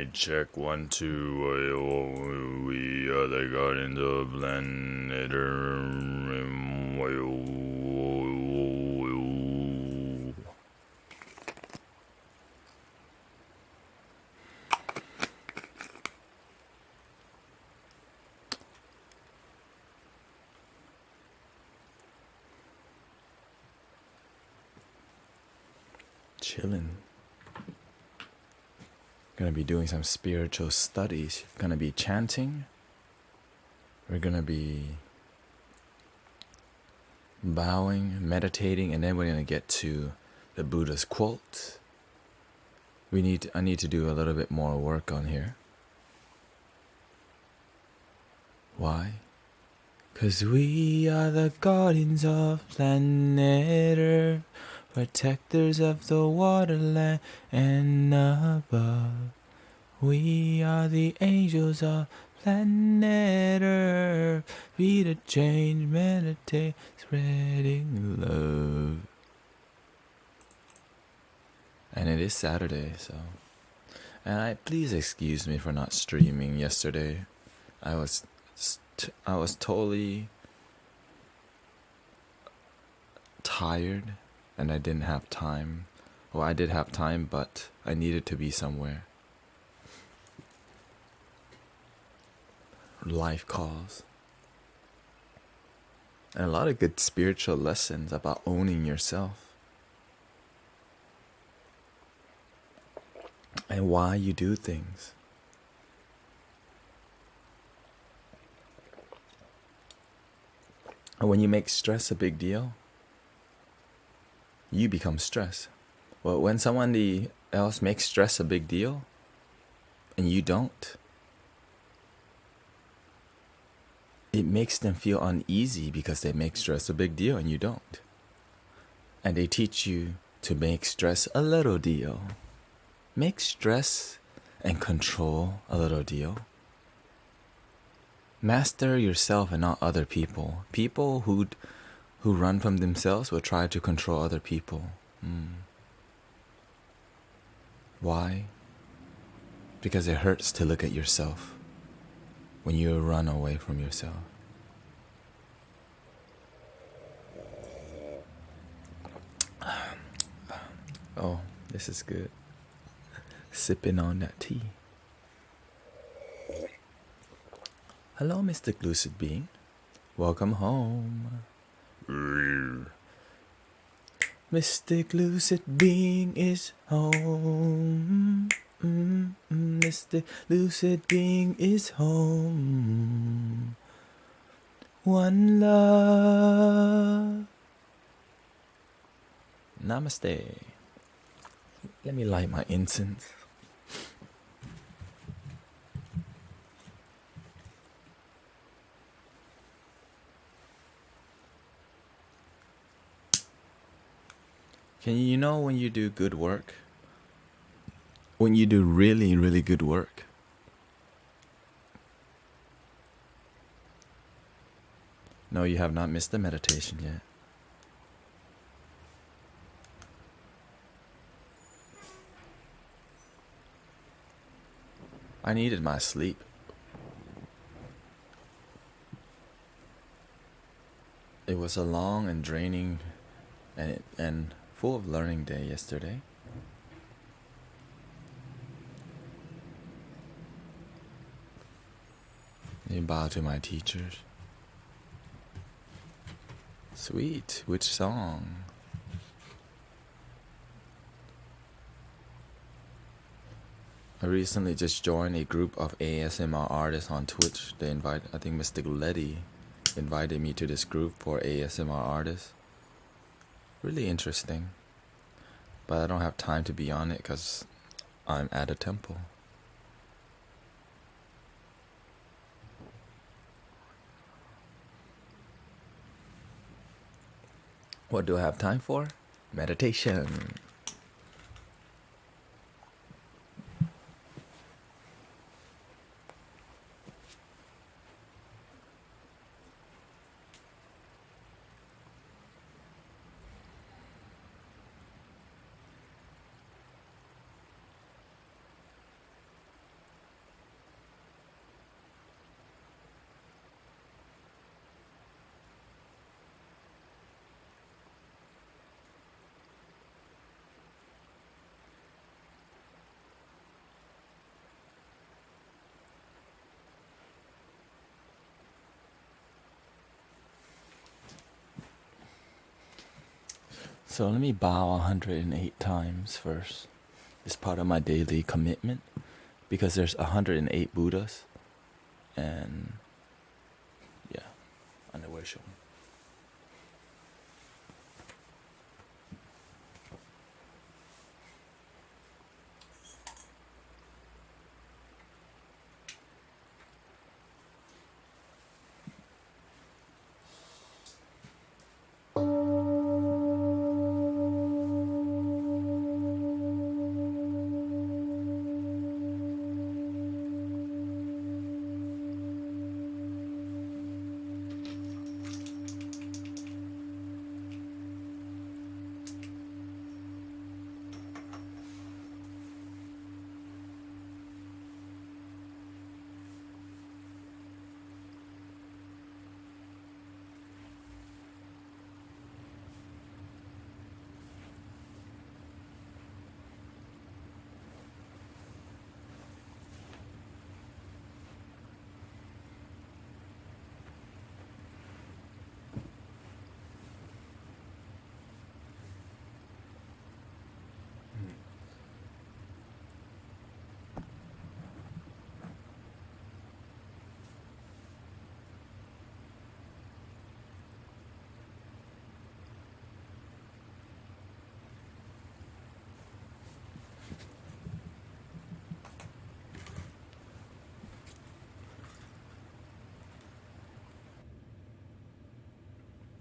mic check 1 2. We are the Guardians of Planet Earth. Chilling. Gonna be doing some spiritual studies. Gonna be chanting. We're gonna be bowing, meditating, and then we're gonna get to the Buddha's quote. I need to do a little bit more work on here. Why? 'Cause we are the guardians of planet Earth, protectors of the waterland and above. We are the angels of planet Earth, be the change, meditate, spreading love. And it is Saturday, so. And please excuse me for not streaming yesterday. I was totally tired and I didn't have time. Well, I did have time, but I needed to be somewhere. Life calls. And a lot of good spiritual lessons about owning yourself. And why you do things. And when you make stress a big deal, you become stressed. Well, when somebody else makes stress a big deal, and you don't, it makes them feel uneasy because they make stress a big deal and you don't. And they teach you to make stress a little deal. Make stress and control a little deal. Master yourself and not other people. People who run from themselves will try to control other people. Why? Because it hurts to look at yourself when you run away from yourself. Oh, this is good. Sipping on that tea. Hello, Mystic Lucid Being. Welcome home. Mystic Lucid Being is home. Mystic Lucid Being is home. One love. Namaste. Let me light my incense. You know when you do good work? When you do really, really good work? No, you have not missed the meditation yet. I needed my sleep. It was a long and draining and full of learning day yesterday. I bow to my teachers. Sweet. Which song? I recently just joined a group of ASMR artists on Twitch. I think Mystic Letty invited me to this group for ASMR artists. Really interesting. But I don't have time to be on it because I'm at a temple. What do I have time for? Meditation. So let me bow 108 times first. It's part of my daily commitment because there's 108 Buddhas. And yeah, underwear showing.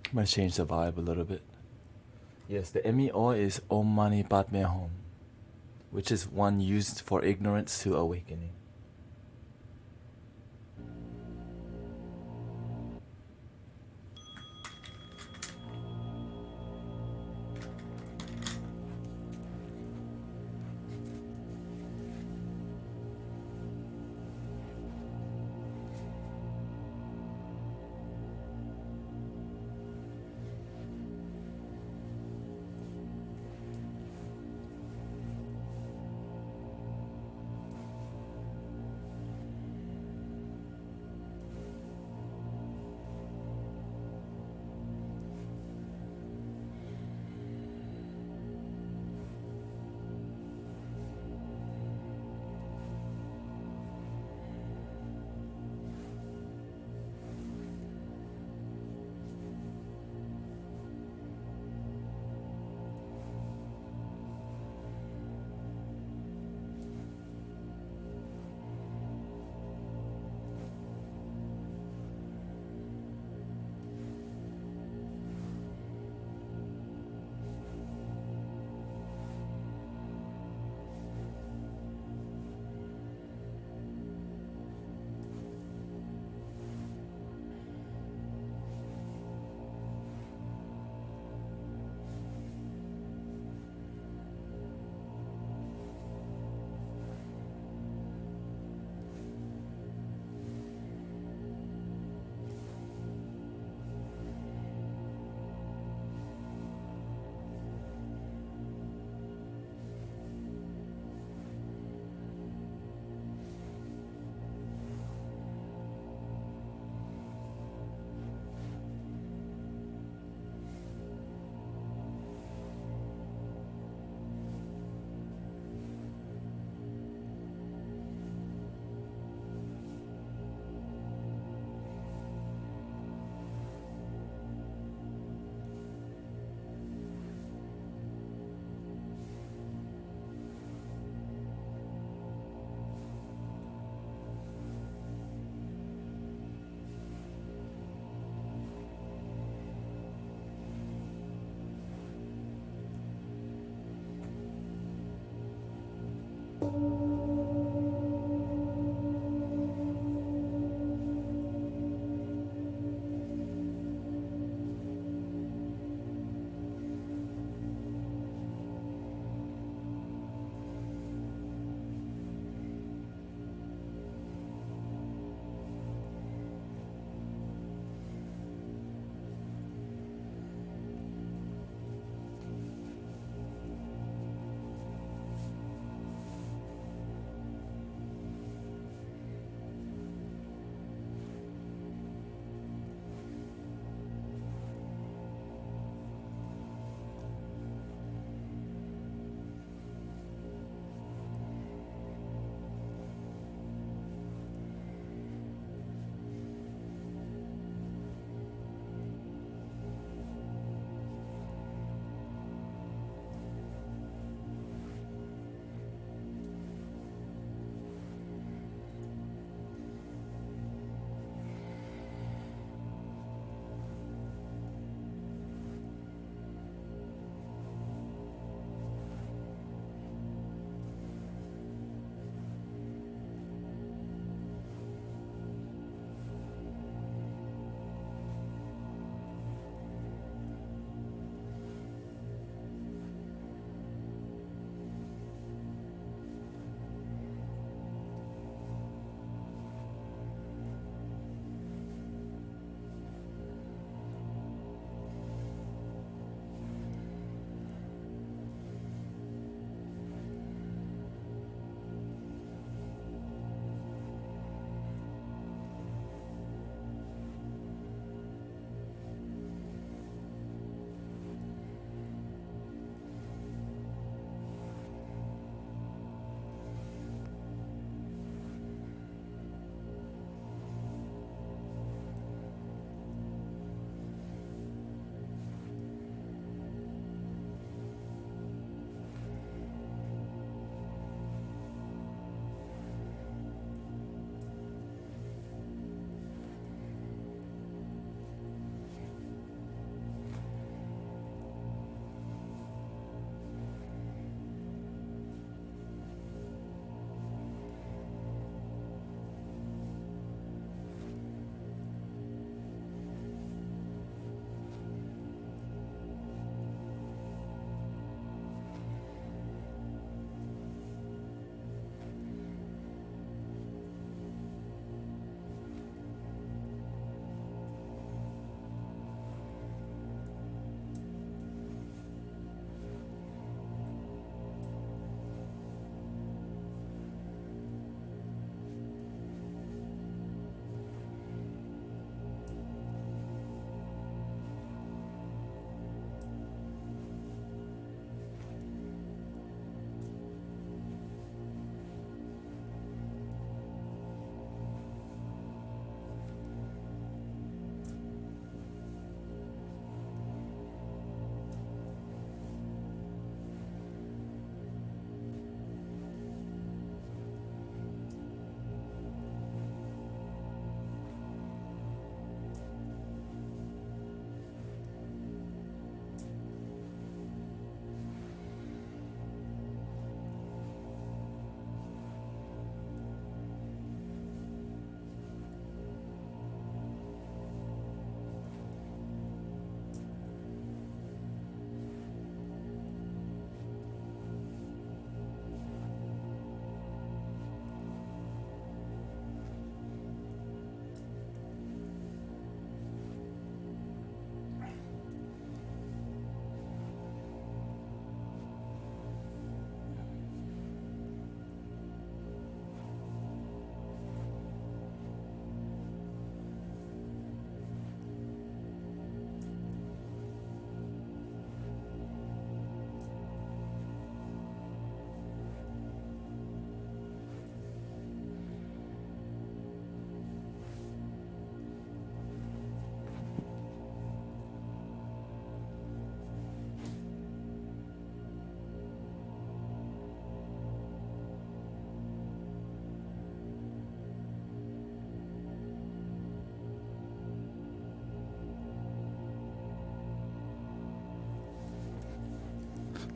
I'm gonna change the vibe a little bit. Yes, the MEO is Om Mani Padme Hum, which is one used for ignorance to awakening.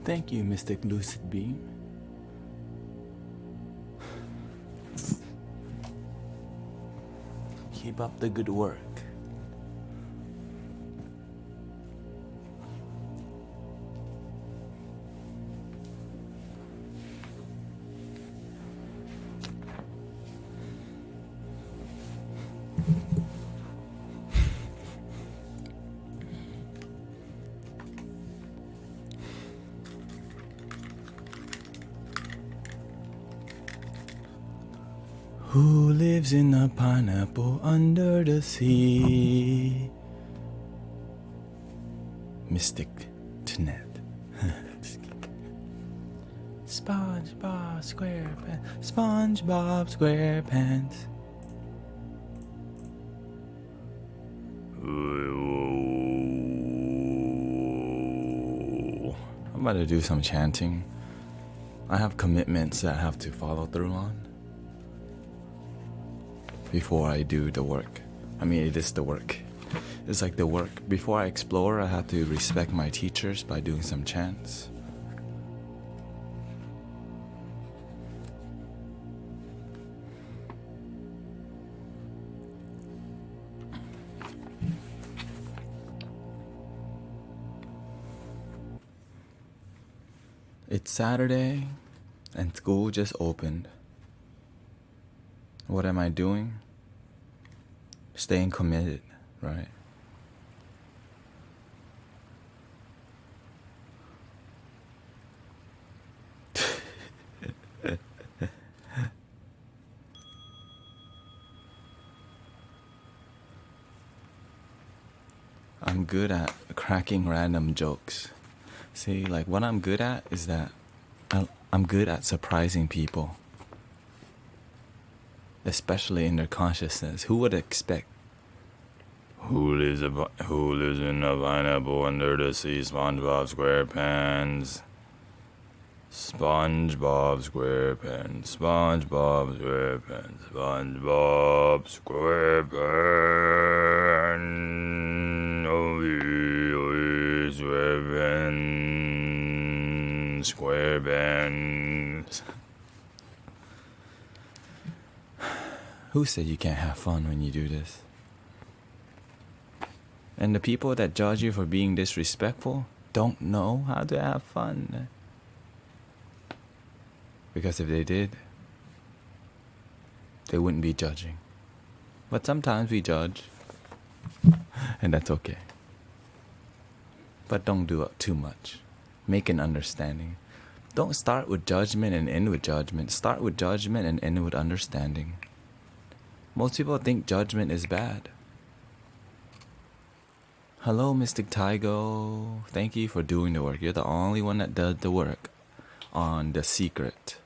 Thank you, Mystic Lucid Beam. Keep up the good work. Who lives in a pineapple under the sea? Mystic Tnet. SpongeBob SquarePants. SpongeBob SquarePants. I'm about to do some chanting. I have commitments that I have to follow through on before I do the work. I mean, it is the work. It's like the work. Before I explore, I have to respect my teachers by doing some chants. It's Saturday and school just opened. What am I doing? Staying committed, right? I'm good at cracking random jokes. See, like what I'm good at is that I'm good at surprising people. Especially in their consciousness. Who would expect? Who lives in a pineapple under the sea? SpongeBob SquarePants. SpongeBob SquarePants. SpongeBob SquarePants. SpongeBob SquarePants. Oh, SquarePants. SquarePants. Who said you can't have fun when you do this? And the people that judge you for being disrespectful don't know how to have fun. Because if they did, they wouldn't be judging. But sometimes we judge, and that's okay. But don't do it too much. Make an understanding. Don't start with judgment and end with judgment. Start with judgment and end with understanding. Most people think judgment is bad. Hello, Mystic Tygo. Thank you for doing the work. You're the only one that does the work on The Secret.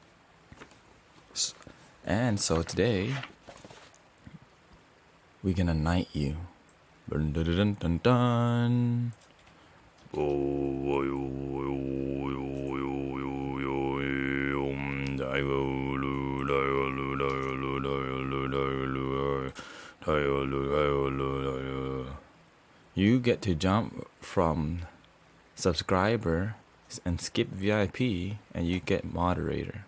And so today, we're gonna knight you. Dun dun dun dun dun. You get to jump from subscriber and skip VIP, and you get moderator.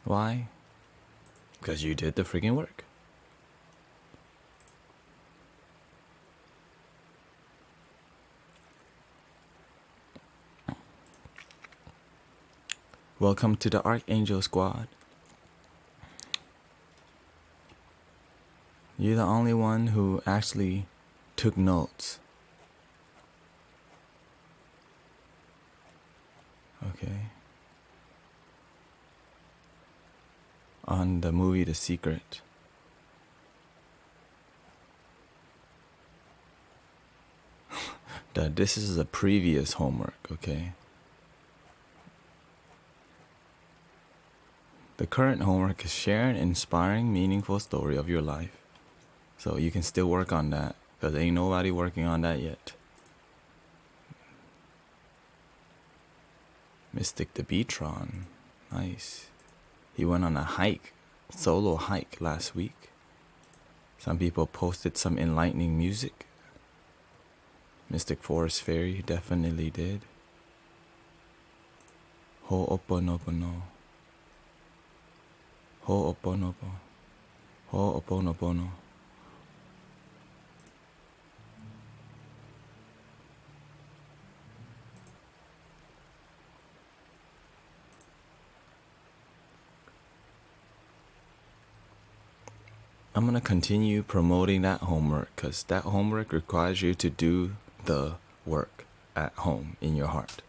Why? Because you did the freaking work. Welcome to the Archangel Squad. You're the only one who actually took notes. Okay. On the movie The Secret. This is a previous homework, okay? The current homework is share an inspiring, meaningful story of your life. So you can still work on that, because ain't nobody working on that yet. Mystic the Beatron. Nice. He went on a hike, solo hike last week. Some people posted some enlightening music. Mystic Forest Fairy definitely did. Ho'oponopono. Ho'oponopo. Ho'oponopono. I'm gonna continue promoting that homework because that homework requires you to do the work at home in your heart.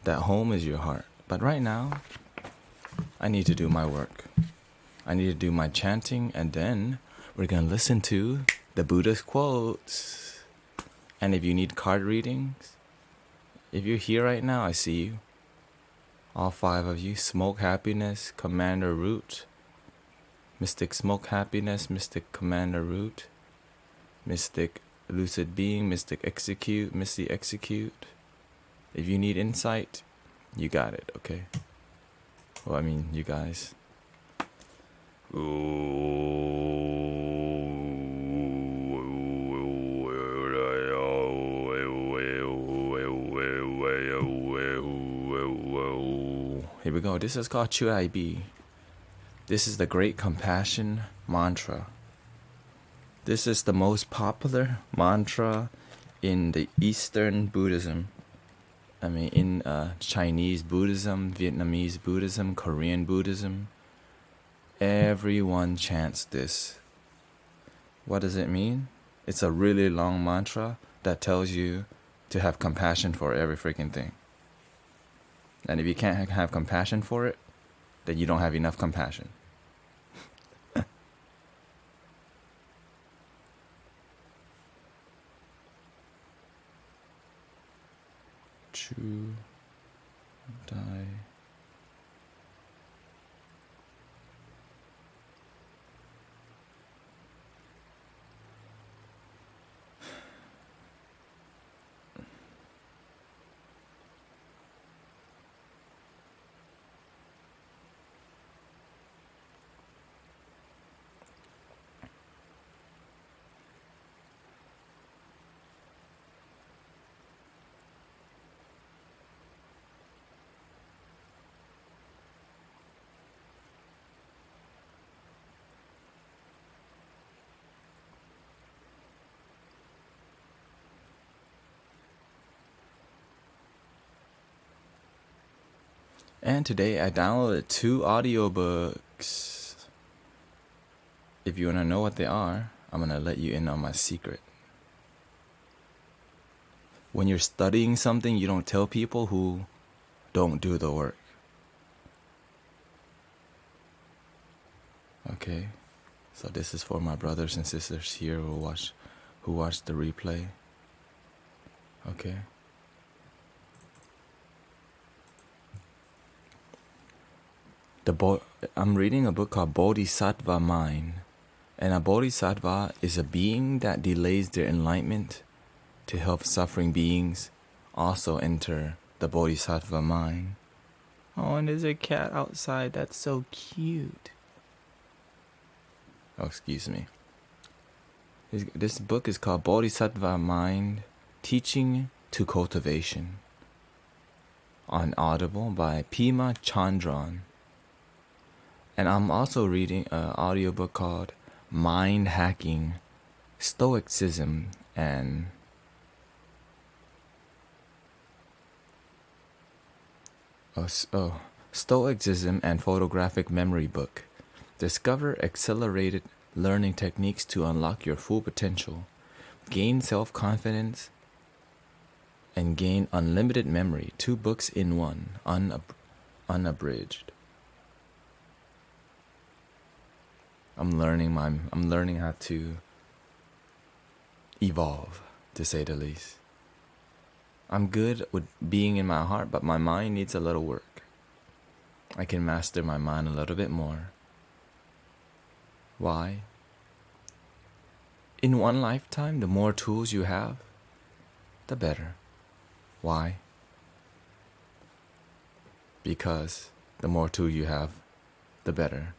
That home is your heart. But right now, I need to do my work. I need to do my chanting, and then we're gonna listen to the Buddhist quotes. And if you need card readings, if you're here right now, I see you. All 5 of you. Smoke Happiness, Commander Root. Mystic Smoke Happiness, Mystic Commander Root. Mystic Lucid Being, Mystic Execute, Misty Execute. If you need insight, you got it, okay? Well, I mean, you guys. Here we go. This is called Chuai Bi. This is the Great Compassion Mantra. This is the most popular mantra in the Eastern Buddhism. I mean, in Chinese Buddhism, Vietnamese Buddhism, Korean Buddhism. Everyone chants this. What does it mean? It's a really long mantra that tells you to have compassion for every freaking thing. And if you can't have compassion for it, then you don't have enough compassion. Chu Dai. And today I downloaded 2 audiobooks. If you want to know what they are, I'm going to let you in on my secret. When you're studying something, you don't tell people who don't do the work. Okay, so this is for my brothers and sisters here who watch the replay. Okay. I'm reading a book called Bodhisattva Mind. And a bodhisattva is a being that delays their enlightenment to help suffering beings also enter the bodhisattva mind. Oh, and there's a cat outside. That's so cute. Oh, excuse me. This book is called Bodhisattva Mind, Teaching to Cultivation. On Audible by Pema Chandran. And I'm also reading an audiobook called Mind Hacking, Stoicism, and Stoicism and Photographic Memory Book. Discover accelerated learning techniques to unlock your full potential, gain self-confidence, and gain unlimited memory. 2 books in one, unabridged. I'm learning how to evolve, to say the least. I'm good with being in my heart, but my mind needs a little work. I can master my mind a little bit more. Why? In one lifetime, the more tools you have, the better. Why? Because the more tools you have, the better.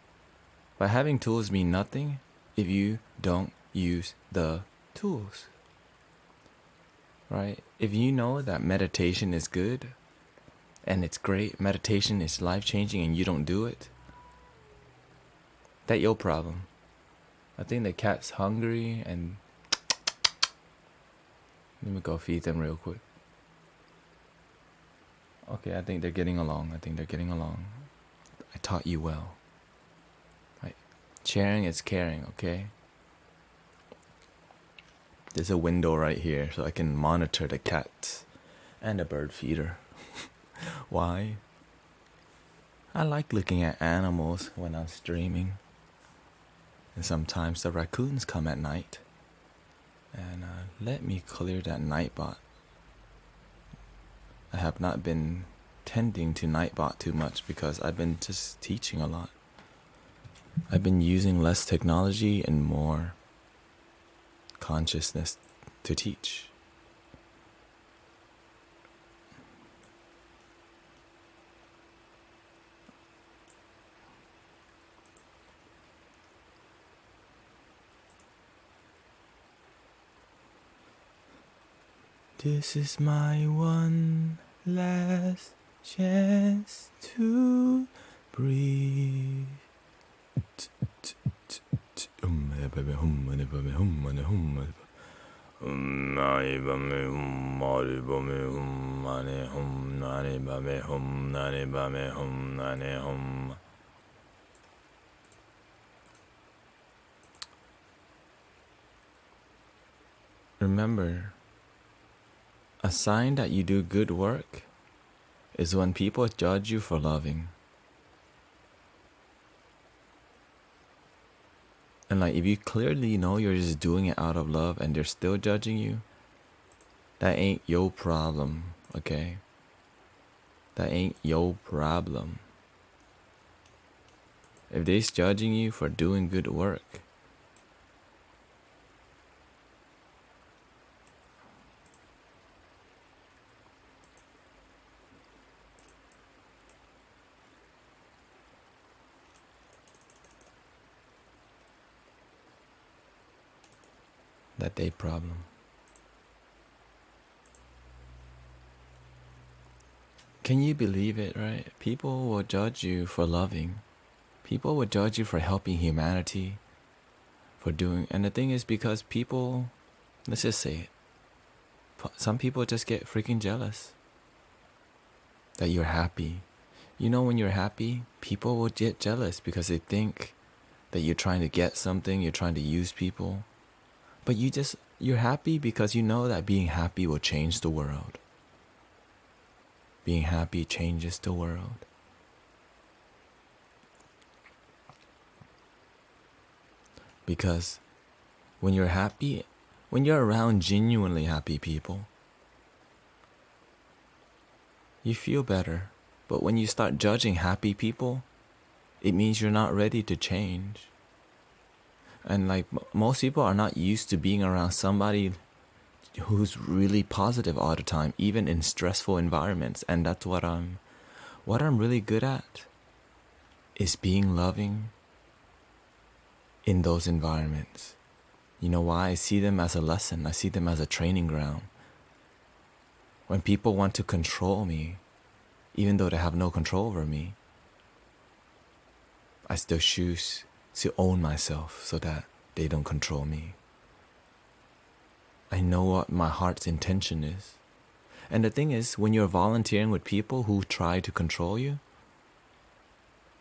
But having tools mean nothing if you don't use the tools. right? If you know that meditation is good and it's great, meditation is life-changing, and you don't do it, that's your problem. I think the cat's hungry, and let me go feed them real quick. Okay, I think they're getting along. I taught you well. Right? Sharing is caring, okay? There's a window right here so I can monitor the cats and the bird feeder. Why? I like looking at animals when I'm streaming. And sometimes the raccoons come at night. And let me clear that Nightbot. I have not been tending to Nightbot too much because I've been just teaching a lot. I've been using less technology and more consciousness to teach. This is my one last chance to breathe. Remember, a sign that you do good work is when people judge you for loving. And like, if you clearly know you're just doing it out of love and they're still judging you, that ain't your problem, okay? That ain't your problem. If they's judging you for doing good work, that they problem. Can you believe it, right? People will judge you for loving. People will judge you for helping humanity, for doing, and the thing is because people, let's just say it, some people just get freaking jealous that you're happy. You know, when you're happy, people will get jealous because they think that you're trying to get something, you're trying to use people. But you're happy because you know that being happy will change the world. Being happy changes the world. Because when you're happy, when you're around genuinely happy people, you feel better. But when you start judging happy people, it means you're not ready to change. And like most people are not used to being around somebody who's really positive all the time, even in stressful environments. And that's what I'm really good at, is being loving in those environments. You know why? I see them as a lesson. I see them as a training ground. When people want to control me, even though they have no control over me, I still choose to own myself so that they don't control me. I know what my heart's intention is. And the thing is, when you're volunteering with people who try to control you,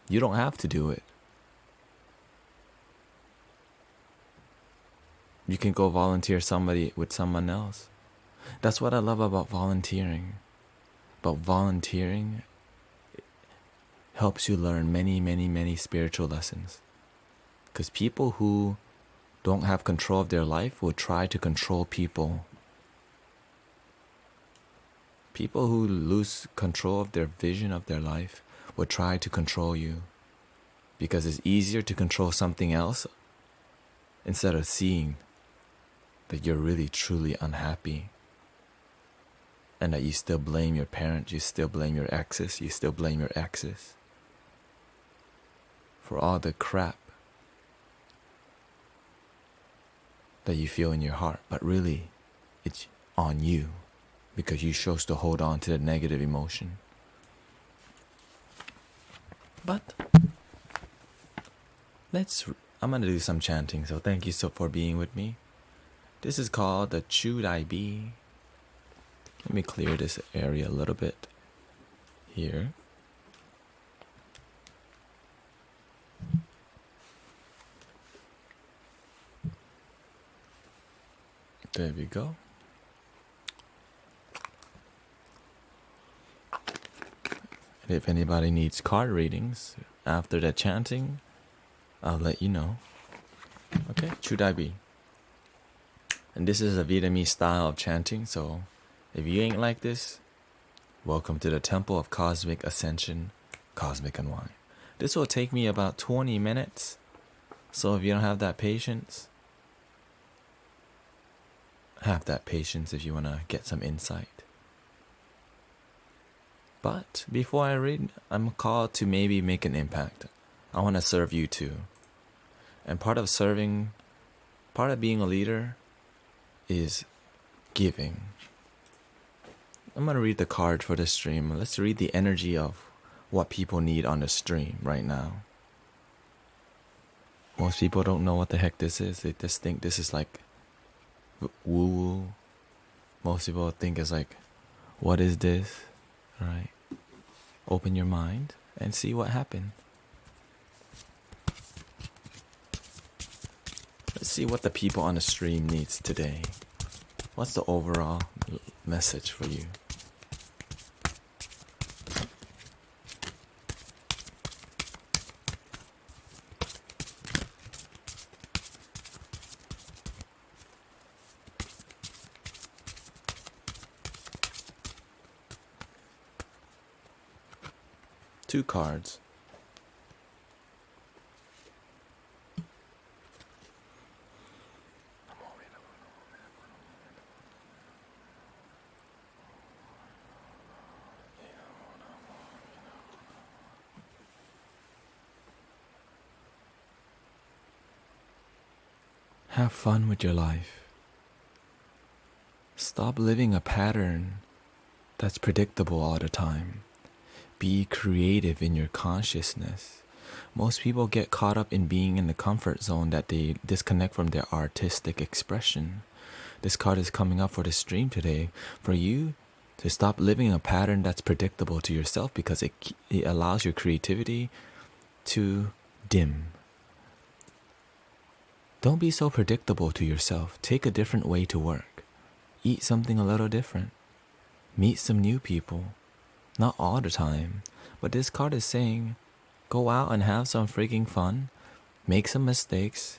you don't have to do it. You can go volunteer with someone else. That's what I love about volunteering. But volunteering helps you learn many, many, many spiritual lessons. Because people who don't have control of their life will try to control people. People who lose control of their vision of their life will try to control you. Because it's easier to control something else instead of seeing that you're really truly unhappy. And that you still blame your parents, you still blame your exes, you still blame your exes for all the crap that you feel in your heart. But really, on you because you chose to hold on to the negative emotion. But I'm gonna do some chanting, so thank you so for being with me. This is called the Should I Be. Let me clear this area a little bit here. There we go. And if anybody needs card readings after the chanting, I'll let you know. Okay, Should I Be. And this is a Vietnamese style of chanting, so if you ain't like this, welcome to the Temple of Cosmic Ascension, Cosmic Unwind. This will take me about 20 minutes, so if you don't have that patience, have that patience if you want to get some insight. But before I read, I'm called to maybe make an impact. I want to serve you too. And part of being a leader is giving. I'm going to read the card for the stream. Let's read the energy of what people need on the stream right now. Most people don't know what the heck this is. They just think this is like woo-woo. Most people think it's like, what is this? Right? Open your mind and see what happened. Let's see what the people on the stream needs today. What's the overall message for you? Two cards. Have fun with your life. Stop living a pattern that's predictable all the time. Be creative in your consciousness. Most people get caught up in being in the comfort zone that they disconnect from their artistic expression. This card is coming up for the stream today for you to stop living a pattern that's predictable to yourself, because it allows your creativity to dim. Don't be so predictable to yourself. Take a different way to work. Eat something a little different. Meet some new people. Not all the time, but this card is saying, go out and have some freaking fun. Make some mistakes.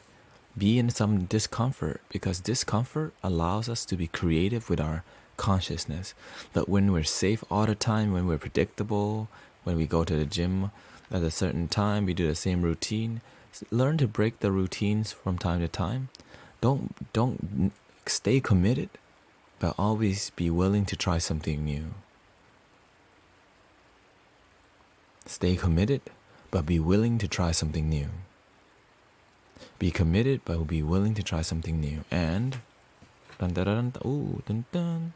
Be in some discomfort, because discomfort allows us to be creative with our consciousness. But when we're safe all the time, when we're predictable, when we go to the gym at a certain time, we do the same routine. Learn to break the routines from time to time. Don't stay committed, but always be willing to try something new. Stay committed, but be willing to try something new. Be committed, but be willing to try something new. And dun, dun, dun, dun, ooh, dun, dun.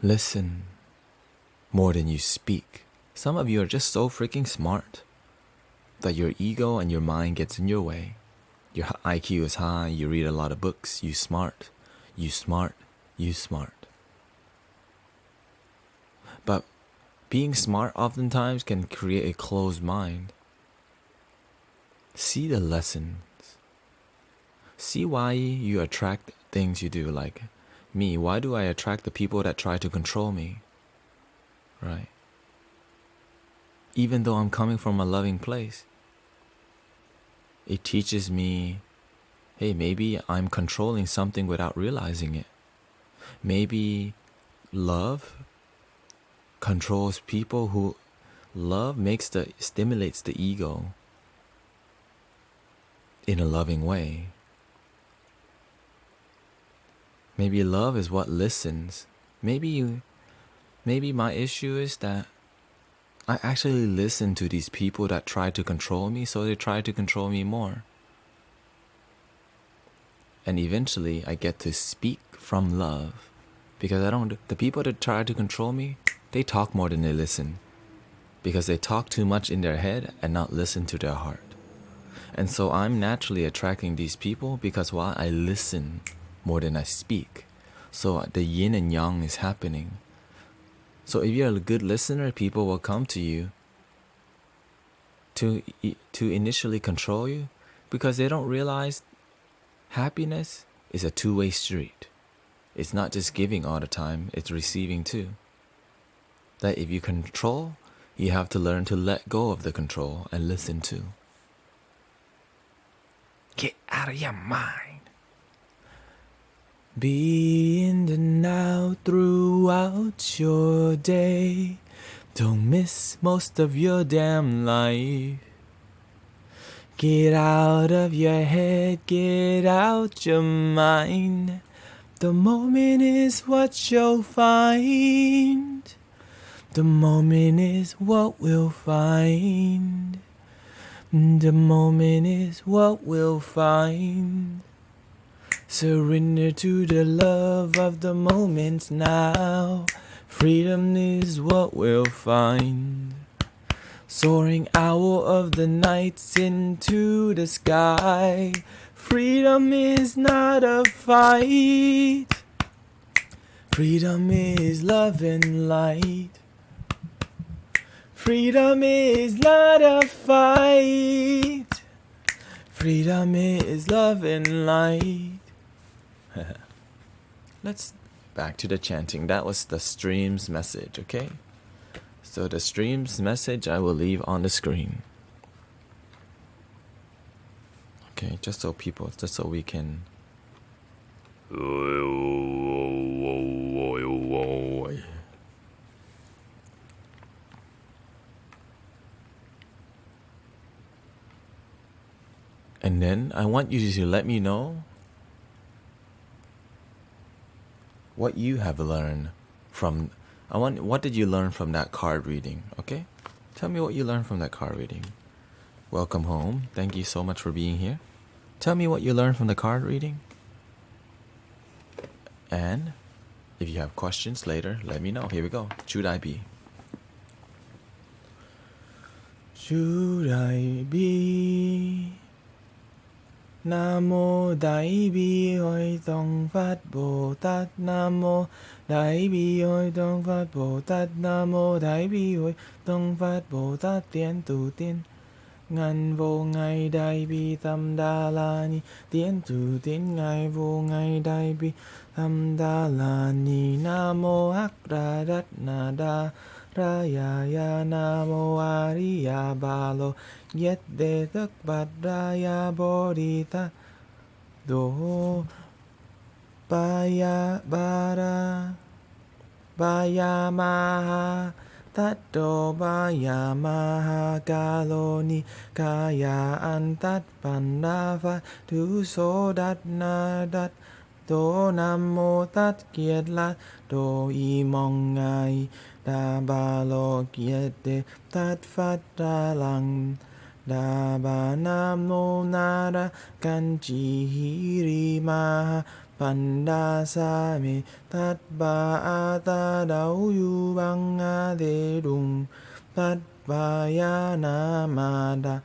Listen more than you speak. Some of you are just so freaking smart that your ego and your mind gets in your way. Your IQ is high, you read a lot of books, you smart. But being smart oftentimes can create a closed mind. See the lessons. See why you attract things you do. Like me, why do I attract the people that try to control me? Right? Even though I'm coming from a loving place, it teaches me, hey, maybe I'm controlling something without realizing it. Maybe love controls people who love stimulates the ego in a loving way. Maybe love is what listens. Maybe my issue is that I actually listen to these people that try to control me, so they try to control me more. And eventually I get to speak from love. Because the people that try to control me, they talk more than they listen. Because they talk too much in their head and not listen to their heart. And so I'm naturally attracting these people because while I listen more than I speak. So the yin and yang is happening. So if you're a good listener, people will come to you to initially control you because they don't realize happiness is a two-way street. It's not just giving all the time, it's receiving too. That if you control, you have to learn to let go of the control and listen too. Get out of your mind. Be in the now throughout your day. Don't miss most of your damn life. Get out of your head, get out your mind. The moment is what you'll find. The moment is what we'll find. The moment is what we'll find. Surrender to the love of the moment now. Freedom is what we'll find. Soaring owl of the nights into the sky. Freedom is not a fight. Freedom is love and light. Freedom is not a fight. Freedom is love and light. Let's back to the chanting. That was the stream's message, okay? So the stream's message I will leave on the screen. Okay, just so we can. And then I want you to let me know what you have learned from. What did you learn from that card reading? Okay, tell me what you learned from that card reading. Welcome home. Thank you so much for being here. Tell me what you learned from the card reading. And if you have questions later, let me know. Here we go. Should I be? Should I be? Nam mô Đại bi hội Tông Phát Bồ Tát. Nam mô Đại bi hội Tông Phát Bồ Tát. Nam mô Đại bi hội Tông Phát Bồ Tát. Tiến tu tiên ngàn vô ngài Đại bi tâm đa la ni. Tiến tu tiên ngài vô ngài Đại bi tâm đa la ni. Nam mô Hắc Ra Đát Na Đa Raya. Nam mô A Di Đà Ba Lo Yết Đề Tất Bát Raya Bodhita Do Baya Bara Baya Maha Tato Baya Maha Kaloni Kaya Antat Pandava Tu So Dat Na Dat Do Nam Mô Tát Kiệt La Do Y Mong Ngai Đa Ba Lo Kiệt Đề Tát Phát Đa Lăng Đa Ba Nam Mô Na Đa Can Chi Hi Ri Ma Panda Sa Me Tát Ba A Ta Đau Yu Bang A Đê Đùng Tát Ba Ya Na Ma Đa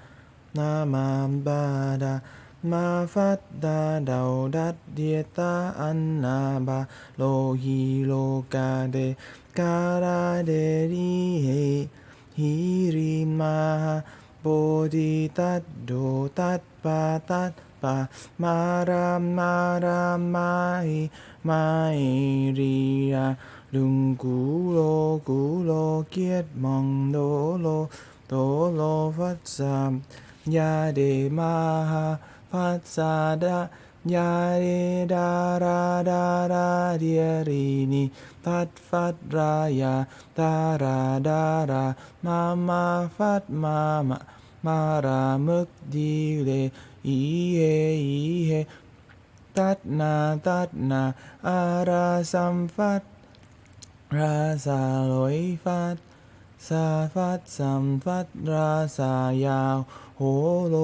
Na Ma Ba Đa Ma Phát Đa Đau Đát Địa Ta An Na Ba Lo Hi Lo Ca Đê Ca Ra Đê Ri He Hi Ri Ma Bodhi Tát Do Tát Pa Ma Ra Ma Hi Ri Ra Đừng Cú Lô Kiết Mong Đô Lô Phát Sa Ya De Ma Phát Sa Đa Ya De Đa Ra Địa Ri Ni Tát Phát Ra Ya Ta Ra Đa Ra Ma Phát Ma Ra Mức Đi Lê Ý He Tát Na A Ra Sam Phát Ra Sa Lỗi Phát สาฟัดสัมฟัดราสายาโหโล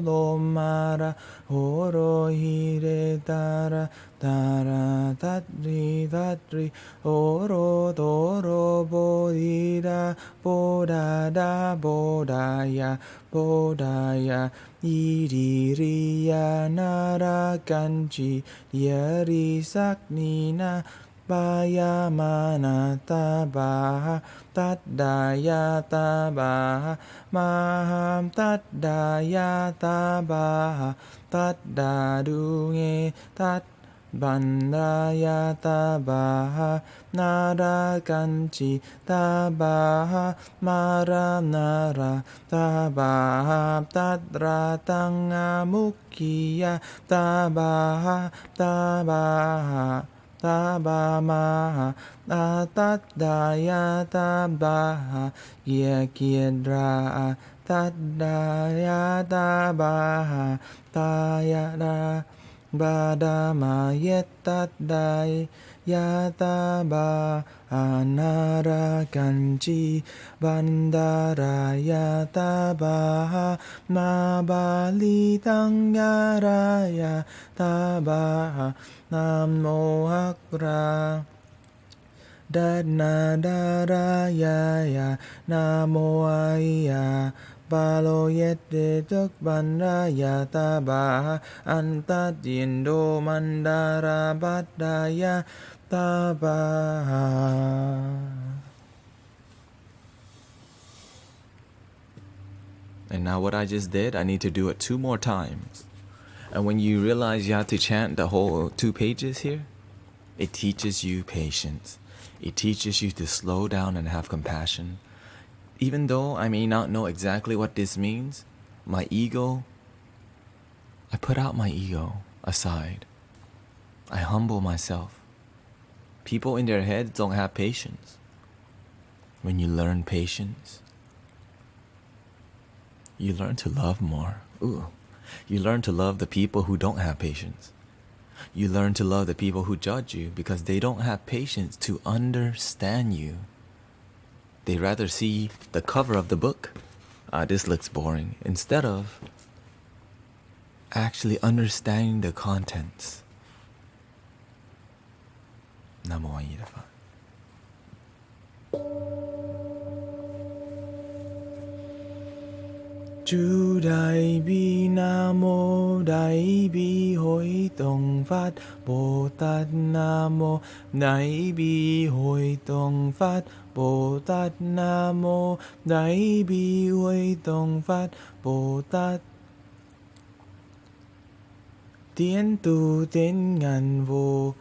โลมาระโหโรหิเรตาระตาราทัตริโอโรโตโรโบดีดาโบดาดาโบดายาโบดายาอีดีริยานารากันจิยริสักนีนาบายามานาตาบาตัดดายาตาบามาหามตัดดายาตาบาตัดดาดุเงตัดบันดายาตาบานารากันจิตาบามารานาราตาบาตัดราตังอามุกขียาตาบาตาบาตาบามาอาตัดดายาตาบาเกียเกียราตัดดายาตาบาตายาดาบาดามาเยตัดดายยาตาบาอานารากันจีบันดารายาตาบามาบาลีตังยารายาตาบานามโมหักราดานาดารายายานาโมอายาบาโลเยตเดตุกบันรายาตาบาอันตัดยินโดมันดาราบัดดายาตาบาAnd now what I just did, I need to do it 2 more times. And when you realize you have to chant the whole 2 pages here, it teaches you patience. It teaches you to slow down and have compassion. Even though I may not know exactly what this means, my ego, I put out my ego aside. I humble myself. People in their heads don't have patience. When you learn patience, you learn to love more. You learn to love the people who don't have patience. You learn to love the people who judge you because they don't have patience to understand you. They rather see the cover of the book. This looks boring. Instead of actually understanding the contents. Namo Ayirafa. Chú Đại Bi Nam Mô Đại Bi Hội Tổng Phát Bồ Tát Nam Mô Đại Bi Hội Tổng Phát Bồ Tát Nam Mô Đại Bi Hội Tổng Phát Bồ Tát Tiến tu tiến ngàn vô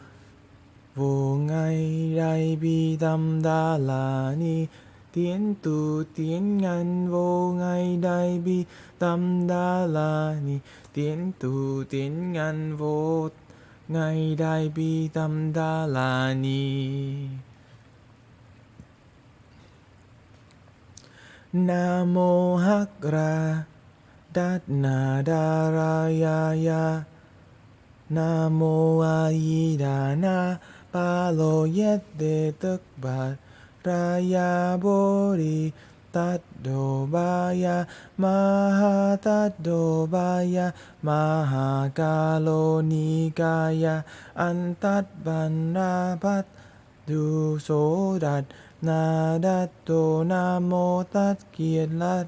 vô ngay Đại Bi Tâm Đa La Ni Tiến tu tiến ngàn vô ngay Đại Bi Tâm Đa La Ni Tiến tu tiến ngàn vô ngay Đại Bi Tâm Đa La Ni Nam mô Hắc Ra Đát Na Đa Ra Ya Ya Nam mô A Di Đà Na Ba Lô Yết Đề Tức Bát Ra Ya Bồ Đề Tát Đồ Ba Ya Ma Ha Tát Đồ Ba Ya Ma Ha Ca Lô Ni Ca Ya An Tát Ban Ra Bát Du Số Đạt Na Đát Tô Nam Mô Tát Kiệt Lát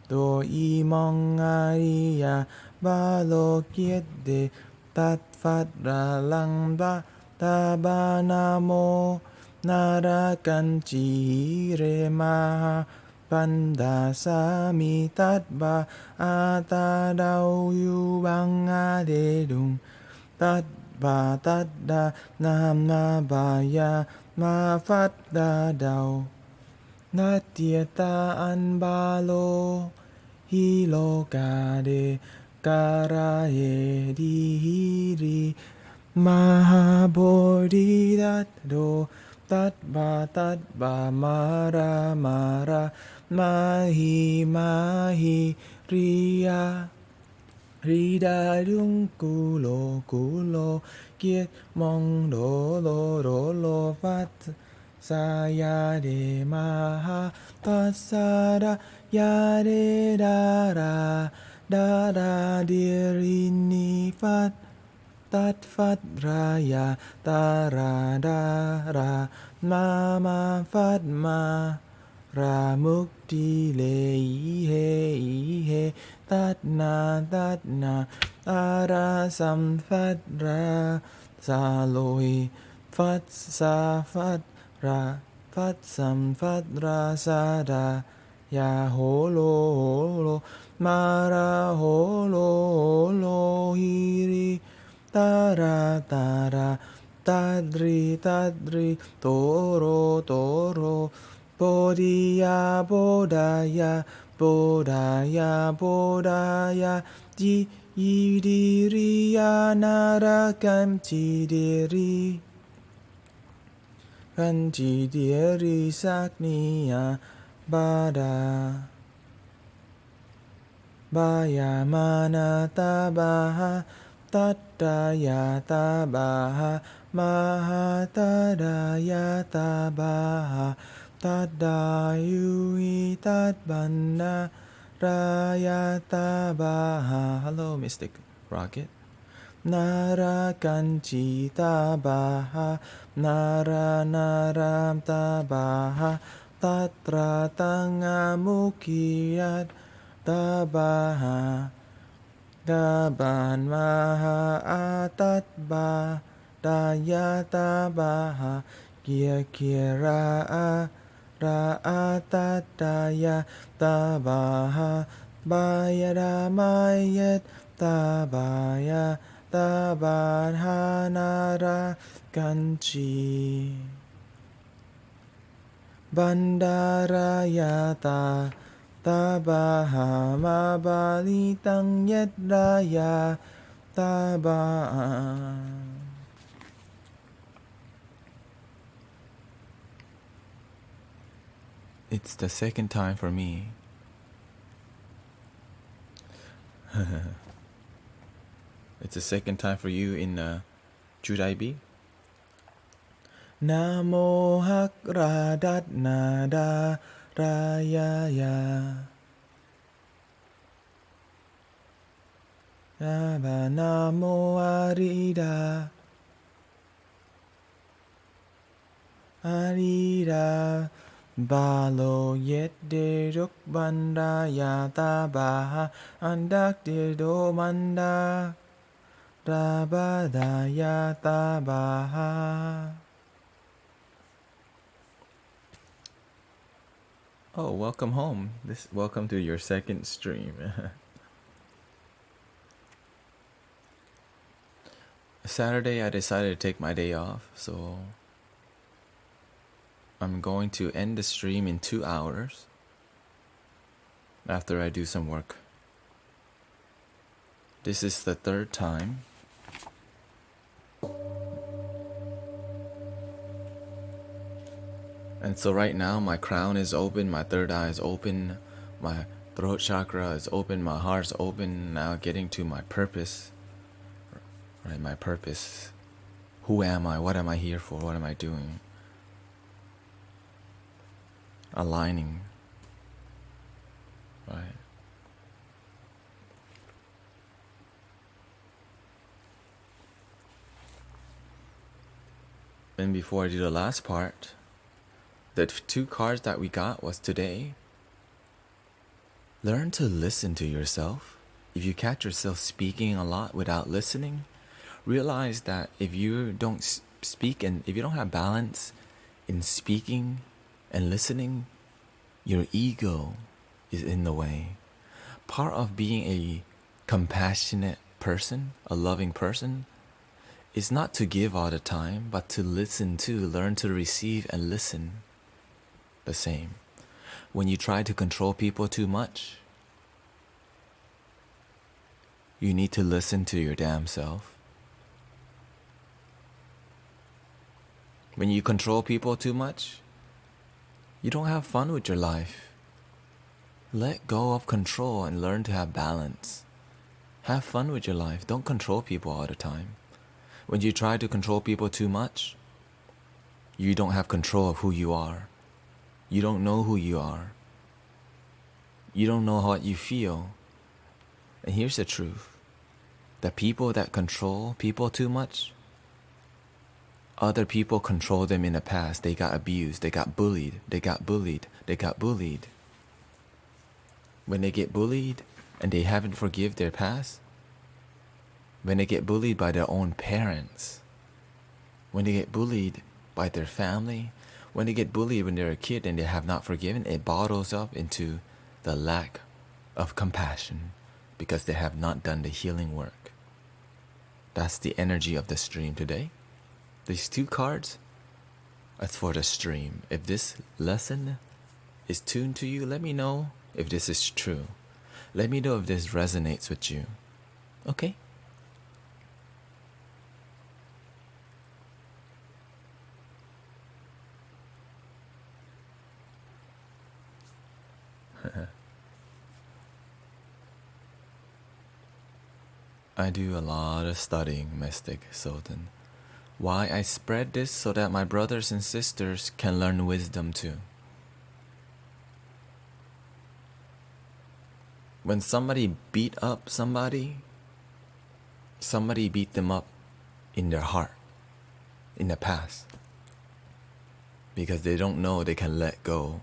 Tô Y Mong A Di Ya Ba Lô Kiết Đề Tát Phát Ra Lăng Ba Ta Ba Nam Mô Na Ra Can Chi Re Ma Pan Đà Sa Mi Tát Ba A Ta Đau Yu Bang A Đê Đùng Tát Ba Tát Đa Nam Na Ba Ya Ma Phát Đa Đau Na Tia Ta An Ba Lô Hi Lô Ca Đê Ca Ra Ye Di Hi Ri Ma Ha Bồ Đi Tát Đô Tát Ba Ma Ra Ma Hi Ri Ya Ri Đa Dung Cu Lô Kiết Mong Đô Lô Phát sa ya de ma ha pa sa da ya de da da de ri ni fa tat fat ra ya ta ra da ra ma fat ma ra muk ti le i he tat na a ra sam fat ra sa loi fat sa fat ra fat sam fat ra sa da ya ho lo ma ra ho lo hi ri ta ra tadri toro bodaya ji yidiriya narakam chidiri kan chidiri sakniya bada baya mana tabaha tattaya tabaha maha tadaya tabaha tadayui tadbanna raya tabaha. Hello, Mystic Rocket. Narakanchi tabaha naram tabaha tatra tangamukiyat tabaha daban maha atatba daya tabaha kira ra atataya tabaha bayadamayat tabaya taban hanara kanchi bandarayata tabaha mabalitang yedraya tabaha. It's the second time for me. It's the second time for you in Judaibi. Namo hak radat nada raya ya Yaba namo arida balo yet de ruk banda ya tabaha andak de do manda rabada ya tabaha. Oh, welcome home. Welcome to your second stream. Saturday I decided to take my day off, so I'm going to end the stream in 2 hours after I do some work. This is the third time. And so right now my crown is open, my third eye is open, my throat chakra is open, my heart's open, now getting to my purpose. Right, my purpose. Who am I? What am I here for? What am I doing? Aligning. Right. And before I do the last part, the 2 cards that we got was today. Learn to listen to yourself. If you catch yourself speaking a lot without listening, realize that if you don't speak and if you don't have balance in speaking and listening, your ego is in the way. Part of being a compassionate person, a loving person, is not to give all the time, but to listen to, learn to receive and listen the same. When you try to control people too much, you need to listen to your damn self. When you control people too much, you don't have fun with your life. Let go of control and learn to have balance. Have fun with your life. Don't control people all the time. When you try to control people too much, You don't have control of who you are. You don't know who you are. You don't know what you feel. And here's the truth. The people that control people too much, other people control them in the past. They got abused. They got bullied. They got bullied. They got bullied. When they get bullied and they haven't forgive their past, when they get bullied by their own parents, when they get bullied by their family, when they get bullied when they're a kid and they have not forgiven, it bottles up into the lack of compassion because they have not done the healing work. That's the energy of the stream today. These 2 cards, that's for the stream. If this lesson is tuned to you, let me know if this is true. Let me know if this resonates with you. Okay? I do a lot of studying, Mystic Sultan. Why I spread this so that my brothers and sisters can learn wisdom too. When somebody beat up somebody beat them up in their heart, in the past. Because they don't know they can let go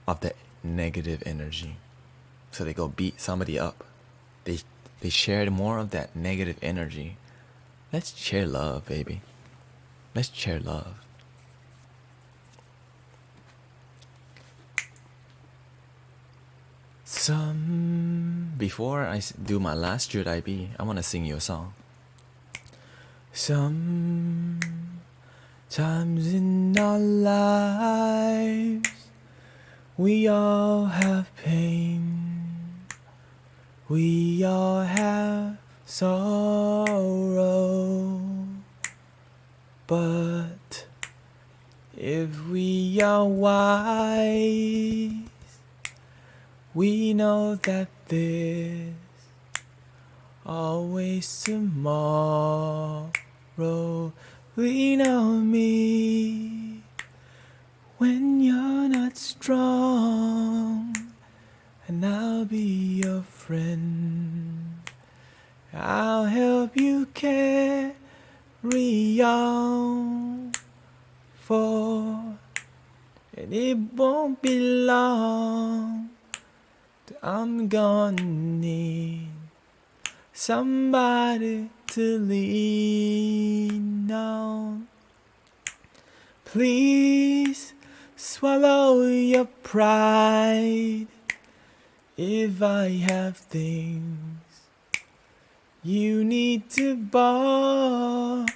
of that negative energy. So they go beat somebody up. They shared more of that negative energy. Let's share love, baby. Let's share love. Before I do my last Judai, I want to sing you a song. Sometimes in our lives, we all have pain. We all have sorrow. But if we are wise, we know that there's always tomorrow. Lean on me when you're not strong, and I'll be your friend. I'll help you carry on, and it won't be long till I'm gonna need somebody to lean on. Please swallow your pride. If I have things you need to borrow,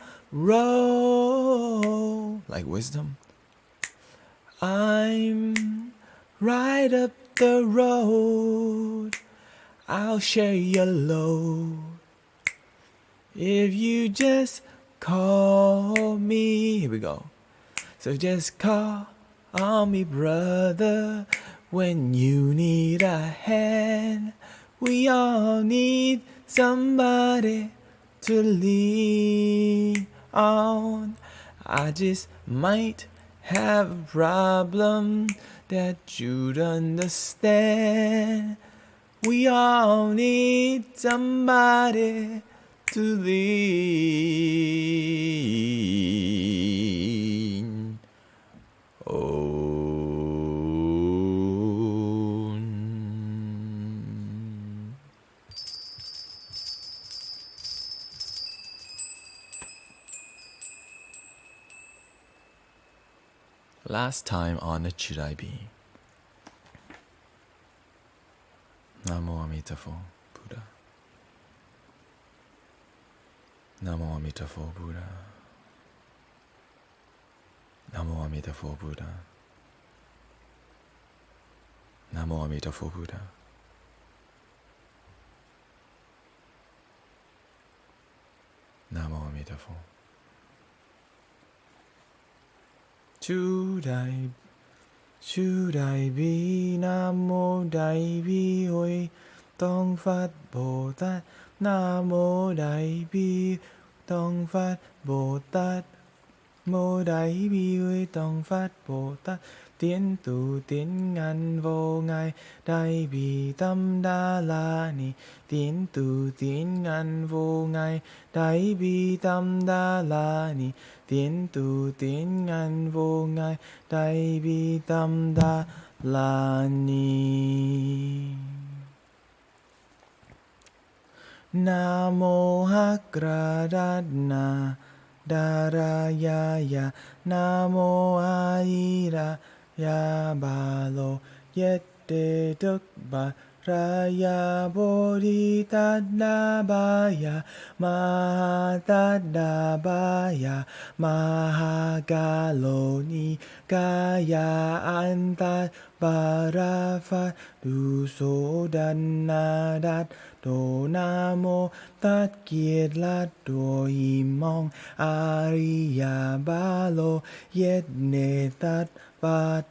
like wisdom, I'm right up the road. I'll share your load if you just call me. Here we go. So just call on me, brother, when you need a hand. We all need somebody to lean on. I just might have a problem that you'd understand. We all need somebody to lean on. Last time honored should I be? Namo Amitabha Buddha. Namo Amitabha Buddha. Namo Amitabha Buddha. Namo Amitabha Buddha. Namo Amitabha. Should I be Nam Mô Đại Bi Hội Tông Phát Bồ Tát. Nam Mô Đại Bi Tông Phát Bồ Tát. Bồ Đại Bi Huy Tông Phát Bồ Tát Tiến tu tiến ngàn vô ngại Đại Bi Tâm Đa La Ni Tiến tu tiến ngàn vô ngại Đại Bi Tâm Đa La Ni Tiến tu tiến ngàn vô ngại Đại Bi Tâm Đa La Ni Nam mô Hắc Ra Đát Na Đa Ra Ya Ya Nam mô A Di Đà Ya Ba Lô Yết Đề Đức Bà Ra Ya Bồ Đi Tát Đa Ba Ya Ma Ha Tát Đa Ba Ya Ma Ha Ca Lô Ni Ca Ya An Tát Bà Ra Phát Du Số Đan Na Đát Đồ Nam Mô Tát Kiệt Lát Đồ Hìm Mong A Ri Ya Ba Lô Yết Nê Tát Phát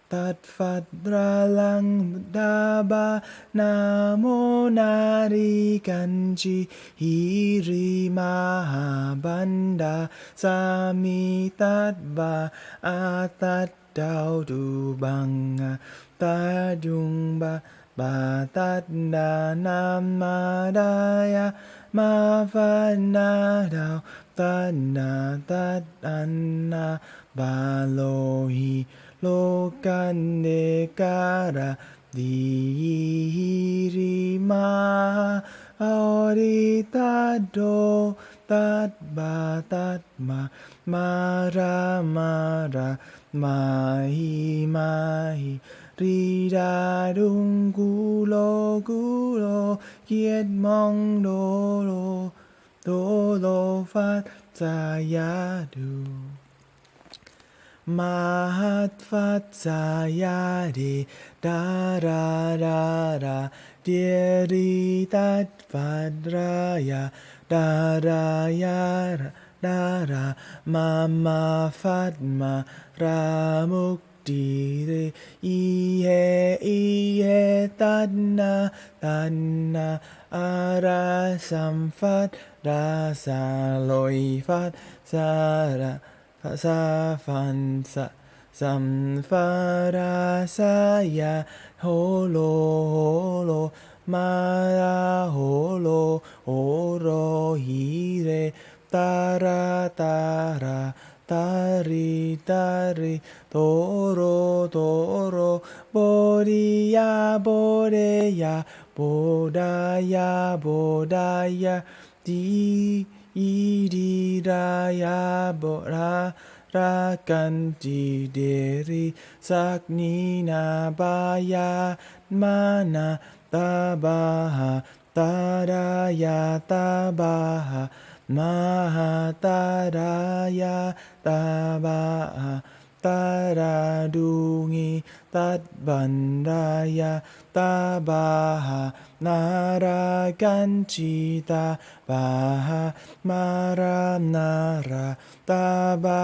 Tát Phát Ra Lăng Đa Ba Nam Mô Na Ri Can Chi Hi Ri Ma Ha Ban Đa Sa Mi Tát Ba A Tát Đao Du Bằng A Tát Dung Ba Ba Tát Đà Nam Ma Đa Ya Ma Pha Na Đao Tát Na Tát An Na Ba Lô Hi Lô Can Đề Ca Ra Di Hi Ri Ma A Ri Tát Đô Tát Ba Tát Ma Ra Ma Hi Ri Đa Đung Gu Lô Kiết Mong Đô Lô Phát Sa Ya Du Ma Hát Phát Sa Ya Đề Đa Ra Địa Ri Tát Phát Ra Ya Đa Ya Đa Ra Ma Phát Ma Ra Muk Đi Re I He Tát Na A Ra Sam Phát Ra Sa Loi Phát Sa Ra Sa Phan Sa Sam Pha Ra Sa Ya Ho Lo Ma Ra Ho Ro Hi Re Ta Ra Ta Ri To Ro Bo Di Ya Bo De Ya Bo Da Ya Di Di Ra Ya Bo Ra Can Ji De Ri Sak Ni Na Ba Ya Ma Na Ta Ba Ha Ta Da Ya Ta Ba Ha Ma Ha Ta Da Ya Ta Ba Ha Ta Ra Du Ngi Tat Ban Ra Ya Ta Ba Ha Na Ra Can Chi Ta Ba Ha Ma Ra Na Ra Ta Ba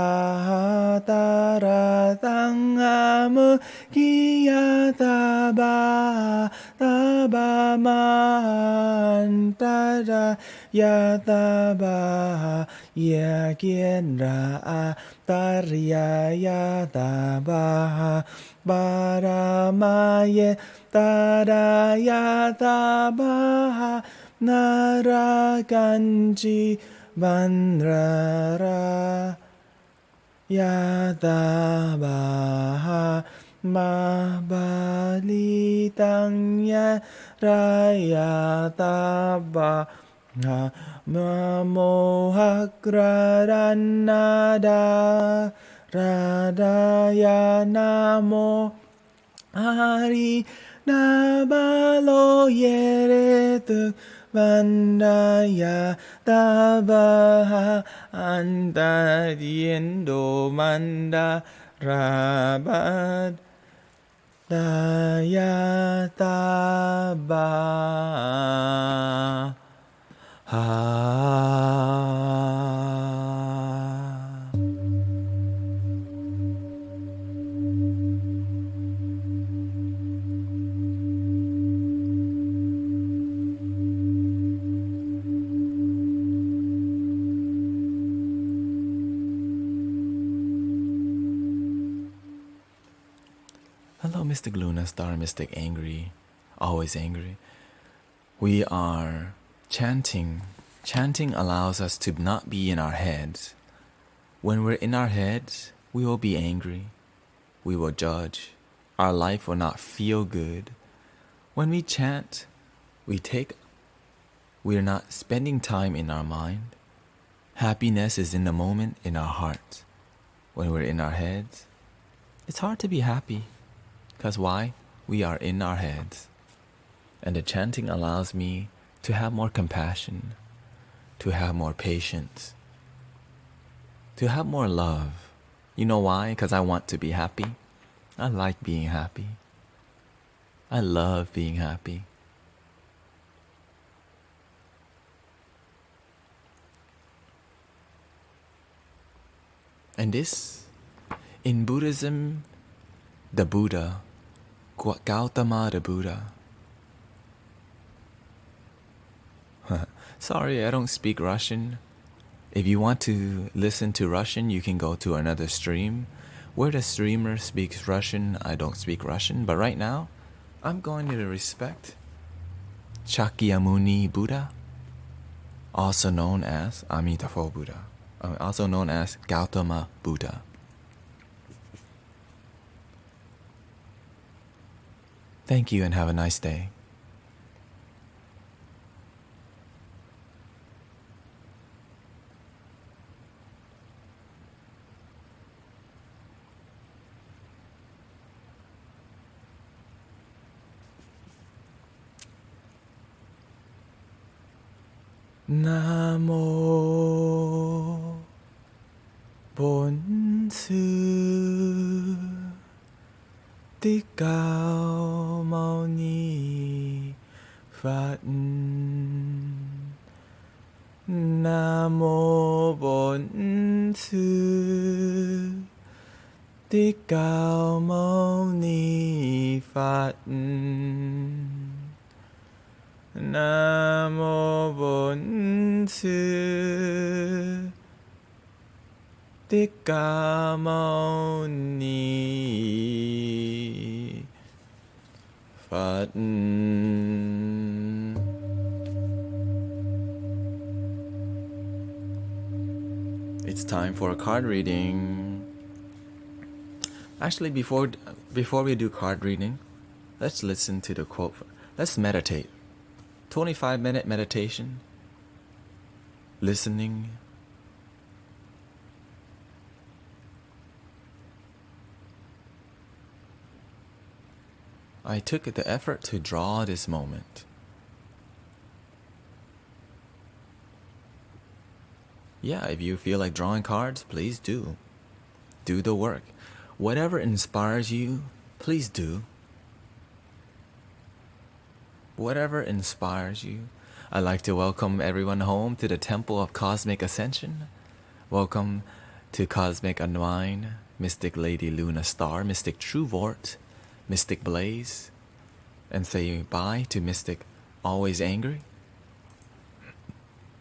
Ha Ta Ra Tăng A Mơ Ki Ya Ta Ba Ha Ta Ba Ma Han Ta Ra Ya Ta Ba Ha Ya Kiên Ra A Ta Ria Ya Ta Ba Ha Ba Ra Ma Ye Ta Ra Ya Ta Ba Ha Na Ra Can Chi Ban Ra Ya Ta Ba Ha Ma Ba Li Tăng Ya Ra Ya Ta Ba Ha Ma Mô Hắc Ra Đan Na Đa Ra Đa Ya Nam Mô A Di Đà Ba Lô Yê Rê Tức Văn Đà Ya Ta Ba Ha An Ta Điên Đồ Man Đa Ra Bát Đà Ya Ta Ba Ha Hello, Mystic Luna Star, Mystic Angry, always angry. We are chanting. Chanting allows us to not be in our heads. When we're in our heads, we will be angry. We will judge. Our life will not feel good. When we chant, we're not spending time in our mind. Happiness is in the moment in our hearts. When we're in our heads, it's hard to be happy. Because why? We are in our heads. And the chanting allows me to have more compassion, to have more patience, to have more love. You know why? Because I want to be happy. I like being happy. I love being happy. And this, in Buddhism, the Buddha, Gautama the Buddha. Sorry, I don't speak Russian. If you want to listen to Russian, you can go to another stream where the streamer speaks Russian. I don't speak Russian, but right now, I'm going to respect Shakyamuni Buddha, also known as Amitabha Buddha, also known as Gautama Buddha. Thank you and have a nice day. Namo Bonsu Thích Cao Mâu Ni Phật. Namo Bổn Sư Thích Cao Mâu Ni Phật. Namo Bổn Sư Thích Ca Mâu Ni Phật. It's time for a card reading. Actually, before we do card reading, let's listen to the quote. Let's meditate. 25-minute meditation. Listening. I took the effort to draw this moment. Yeah, if you feel like drawing cards, please do. Do the work. Whatever inspires you, please do. Whatever inspires you. I'd like to welcome everyone home to the Temple of Cosmic Ascension. Welcome to Cosmic Unwind, Mystic Lady Luna Star, Mystic True Vort, Mystic Blaze, and say bye to Mystic Always Angry,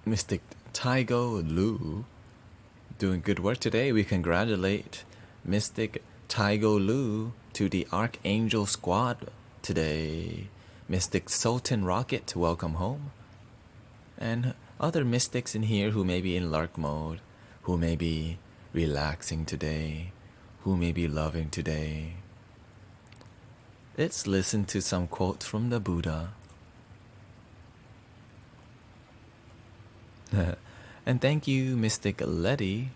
Mystic Taigo Lu. Doing good work today. We congratulate Mystic Taigo Lu to the Archangel Squad today. Mystic Sultan Rocket, welcome home. And other mystics in here who may be in lark mode, who may be relaxing today, who may be loving today. Let's listen to some quotes from the Buddha. And thank you, Mystic Letty,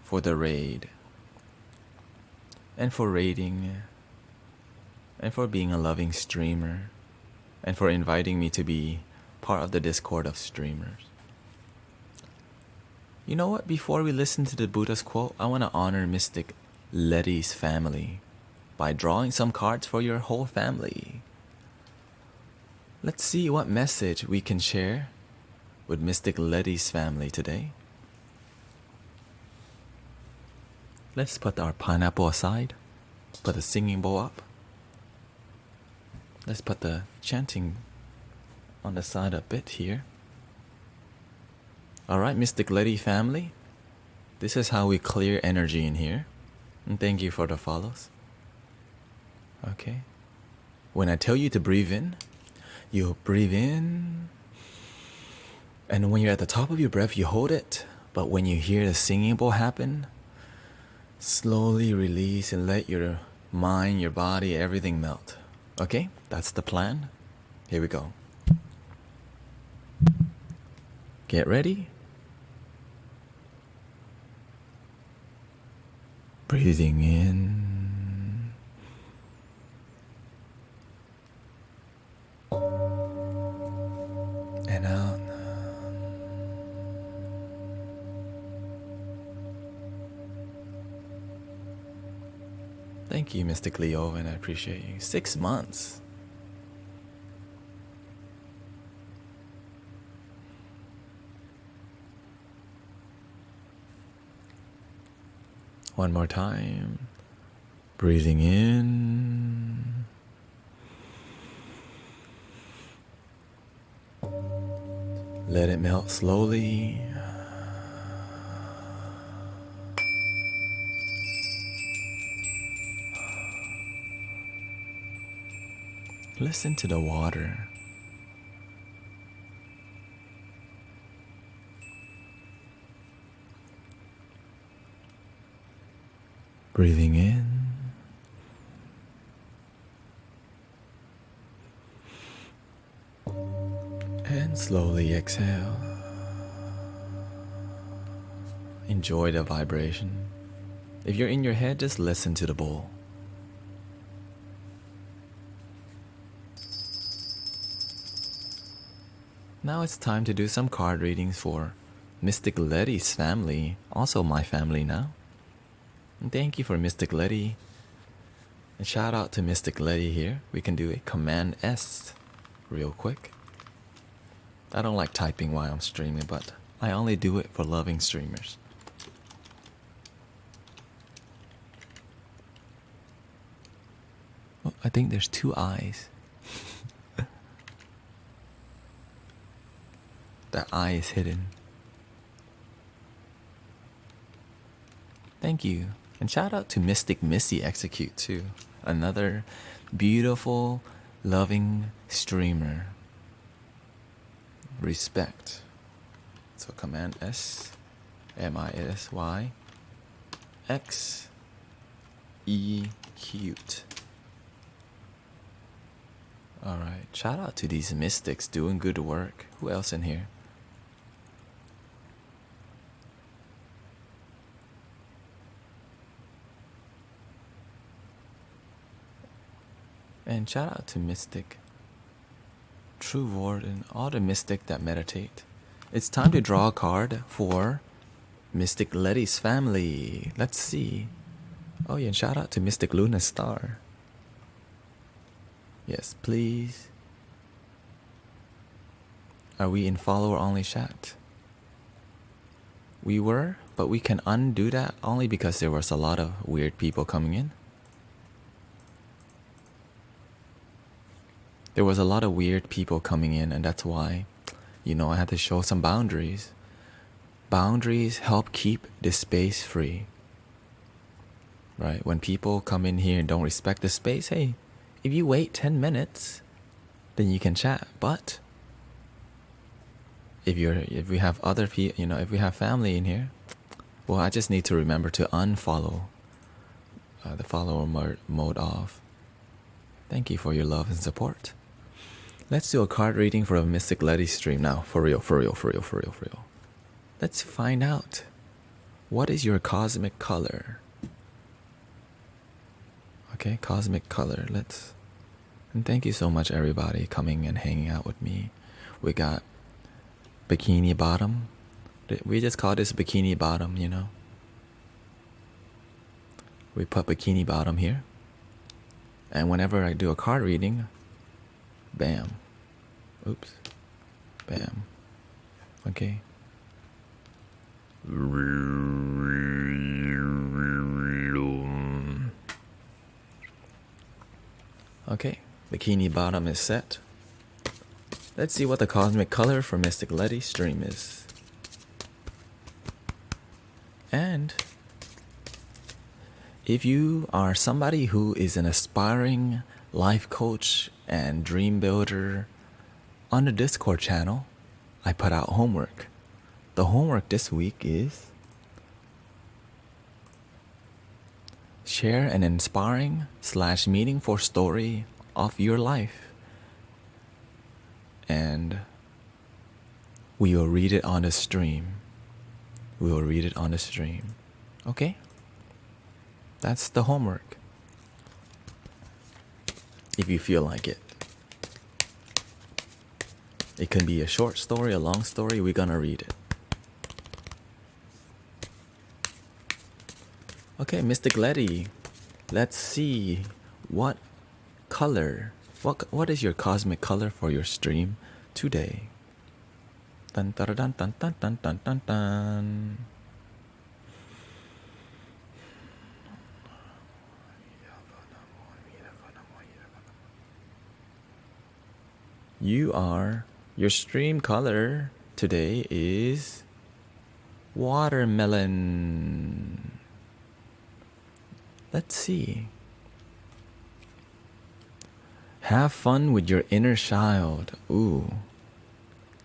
for the raid. And for raiding. And for being a loving streamer. And for inviting me to be part of the Discord of streamers. You know what? Before we listen to the Buddha's quote, I want to honor Mystic Letty's family by drawing some cards for your whole family. Let's see what message we can share with Mystic Letty's family today. Let's put our pineapple aside, put the singing bowl up. Let's put the chanting on the side a bit here. Alright, Mystic Letty family, this is how we clear energy in here. And thank you for the follows. Okay? When I tell you to breathe in, you breathe in. And when you're at the top of your breath, you hold it. But when you hear the singing bowl happen, slowly release and let your mind, your body, everything melt. Okay? That's the plan. Here we go. Get ready. Breathing in. And out. Thank you, Mystic Leo, and I appreciate you. 6 months. One more time. Breathing in. Let it melt slowly. Listen to the water. Breathing in. And slowly exhale. Enjoy the vibration. If you're in your head, just listen to the bowl. Now it's time to do some card readings for Mystic Letty's family, also my family now. And thank you for Mystic Letty. And shout out to Mystic Letty here. We can do a Command S real quick. I don't like typing while I'm streaming, but I only do it for loving streamers. Oh, I think there's 2 eyes. That eye is hidden. Thank you. And shout out to Mystic Missy Execute too. Another beautiful, loving streamer. Respect. So Command S, MISY, X, E, cute. Alright, shout out to these mystics doing good work. Who else in here? And shout out to Mystic, True Ward, and all the Mystic that meditate. It's time to draw a card for Mystic Letty's family. Let's see. Oh yeah, and shout out to Mystic Luna Star. Yes, please. Are we in follower only chat? We were, but we can undo that only because there was a lot of weird people coming in. There was a lot of weird people coming in, and that's why, I had to show some boundaries. Boundaries help keep the space free. Right? When people come in here and don't respect the space, hey, if you wait 10 minutes, then you can chat. But if we have other people, if we have family in here, well, I just need to remember to unfollow the follower mode off. Thank you for your love and support. Let's do a card reading for a Mystic Letty stream now. For real. Let's find out. What is your cosmic color? Okay, cosmic color. And thank you so much, everybody, coming and hanging out with me. We got Bikini Bottom. We just call this Bikini Bottom, We put Bikini Bottom here. And whenever I do a card reading, bam. Oops. Bam. Okay. Okay, Bikini Bottom is set. Let's see what the cosmic color for Mystic Letty stream is. And If you are somebody who is an aspiring life coach and dream builder, on the Discord channel, I put out homework. The homework this week is share an inspiring / meaningful story of your life. And we will read it on the stream. We will read it on the stream. Okay? That's the homework. If you feel like it. It can be a short story, a long story, we're gonna read it. Okay, Mystic Letty, let's see what color, what is your cosmic color for your stream today? Dun dun dun dun dun dun dun dun dun. Your stream color today is watermelon. Let's see. Have fun with your inner child. Ooh.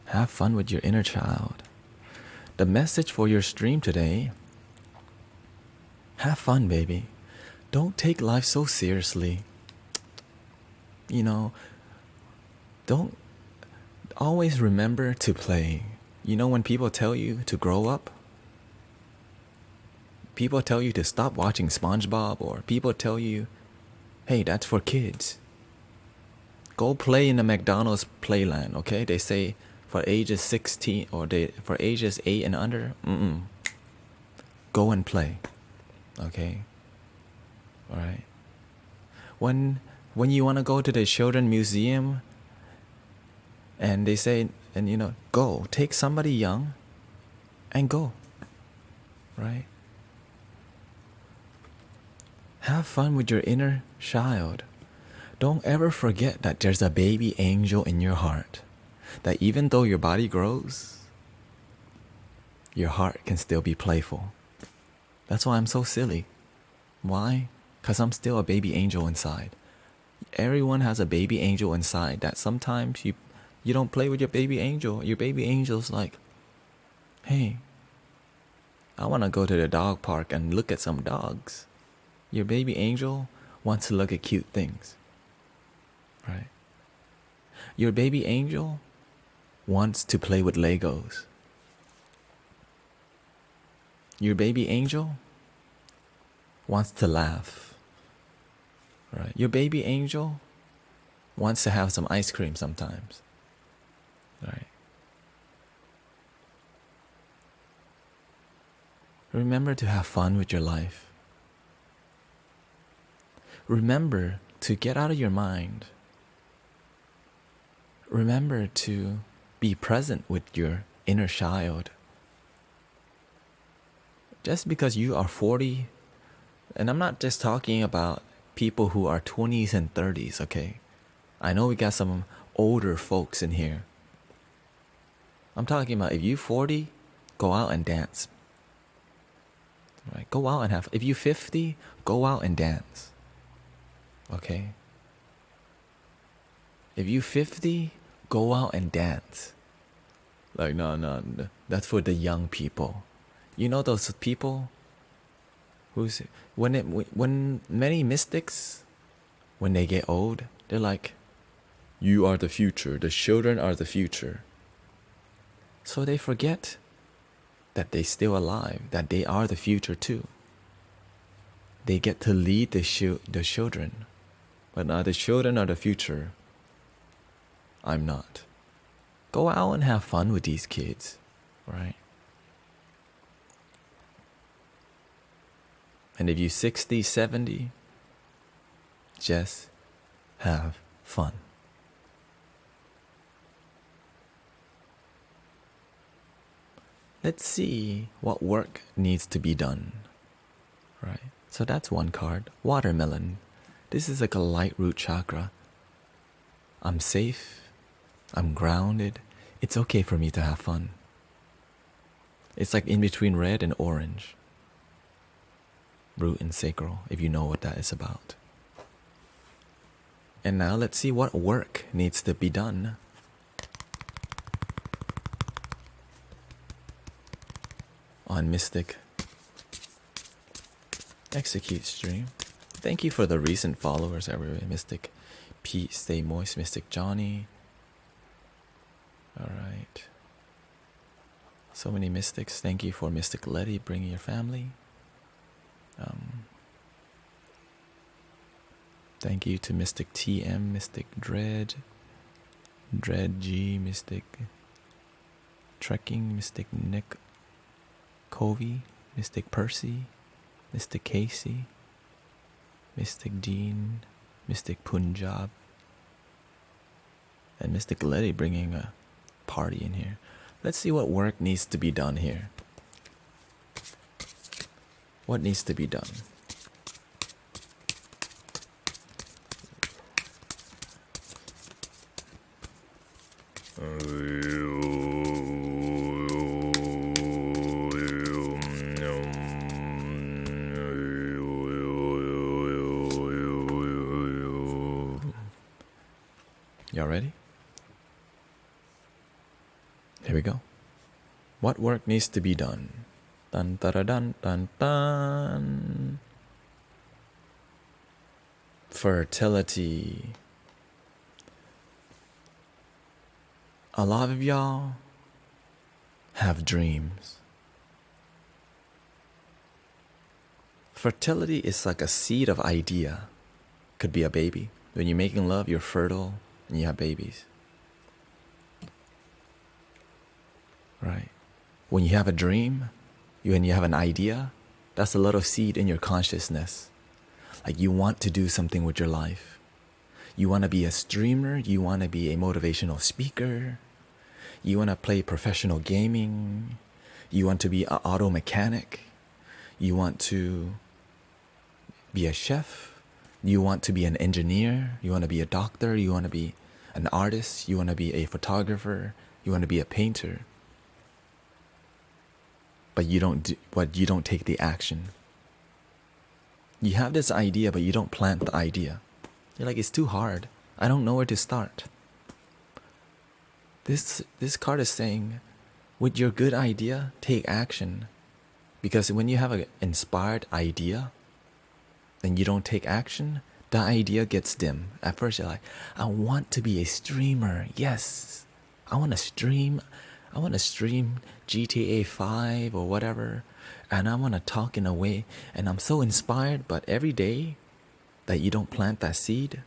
Have fun with your inner child. The message for your stream today: have fun, baby. Don't take life so seriously. You know, don't always remember to play. You know, when people tell you to grow up, people tell you to stop watching SpongeBob, or people tell you, hey, that's for kids. Go play in the McDonald's playland, okay? They say for ages 16 or for ages 8 and under, go and play, okay? All right. When you want to go to the children museum, and they say, and you know, go take somebody young, and go, right? Have fun with your inner child. Don't ever forget that there's a baby angel in your heart. That even though your body grows, your heart can still be playful. That's why I'm so silly. Why? Because I'm still a baby angel inside. Everyone has a baby angel inside that sometimes you don't play with your baby angel. Your baby angel's like, hey, I want to go to the dog park and look at some dogs. Your baby angel wants to look at cute things, right? Your baby angel wants to play with Legos. Your baby angel wants to laugh, right? Your baby angel wants to have some ice cream sometimes, right? Remember to have fun with your life. Remember to get out of your mind. Remember to be present with your inner child. Just because you are 40, and I'm not just talking about people who are 20s and 30s, okay? I know we got some older folks in here. I'm talking about if you're 40, go out and dance. Right? Go out and have, if you're 50, go out and dance. Okay? If you're 50, go out and dance. Like, no, that's for the young people. You know those people when many mystics, when they get old, they're like, you are the future, the children are the future. So they forget that they're still alive, that they are the future too. They get to lead the children. But now the children are the future. I'm not. Go out and have fun with these kids, right? And if you're 60, 70, just have fun. Let's see what work needs to be done, right? So that's one card. Watermelon. This is like a light root chakra. I'm safe. I'm grounded. It's okay for me to have fun. It's like in between red and orange. Root and sacral, if you know what that is about. And now let's see what work needs to be done. On Mystic Execute stream. Thank you for the recent followers, everybody. Mystic Pete, Stay Moist, Mystic Johnny. Alright. So many mystics. Thank you for Mystic Letty bringing your family. Thank you to Mystic TM, Mystic Dread, Dread G, Mystic Trekking, Mystic Nick Covey, Mystic Percy, Mystic Casey, Mystic Dean, Mystic Punjab, and Mystic Letty bringing a party in here. Let's see what work needs to be done here. What needs to be done? Y'all ready? Here we go. What work needs to be done? Dun dun dun dun dun. Fertility. A lot of y'all have dreams. Fertility is like a seed of idea. Could be a baby. When you're making love, you're fertile and you have babies. Right. When you have a dream, when you have an idea, that's a little seed in your consciousness. Like you want to do something with your life. You want to be a streamer, you want to be a motivational speaker, you want to play professional gaming, you want to be an auto mechanic, you want to be a chef, you want to be an engineer, you want to be a doctor, you want to be an artist, you want to be a photographer, you want to be a painter. But you don't take the action. You have this idea, but you don't plant the idea. You're like, it's too hard. I don't know where to start. This card is saying, with your good idea, take action. Because when you have an inspired idea, and you don't take action, the idea gets dim. At first you're like, I want to be a streamer. Yes, I want to stream GTA 5 or whatever, and I want to talk in a way, and I'm so inspired, but every day that you don't plant that seed,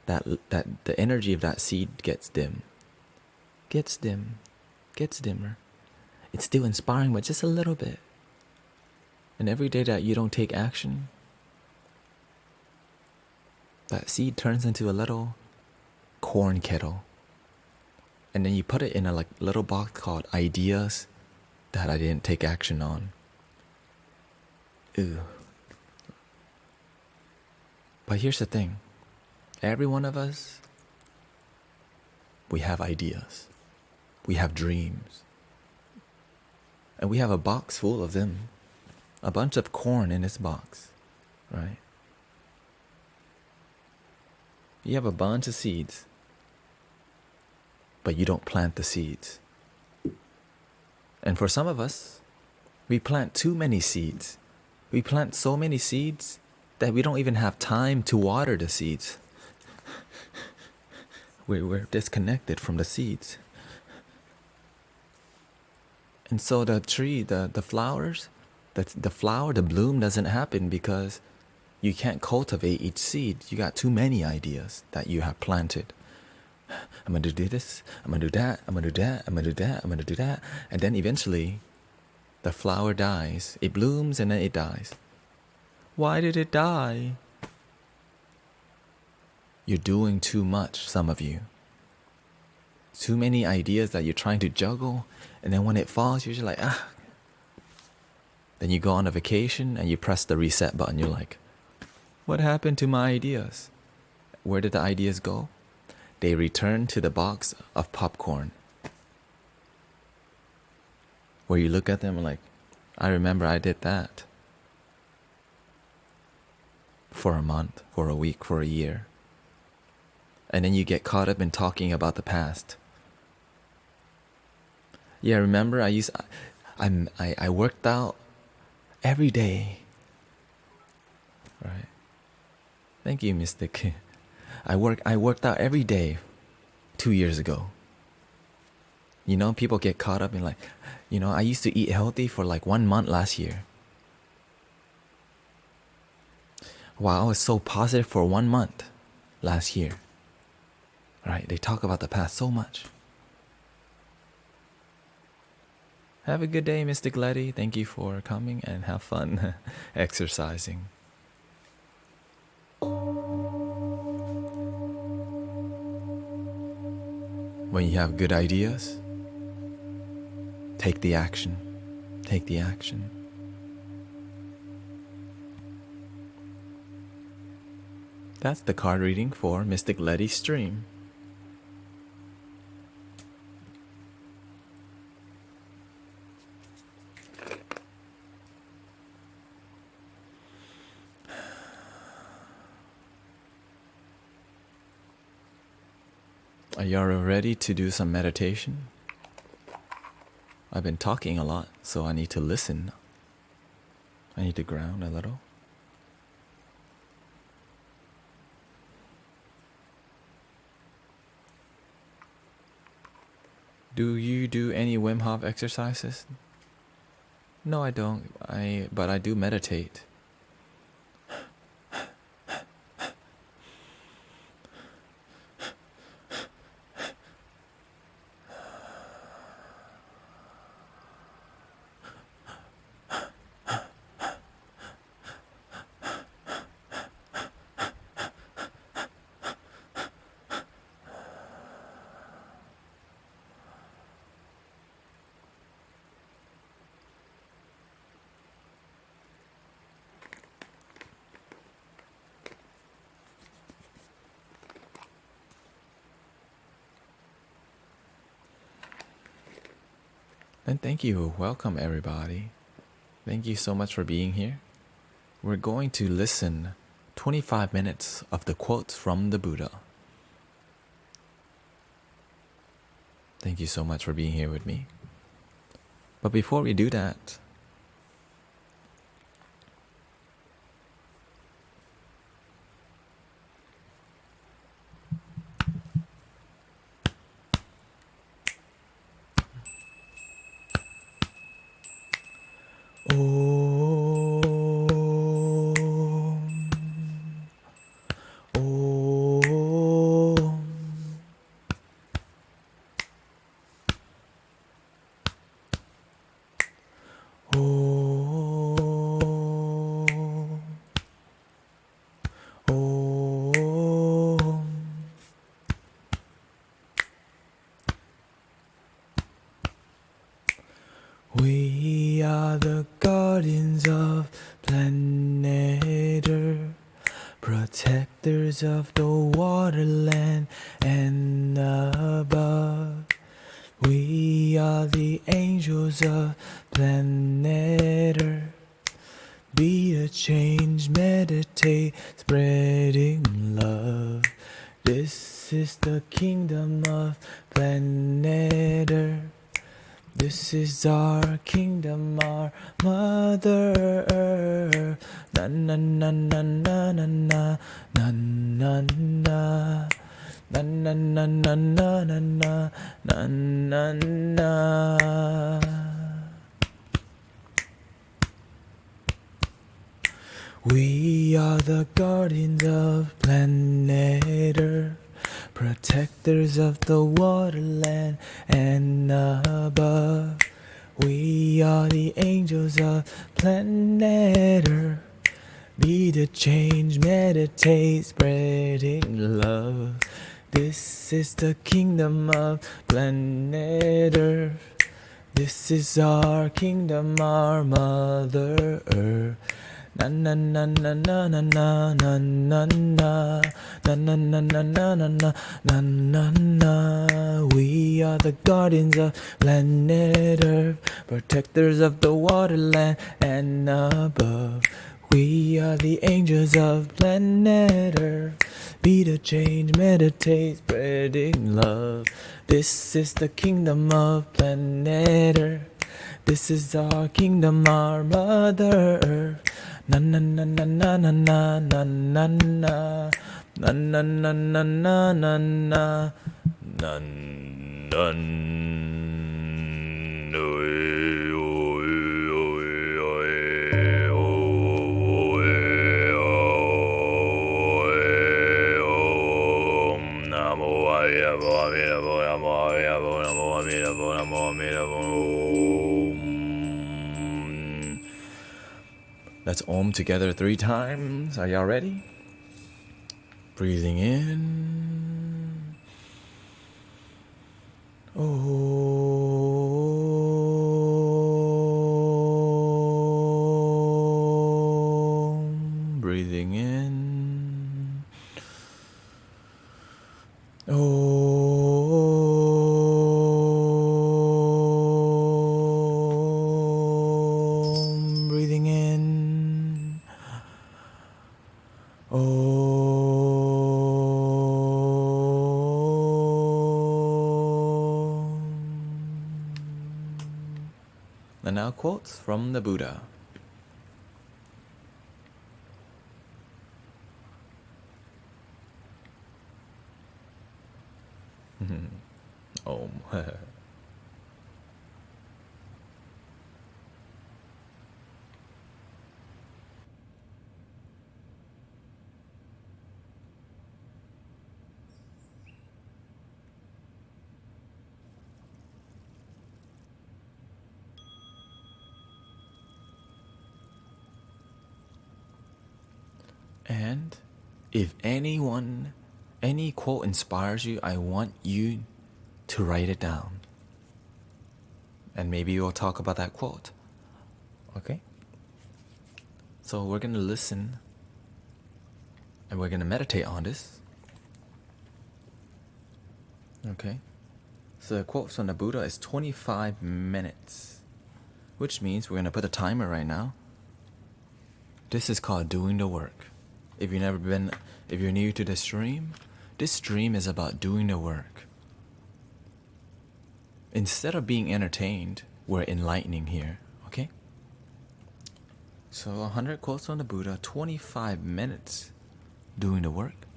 that the energy of that seed gets dim. Gets dimmer. It's still inspiring, but just a little bit. And every day that you don't take action, that seed turns into a little corn kettle. And then you put it in a little box called ideas that I didn't take action on. Ew. But here's the thing. Every one of us, we have ideas. We have dreams. And we have a box full of them. A bunch of corn in this box, right? You have a bunch of seeds, but you don't plant the seeds. And for some of us, we plant too many seeds. We plant so many seeds that we don't even have time to water the seeds. We're disconnected from the seeds. And so the tree, the flowers, the bloom doesn't happen because you can't cultivate each seed. You got too many ideas that you have planted. I'm going to do this, I'm going to do that, I'm going to do that, I'm going to do that, I'm going to do that. And then eventually, the flower dies. It blooms and then it dies. Why did it die? You're doing too much, some of you. Too many ideas that you're trying to juggle, and then when it falls, you're just like, ah. Then you go on a vacation and you press the reset button. You're like, what happened to my ideas? Where did the ideas go? They return to the box of popcorn. Where you look at them and like, I remember I did that. for a month, for a week, for a year. And then you get caught up in talking about the past. Yeah, remember I worked out every day. Right. Thank you, Mystic. I worked out every day 2 years ago. You know, people get caught up in like, you know, I used to eat healthy for like 1 month last year. Wow, I was so positive for 1 month last year. Right? They talk about the past so much. Have a good day, Mystic Letty. Thank you for coming and have fun exercising. When you have good ideas, take the action. Take the action. That's the card reading for Mystic Letty's stream. Are you ready to do some meditation? I've been talking a lot, so I need to listen. I need to ground a little. Do you do any Wim Hof exercises? No, I don't. But I do meditate. And thank you. Welcome, everybody. Thank you so much for being here. We're going to listen 25 minutes of the quotes from the Buddha. Thank you so much for being here with me. But before we do that, we are the guardians of planet Earth, protectors of the waterland and above. We are the angels of planet Earth. Be a change, meditate, spreading love. This is the kingdom of planet Earth. This is our kingdom, our Mother Earth. Na na na na na na na na na na. Na na na na na na na na na. We are the guardians of planet Earth, protectors of the waterland and above. We are the angels of planet Earth. Be the change, meditate, spreading love. This is the kingdom of planet Earth. This is our kingdom, our Mother Earth. Na na na na na na na na na na na na na na na na na na na. We are the guardians of planet Earth, protectors of the waterland and above. We are the angels of planet Earth. Be the change, meditate, spreading love. This is the kingdom of planet Earth. This is our kingdom, our mother Earth. Na na na na na na na na na na na na na na na na na Let's Om together 3 times. Are y'all ready? Breathing in. Om. Breathing in. Om. Breathing in. And now quotes from the Buddha. Om. And if any quote inspires you, I want you to write it down. And maybe we'll talk about that quote. Okay? So we're going to listen and we're going to meditate on this. Okay? So the quote from the Buddha is 25 minutes, which means we're going to put a timer right now. This is called doing the work. If you're new to this stream is about doing the work. Instead of being entertained, we're enlightening here, okay? So 100 quotes from the Buddha, 25 minutes doing the work.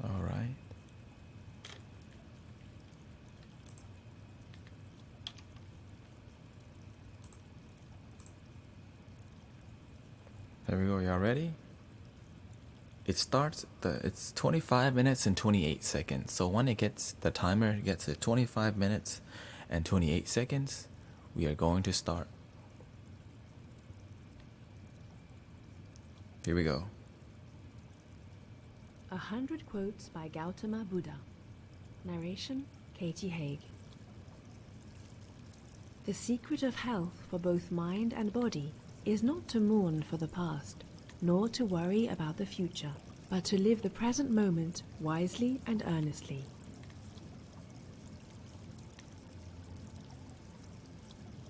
All right. There we go. Y'all ready? It's 25 minutes and 28 seconds. So when the timer gets to 25 minutes and 28 seconds, we are going to start. Here we go. 100 Quotes by Gautama Buddha. Narration, Katie Haig. The secret of health for both mind and body is not to mourn for the past, nor to worry about the future, but to live the present moment wisely and earnestly.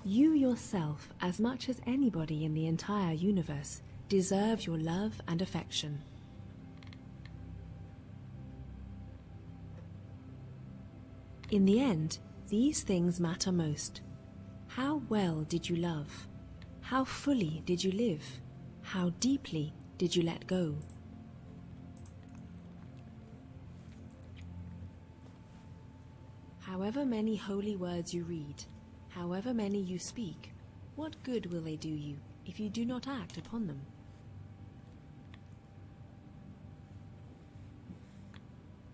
You yourself, as much as anybody in the entire universe, deserve your love and affection. In the end, these things matter most. How well did you love? How fully did you live? How deeply did you let go? However many holy words you read, however many you speak, what good will they do you if you do not act upon them?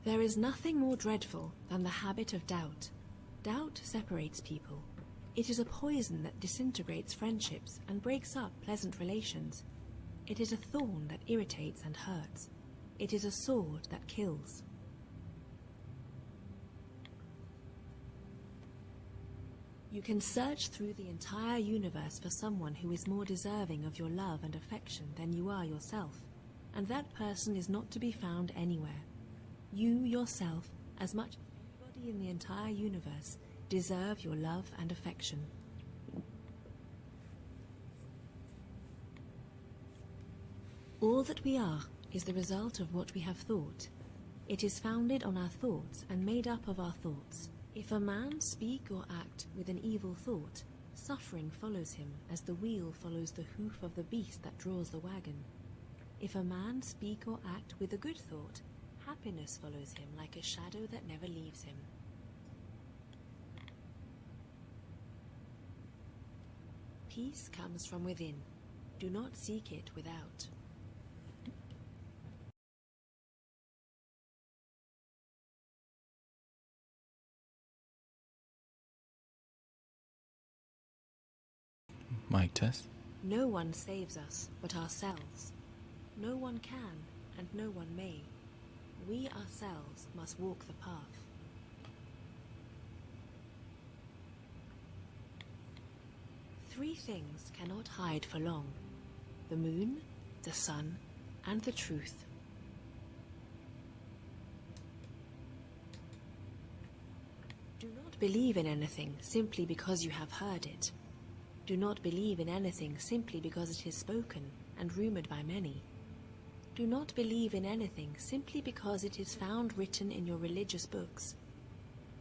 There is nothing more dreadful than the habit of doubt. Doubt separates people. It is a poison that disintegrates friendships and breaks up pleasant relations. It is a thorn that irritates and hurts. It is a sword that kills. You can search through the entire universe for someone who is more deserving of your love and affection than you are yourself. and that person is not to be found anywhere. You yourself, as much as anybody in the entire universe, deserve your love and affection. All that we are is the result of what we have thought. It is founded on our thoughts and made up of our thoughts. If a man speak or act with an evil thought, suffering follows him as the wheel follows the hoof of the beast that draws the wagon. If a man speak or act with a good thought, happiness follows him like a shadow that never leaves him. Peace comes from within. Do not seek it without. Mic test. No one saves us but ourselves. No one can and no one may. We ourselves must walk the path. Three things cannot hide for long: the moon, the sun, and the truth. Do not believe in anything simply because you have heard it. Do not believe in anything simply because it is spoken and rumored by many. Do not believe in anything simply because it is found written in your religious books.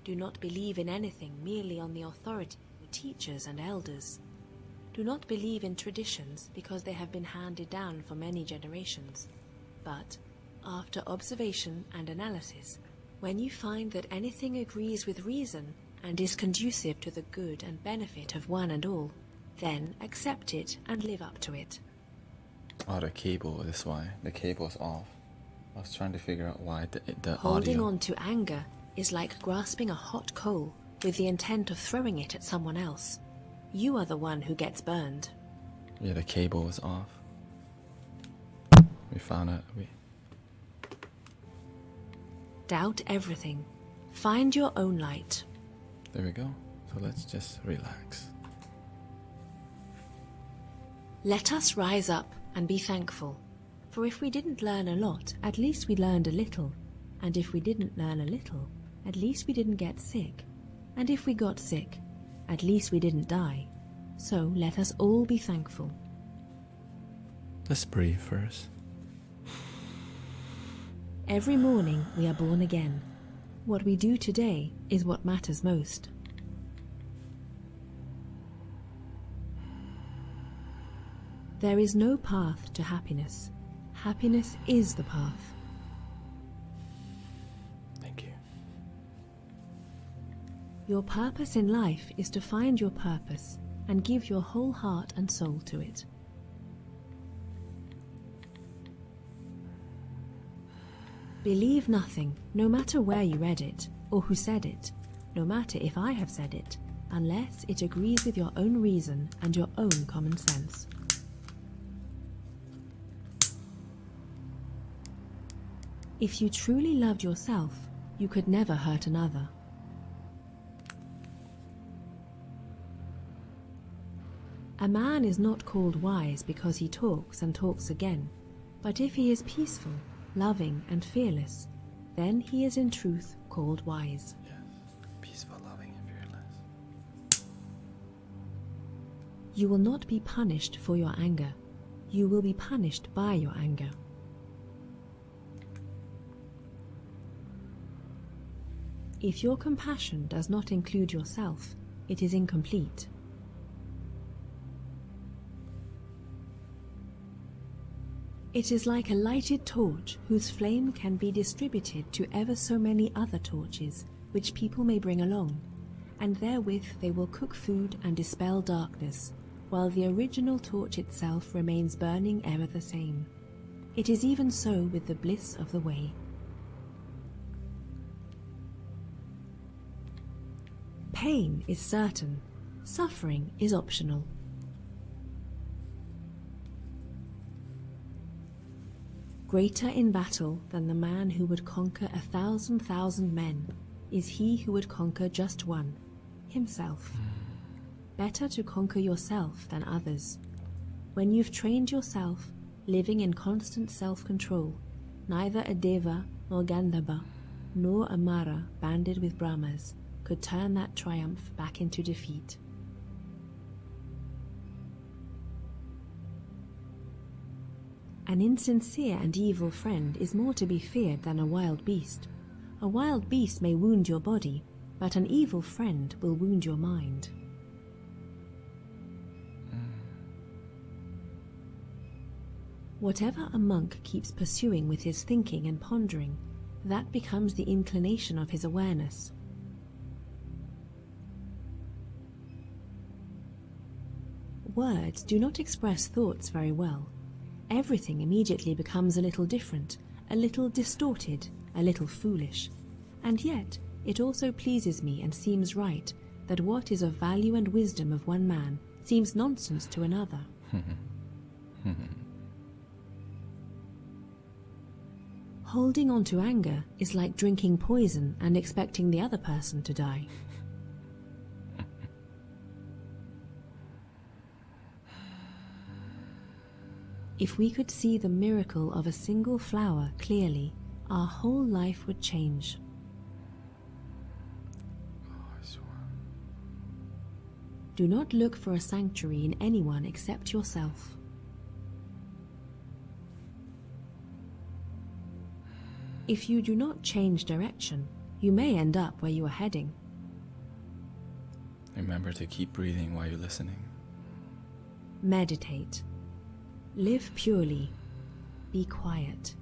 Do not believe in anything merely on the authority of your teachers and elders. Do not believe in traditions because they have been handed down for many generations. But, after observation and analysis, when you find that anything agrees with reason and is conducive to the good and benefit of one and all, then accept it and live up to it. Oh, the cable, that's why. The cable's off. I was trying to figure out why the Holding audio... on to anger is like grasping a hot coal with the intent of throwing it at someone else. You are the one who gets burned. Yeah, the cable was off. We found it. Doubt everything. Find your own light. There we go. So let's just relax. Let us rise up and be thankful. For if we didn't learn a lot, at least we learned a little. And if we didn't learn a little, at least we didn't get sick. And if we got sick, at least we didn't die. So let us all be thankful. Let's breathe first. Every morning we are born again. What we do today is what matters most. There is no path to happiness. Happiness is the path. Thank you. Your purpose in life is to find your purpose and give your whole heart and soul to it. Believe nothing, no matter where you read it, or who said it, no matter if I have said it, unless it agrees with your own reason and your own common sense. If you truly loved yourself, you could never hurt another. A man is not called wise because he talks and talks again, but if he is peaceful, loving and fearless, then he is in truth called wise. Yes. Peaceful, loving, and fearless. You will not be punished for your anger. You will be punished by your anger. If your compassion does not include yourself, it is incomplete. It is like a lighted torch whose flame can be distributed to ever so many other torches which people may bring along, and therewith they will cook food and dispel darkness, while the original torch itself remains burning ever the same. It is even so with the bliss of the way. Pain is certain, suffering is optional. Greater in battle than the man who would conquer 1,000,000 men is he who would conquer just one, himself. Better to conquer yourself than others. When you've trained yourself, living in constant self-control. Neither a Deva nor Gandhaba, nor a Mara banded with Brahmas could turn that triumph back into defeat. An insincere and evil friend is more to be feared than a wild beast. A wild beast may wound your body, but an evil friend will wound your mind. Whatever a monk keeps pursuing with his thinking and pondering, that becomes the inclination of his awareness. Words do not express thoughts very well. Everything immediately becomes a little different, a little distorted, a little foolish. And yet it also pleases me and seems right that what is of value and wisdom of one man seems nonsense to another. Holding on to anger is like drinking poison and expecting the other person to die. If we could see the miracle of a single flower clearly, our whole life would change. Do not look for a sanctuary in anyone except yourself. If you do not change direction, you may end up where you are heading. Remember to keep breathing while you're listening. Meditate. Live purely. Be quiet.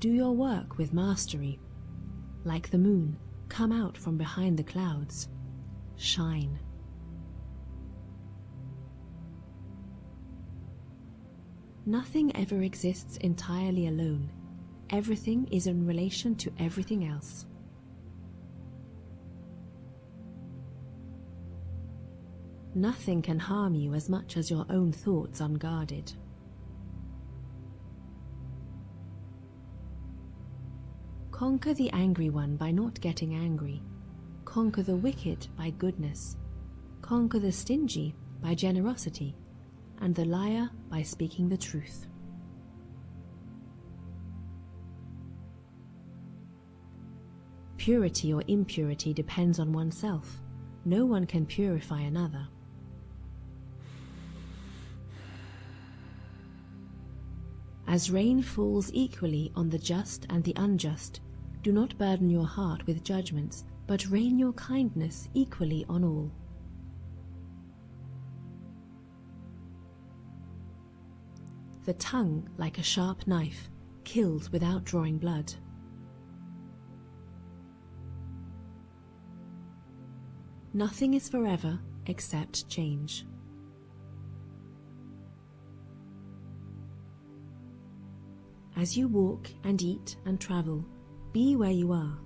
Do your work with mastery. Like the moon, come out from behind the clouds. Shine. Nothing ever exists entirely alone. Everything is in relation to everything else. Nothing can harm you as much as your own thoughts unguarded. Conquer the angry one by not getting angry. Conquer the wicked by goodness. Conquer the stingy by generosity, and the liar by speaking the truth. Purity or impurity depends on oneself. No one can purify another. As rain falls equally on the just and the unjust, do not burden your heart with judgments, but rain your kindness equally on all. The tongue, like a sharp knife, kills without drawing blood. Nothing is forever except change. As you walk and eat and travel, be where you are.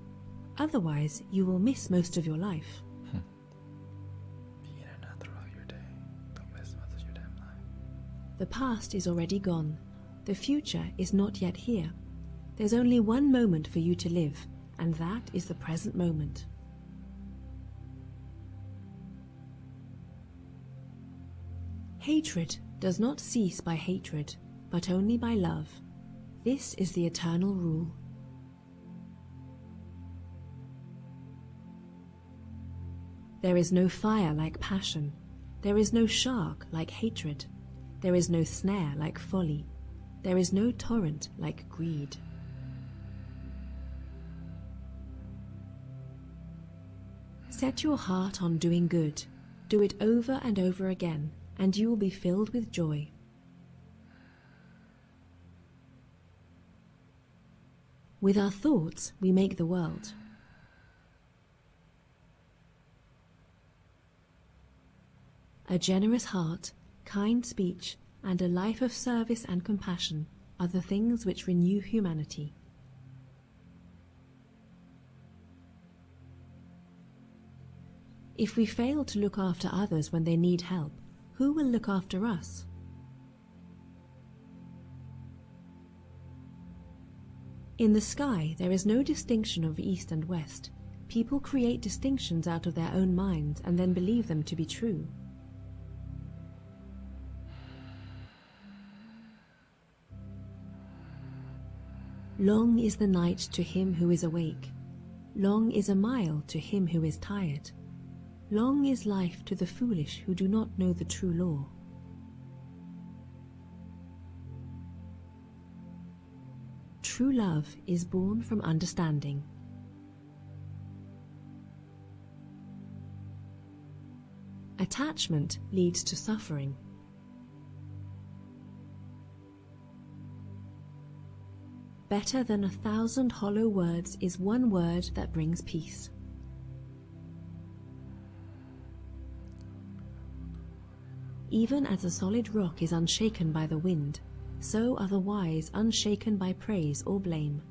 Otherwise, you will miss most of your life. Be in another of your day. Don't miss much of your damn life. The past is already gone. The future is not yet here. There's only one moment for you to live, and that is the present moment. Hatred does not cease by hatred, but only by love. This is the eternal rule. There is no fire like passion. There is no shark like hatred. There is no snare like folly. There is no torrent like greed. Set your heart on doing good. Do it over and over again, and you will be filled with joy. With our thoughts, we make the world. A generous heart, kind speech, and a life of service and compassion are the things which renew humanity. If we fail to look after others when they need help, who will look after us? In the sky, there is no distinction of east and west. People create distinctions out of their own minds and then believe them to be true. Long is the night to him who is awake. Long is a mile to him who is tired. Long is life to the foolish who do not know the true law. True love is born from understanding. Attachment leads to suffering. Better than 1,000 hollow words is one word that brings peace. Even as a solid rock is unshaken by the wind, so are the wise unshaken by praise or blame.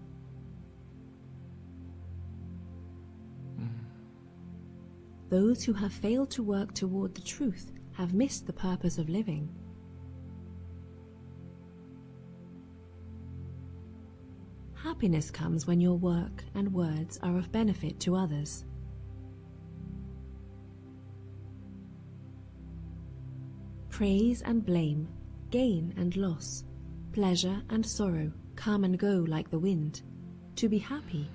Those who have failed to work toward the truth have missed the purpose of living. Happiness comes when your work and words are of benefit to others. Praise and blame, gain and loss, pleasure and sorrow come and go like the wind. To be happy,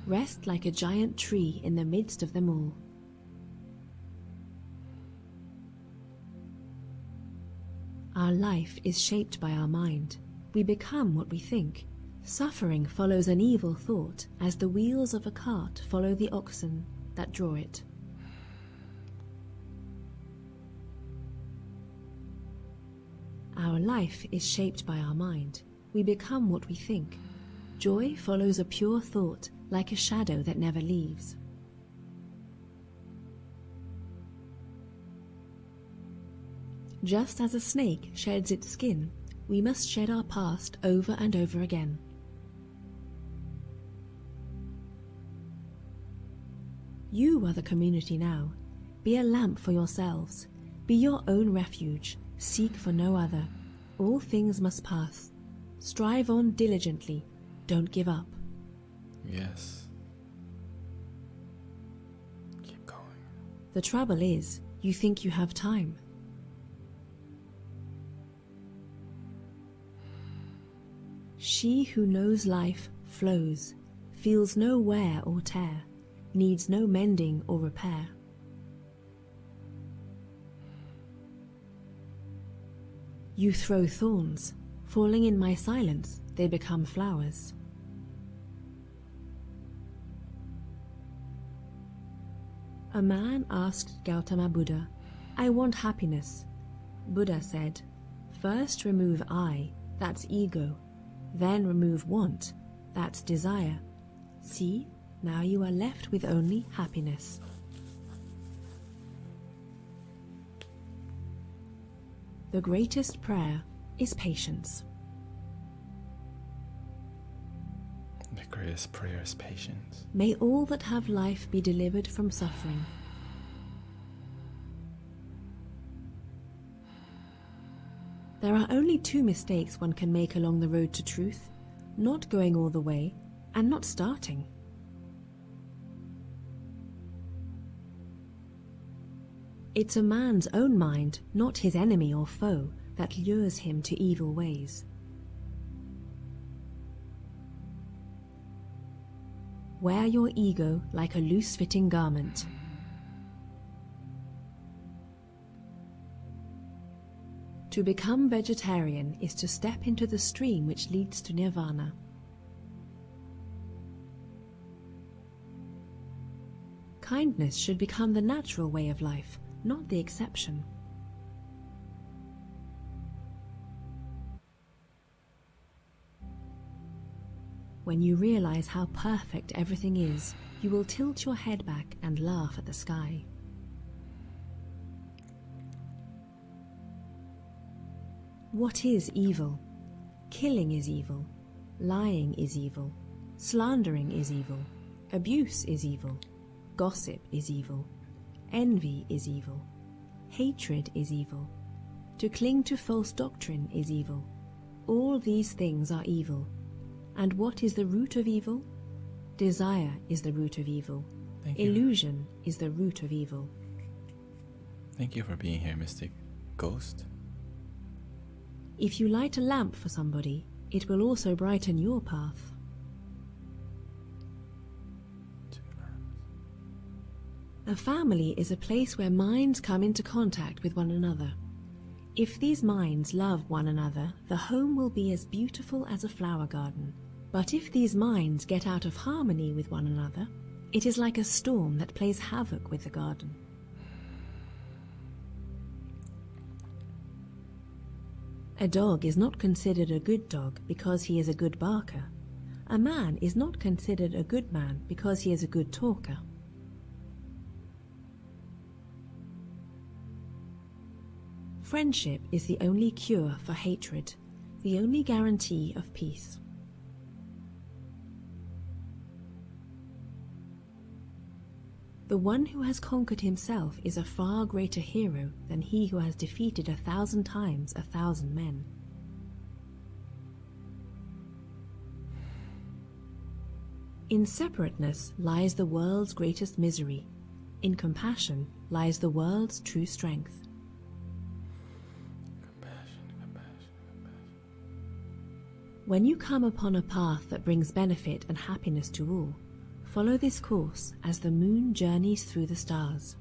rest like a giant tree in the midst of them all. Our life is shaped by our mind. We become what we think. Suffering follows an evil thought, as the wheels of a cart follow the oxen that draw it. Our life is shaped by our mind. We become what we think. Joy follows a pure thought, like a shadow that never leaves. Just as a snake sheds its skin, we must shed our past over and over again. You are the community now. Be a lamp for yourselves. Be your own refuge. Seek for no other. All things must pass. Strive on diligently. Don't give up. Yes. Keep going. The trouble is, you think you have time. She who knows life flows, feels no wear or tear, needs no mending or repair. You throw thorns, falling in my silence, they become flowers. A man asked Gautama Buddha, "I want happiness." Buddha said, "First remove I, that's ego. Then remove want, that's desire. See, now you are left with only happiness." The greatest prayer is patience. The greatest prayer is patience. May all that have life be delivered from suffering. There are only two mistakes one can make along the road to truth: not going all the way and not starting. It's a man's own mind, not his enemy or foe, that lures him to evil ways. Wear your ego like a loose-fitting garment. To become vegetarian is to step into the stream which leads to nirvana. Kindness should become the natural way of life, not the exception. When you realize how perfect everything is, you will tilt your head back and laugh at the sky. What is evil? Killing is evil. Lying is evil. Slandering is evil. Abuse is evil. Gossip is evil. Envy is evil. Hatred is evil. To cling to false doctrine is evil. All these things are evil. And what is the root of evil? Desire is the root of evil. Thank you. Illusion is the root of evil. Thank you for being here, Mystic Ghost. If you light a lamp for somebody, it will also brighten your path. A family is a place where minds come into contact with one another. If these minds love one another, the home will be as beautiful as a flower garden. But if these minds get out of harmony with one another, it is like a storm that plays havoc with the garden. A dog is not considered a good dog because he is a good barker. A man is not considered a good man because he is a good talker. Friendship is the only cure for hatred, the only guarantee of peace. The one who has conquered himself is a far greater hero than he who has defeated 1,000 times 1,000 men. In separateness lies the world's greatest misery. In compassion lies the world's true strength. When you come upon a path that brings benefit and happiness to all, follow this course as the moon journeys through the stars.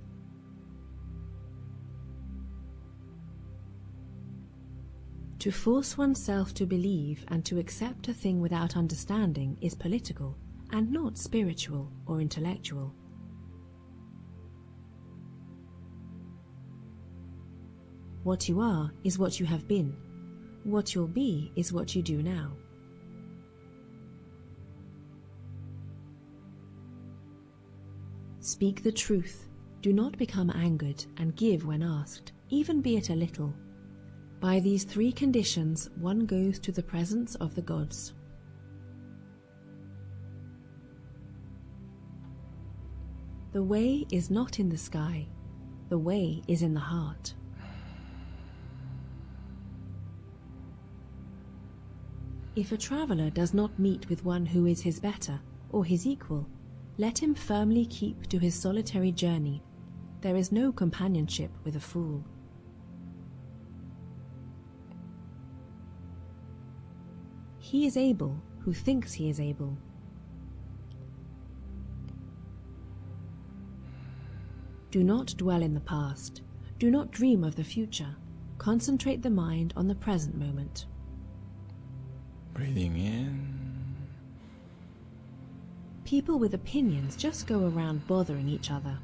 To force oneself to believe and to accept a thing without understanding is political and not spiritual or intellectual. What you are is what you have been. What you'll be is what you do now. Speak the truth. Do not become angered, and give when asked, even be it a little. By these 3 conditions one goes to the presence of the gods. The way is not in the sky. The way is in the heart. If a traveller does not meet with one who is his better, or his equal, let him firmly keep to his solitary journey. There is no companionship with a fool. He is able who thinks he is able. Do not dwell in the past. Do not dream of the future. Concentrate the mind on the present moment. Breathing in. People with opinions just go around bothering each other.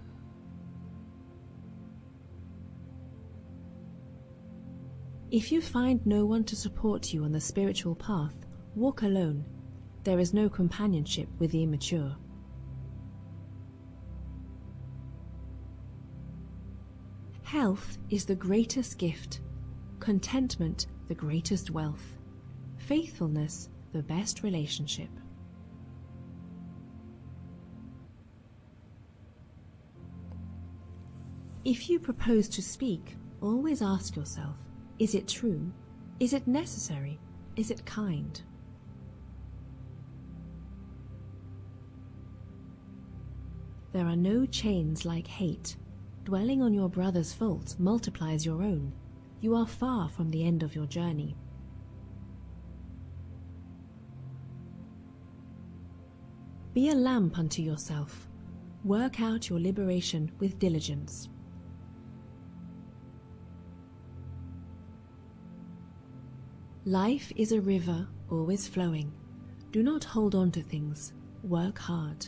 If you find no one to support you on the spiritual path, walk alone. There is no companionship with the immature. Health is the greatest gift, contentment the greatest wealth, faithfulness the best relationship. If you propose to speak, always ask yourself, is it true? Is it necessary? Is it kind? There are no chains like hate. Dwelling on your brother's faults multiplies your own. You are far from the end of your journey. Be a lamp unto yourself. Work out your liberation with diligence. Life is a river always flowing. Do not hold on to things. Work hard.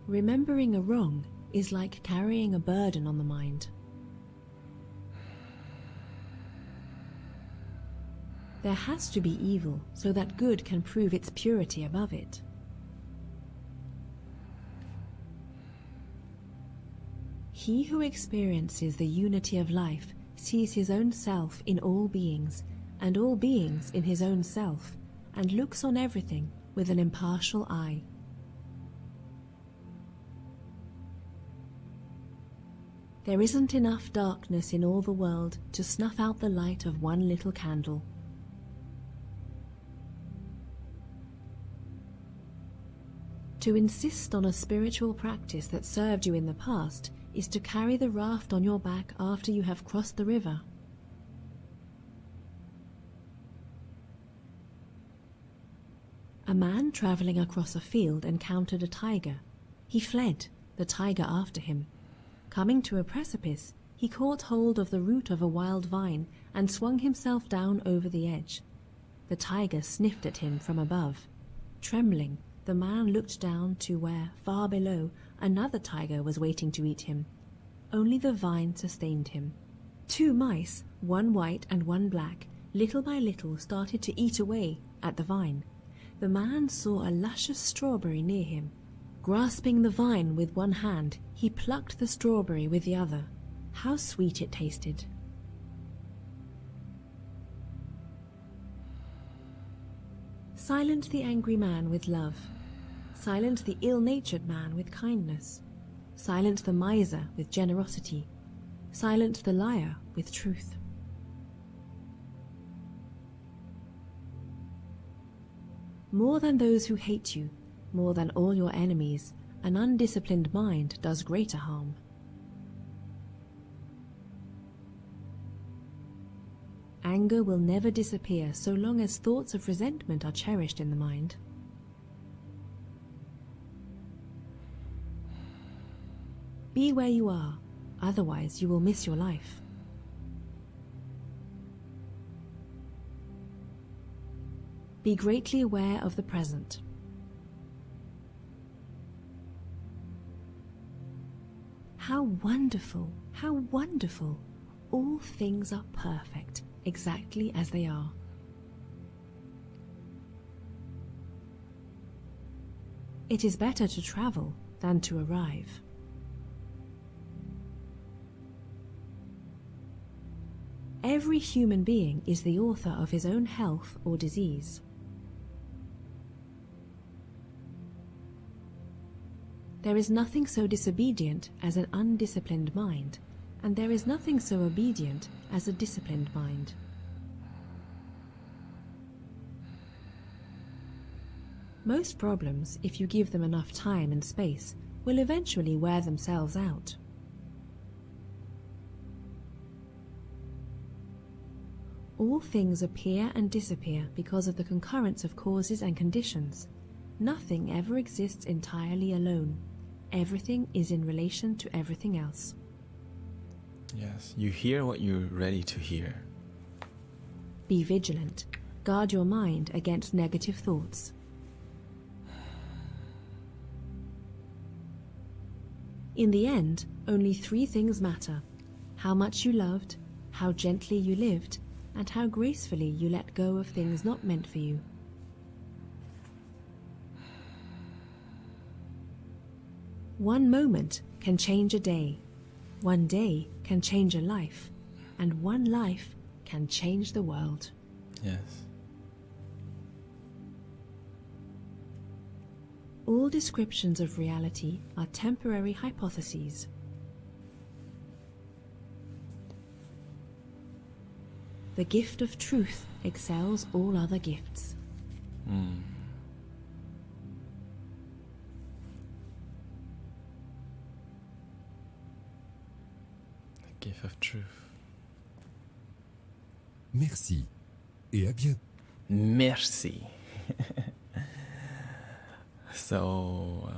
Remembering a wrong is like carrying a burden on the mind. There has to be evil so that good can prove its purity above it. He who experiences the unity of life sees his own self in all beings, and all beings in his own self, and looks on everything with an impartial eye. There isn't enough darkness in all the world to snuff out the light of one little candle. To insist on a spiritual practice that served you in the past is to carry the raft on your back after you have crossed the river. A man travelling across a field encountered a tiger. He fled, the tiger after him. Coming to a precipice, he caught hold of the root of a wild vine and swung himself down over the edge. The tiger sniffed at him from above. Trembling, the man looked down to where, far below, another tiger was waiting to eat him. Only the vine sustained him. 2 mice, one white and one black, little by little started to eat away at the vine. The man saw a luscious strawberry near him. Grasping the vine with one hand, he plucked the strawberry with the other. How sweet it tasted! Silence the angry man with love. Silence the ill-natured man with kindness. Silence the miser with generosity. Silence the liar with truth. More than those who hate you, more than all your enemies, an undisciplined mind does greater harm. Anger will never disappear so long as thoughts of resentment are cherished in the mind. Be where you are, otherwise you will miss your life. Be greatly aware of the present. How wonderful, how wonderful! All things are perfect, exactly as they are. It is better to travel than to arrive. Every human being is the author of his own health or disease. There is nothing so disobedient as an undisciplined mind, and there is nothing so obedient as a disciplined mind. Most problems, if you give them enough time and space, will eventually wear themselves out. All things appear and disappear because of the concurrence of causes and conditions. Nothing ever exists entirely alone. Everything is in relation to everything else. Yes, you hear what you're ready to hear. Be vigilant. Guard your mind against negative thoughts. In the end, only 3 things matter: how much you loved, how gently you lived, and how gracefully you let go of things not meant for you. One moment can change a day, one day can change a life, and one life can change the world. Yes. All descriptions of reality are temporary hypotheses. The gift of truth excels all other gifts. The gift of truth. Merci et à bientôt. Merci. So,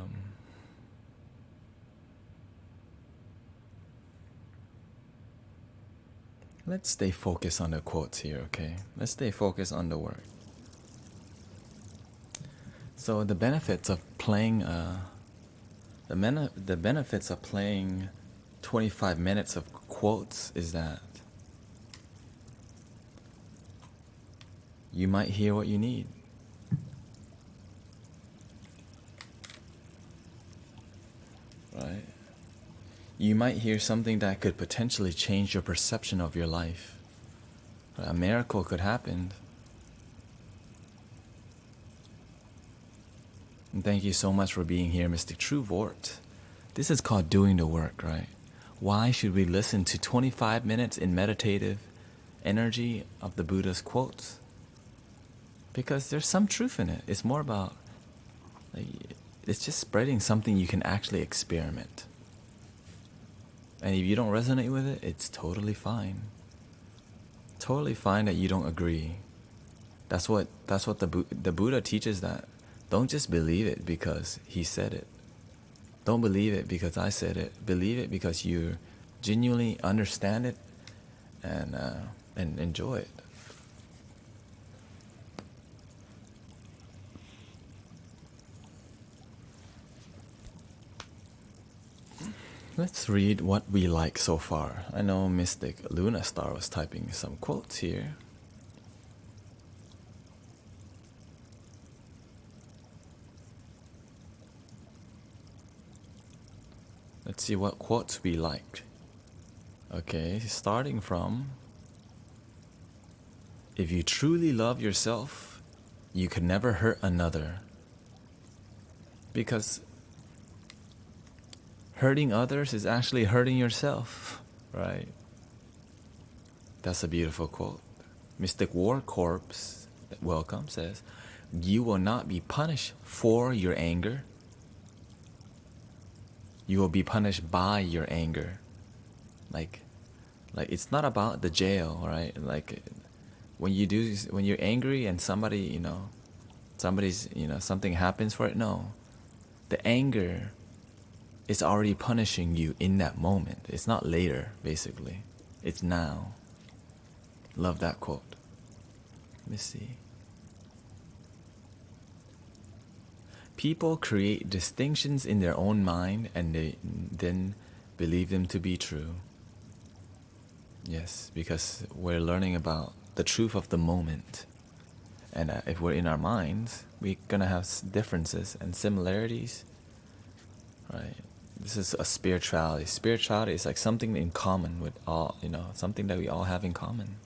let's stay focused on the quotes here, okay? Let's stay focused on the work. So the benefits of playing, the benefits of playing 25 minutes of quotes is that you might hear what you need. Right? You might hear something that could potentially change your perception of your life. A miracle could happen. And thank you so much for being here, Mystic True Vort. This is called doing the work, right? Why should we listen to 25 minutes in meditative energy of the Buddha's quotes? Because there's some truth in it. It's more about, it's just spreading something you can actually experiment. And if you don't resonate with it, it's totally fine. Totally fine that you don't agree. That's what the Buddha teaches, that Don't just believe it because he said it. Don't believe it because I said it. Believe it because you genuinely understand it and enjoy it. Let's read what we like so far. I know Mystic Luna Star was typing some quotes here. Let's see what quotes we liked. Okay, starting from, if you truly love yourself, you can never hurt another. Because hurting others is actually hurting yourself, right? That's a beautiful quote. Mystic War Corpse, welcome, says, you will not be punished for your anger. You will be punished by your anger. Like it's not about the jail, right? Like when you're angry and somebody, something happens for it. No, the anger is already punishing you in that moment. It's not later, basically. It's now. Love that quote. Let me see. People create distinctions in their own mind and they then believe them to be true. Yes, because we're learning about the truth of the moment. And if we're in our minds, we're gonna have differences and similarities, right? This is a spirituality. Spirituality is like something in common with all, something that we all have in common.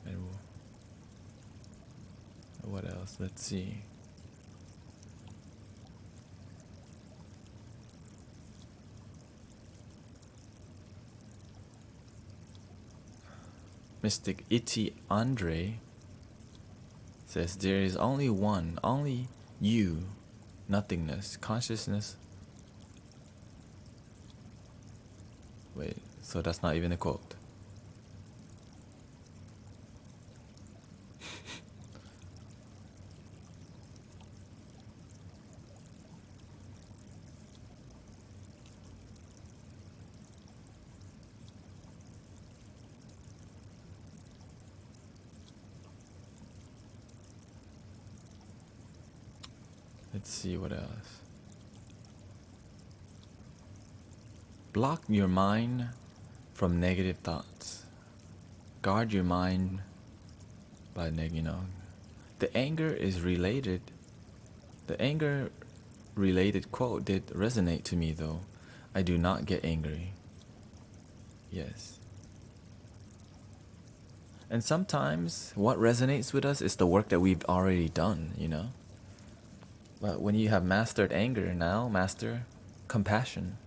And what else? Let's see. Mystic Iti Andre says, there is only one, only you, nothingness, consciousness. Wait, so that's not even a quote. Let's see what else. Block your mind from negative thoughts. Guard your mind by The anger is related. The anger related quote did resonate to me though. I do not get angry. Yes. And sometimes what resonates with us is the work that we've already done, But when you have mastered anger now, master compassion.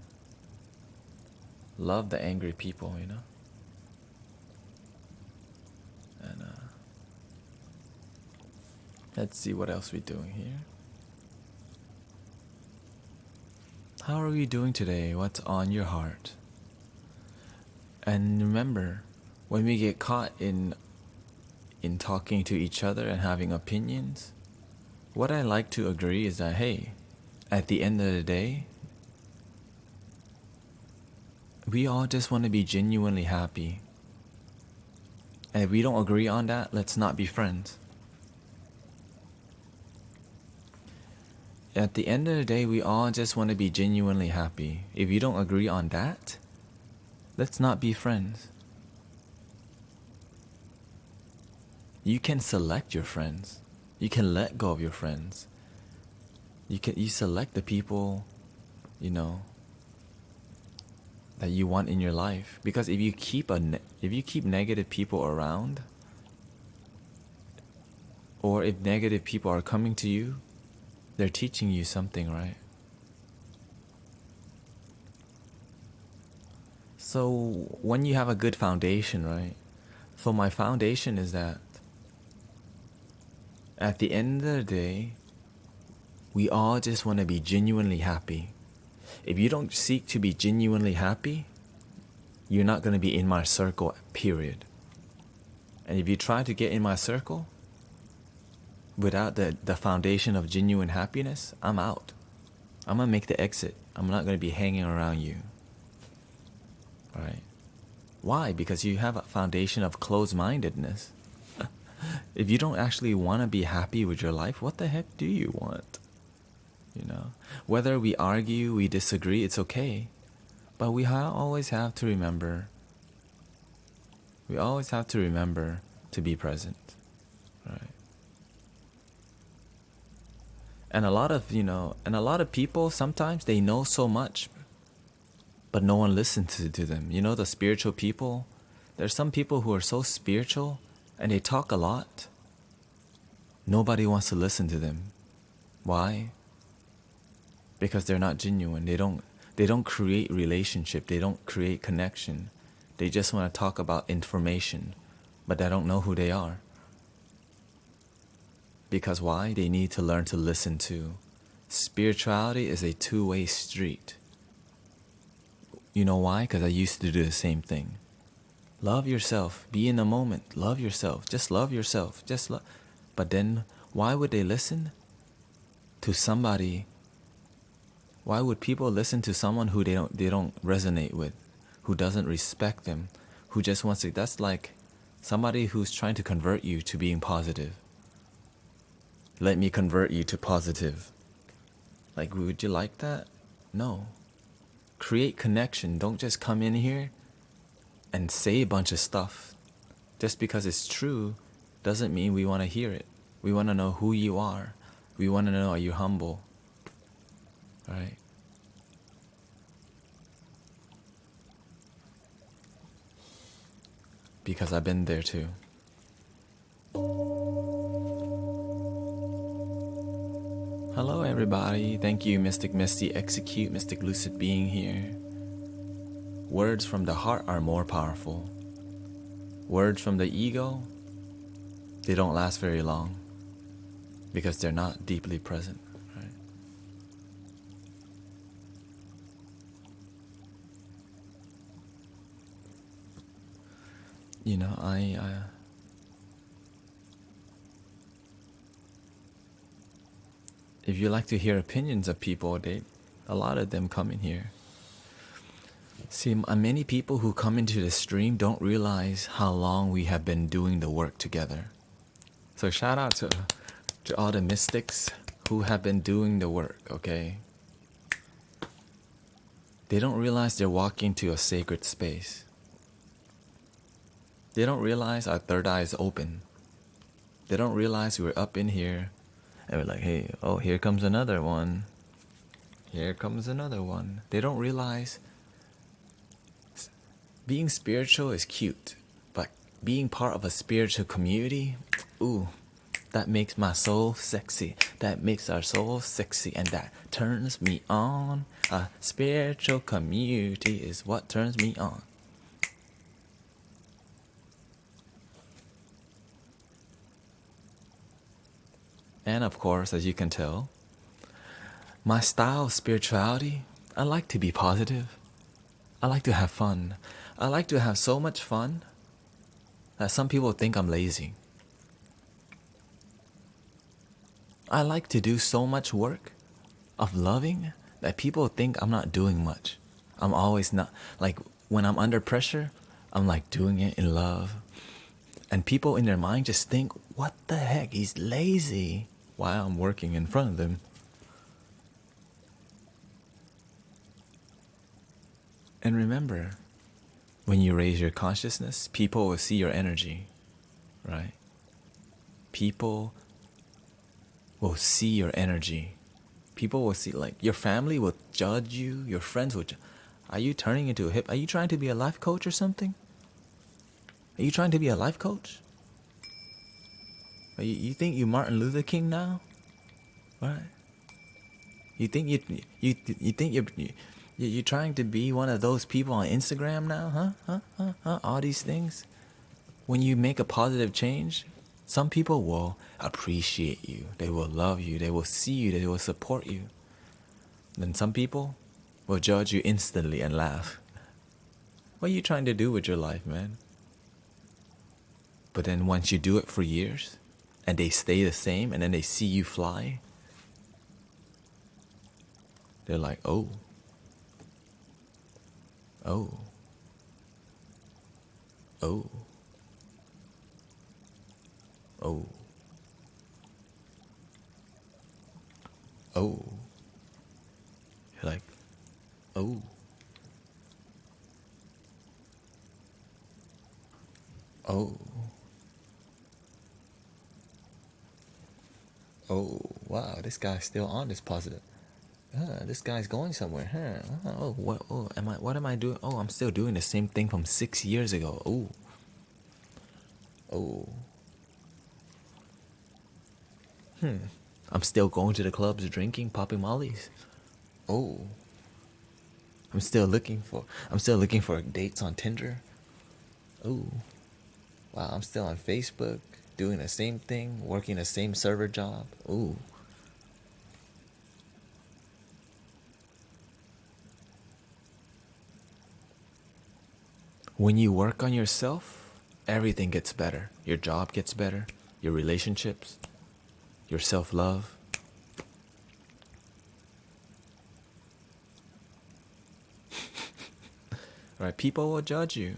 Love the angry people, And let's see what else we're doing here. How are we doing today? What's on your heart? And remember, when we get caught in talking to each other and having opinions, what I like to agree is that, hey, at the end of the day, we all just want to be genuinely happy. And if we don't agree on that, let's not be friends. At the end of the day, we all just want to be genuinely happy. If you don't agree on that, let's not be friends. You can select your friends. You can let go of your friends. You select the people, that you want in your life. Because if you keep negative people around, or if negative people are coming to you, they're teaching you something, right? So when you have a good foundation, right? So my foundation is that at the end of the day, we all just want to be genuinely happy. If you don't seek to be genuinely happy, you're not going to be in my circle, period. And if you try to get in my circle without the foundation of genuine happiness, I'm out. I'm going to make the exit. I'm not going to be hanging around you. Right? Why? Because you have a foundation of closed-mindedness. If you don't actually want to be happy with your life, what the heck do you want? You know, whether we argue, we disagree, it's okay. But we always have to remember. We always have to remember to be present, right? And a lot of people, sometimes they know so much, but no one listens to them. You know, the spiritual people, there's some people who are so spiritual and they talk a lot. Nobody wants to listen to them. Why? Because they're not genuine. They don't create relationship. They don't create connection. They just want to talk about information, but they don't know who they are. Because why? They need to learn to listen to. Spirituality is a two-way street. You know why? Because I used to do the same thing. Love yourself. Be in the moment. Love yourself. Just love yourself. But then, why would they listen to somebody? Why would people listen to someone who they don't resonate with, who doesn't respect them, who just wants to? That's like somebody who's trying to convert you to being positive. Let me convert you to positive. Like, would you like that? No. Create connection. Don't just come in here and say a bunch of stuff. Just because it's true doesn't mean we want to hear it. We want to know who you are. We want to know, are you humble? Right? Because I've been there too. Hello everybody. Thank you, Mystic Misty Execute, Mystic Lucid being here. Words from the heart are more powerful. Words from the ego, they don't last very long because they're not deeply present. Right? You know, if you like to hear opinions of people, a lot of them come in here. See, many people who come into the stream don't realize how long we have been doing the work together. So shout out to all the mystics who have been doing the work, okay? They don't realize they're walking to a sacred space. They don't realize our third eye is open. They don't realize we're up in here and we're like, hey, oh, here comes another one. Here comes another one. They don't realize being spiritual is cute, but being part of a spiritual community, ooh, that makes my soul sexy. That makes our soul sexy, and that turns me on. A spiritual community is what turns me on. And of course, as you can tell, my style of spirituality, I like to be positive. I like to have fun. I like to have so much fun that some people think I'm lazy. I like to do so much work of loving that people think I'm not doing much. I'm always not, like when I'm under pressure, I'm like doing it in love. And people in their mind just think, what the heck, he's lazy, while I'm working in front of them. And remember, when you raise your consciousness, people will see your energy, right? People will see your energy. People will see, like, your family will judge you, your friends will are you turning into a hip? Are you trying to be a life coach or something? Are you trying to be a life coach? You think you Martin Luther King now? What? You think you're trying to be one of those people on Instagram now, huh? All these things. When you make a positive change, some people will appreciate you. They will love you. They will see you. They will support you. Then some people, will judge you instantly and laugh. What are you trying to do with your life, man? But then once you do it for years, and they stay the same, and then they see you fly, they're like, oh, oh, oh, oh, oh. You're like, oh. Oh. Oh, wow, this guy's still on this positive. This guy's going somewhere. Oh, what am I doing? Oh, I'm still doing the same thing from 6 years ago. Oh. Oh. I'm still going to the clubs, drinking, popping mollies. Oh. I'm still looking for dates on Tinder. Oh. Wow, I'm still on Facebook, doing the same thing, working the same server job. Ooh. When you work on yourself, everything gets better. Your job gets better, your relationships, your self-love. Right? People will judge you.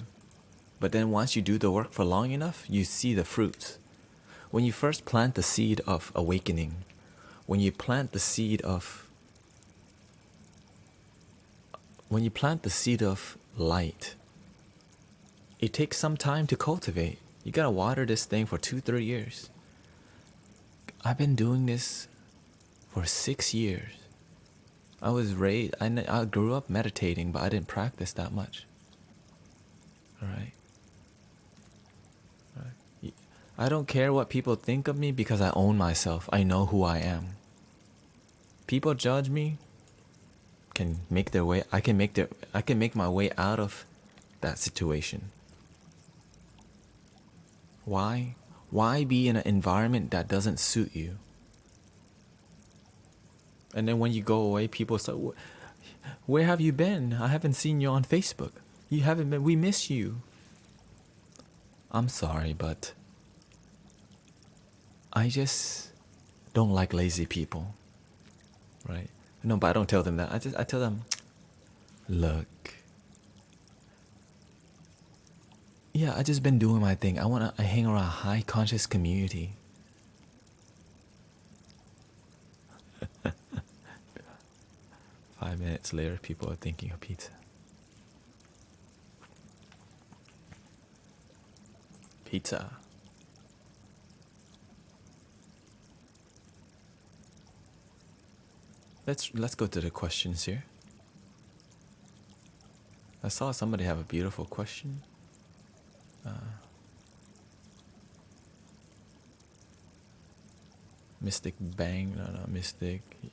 But then once you do the work for long enough, you see the fruits. When you first plant the seed of awakening, when you plant the seed of light, it takes some time to cultivate. You gotta water this thing for 2-3 years. I've been doing this for 6 years. I was raised, I grew up meditating, but I didn't practice that much. Alright? I don't care what people think of me because I own myself. I know who I am. People judge me, can make their way. I can make my way out of that situation. Why? Why be in an environment that doesn't suit you? And then when you go away, people say, "Where have you been? I haven't seen you on Facebook. You haven't been. We miss you." I'm sorry, but I just don't like lazy people, right? No, but I don't tell them that. I tell them, look, yeah, I just been doing my thing. I hang around a high conscious community. Five minutes later, people are thinking of pizza. Pizza. Let's go to the questions here. I saw somebody have a beautiful question. Mystic Bang, no, Mystic. Yeah.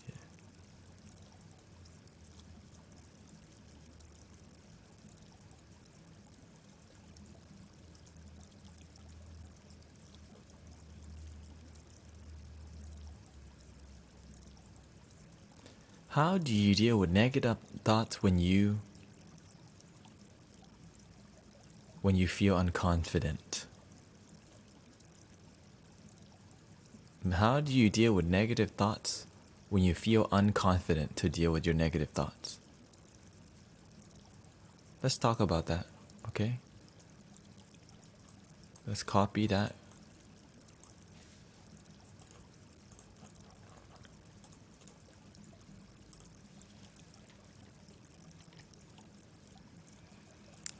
How do you deal with negative thoughts when you feel unconfident? How do you deal with negative thoughts when you feel unconfident to deal with your negative thoughts? Let's talk about that, okay? Let's copy that.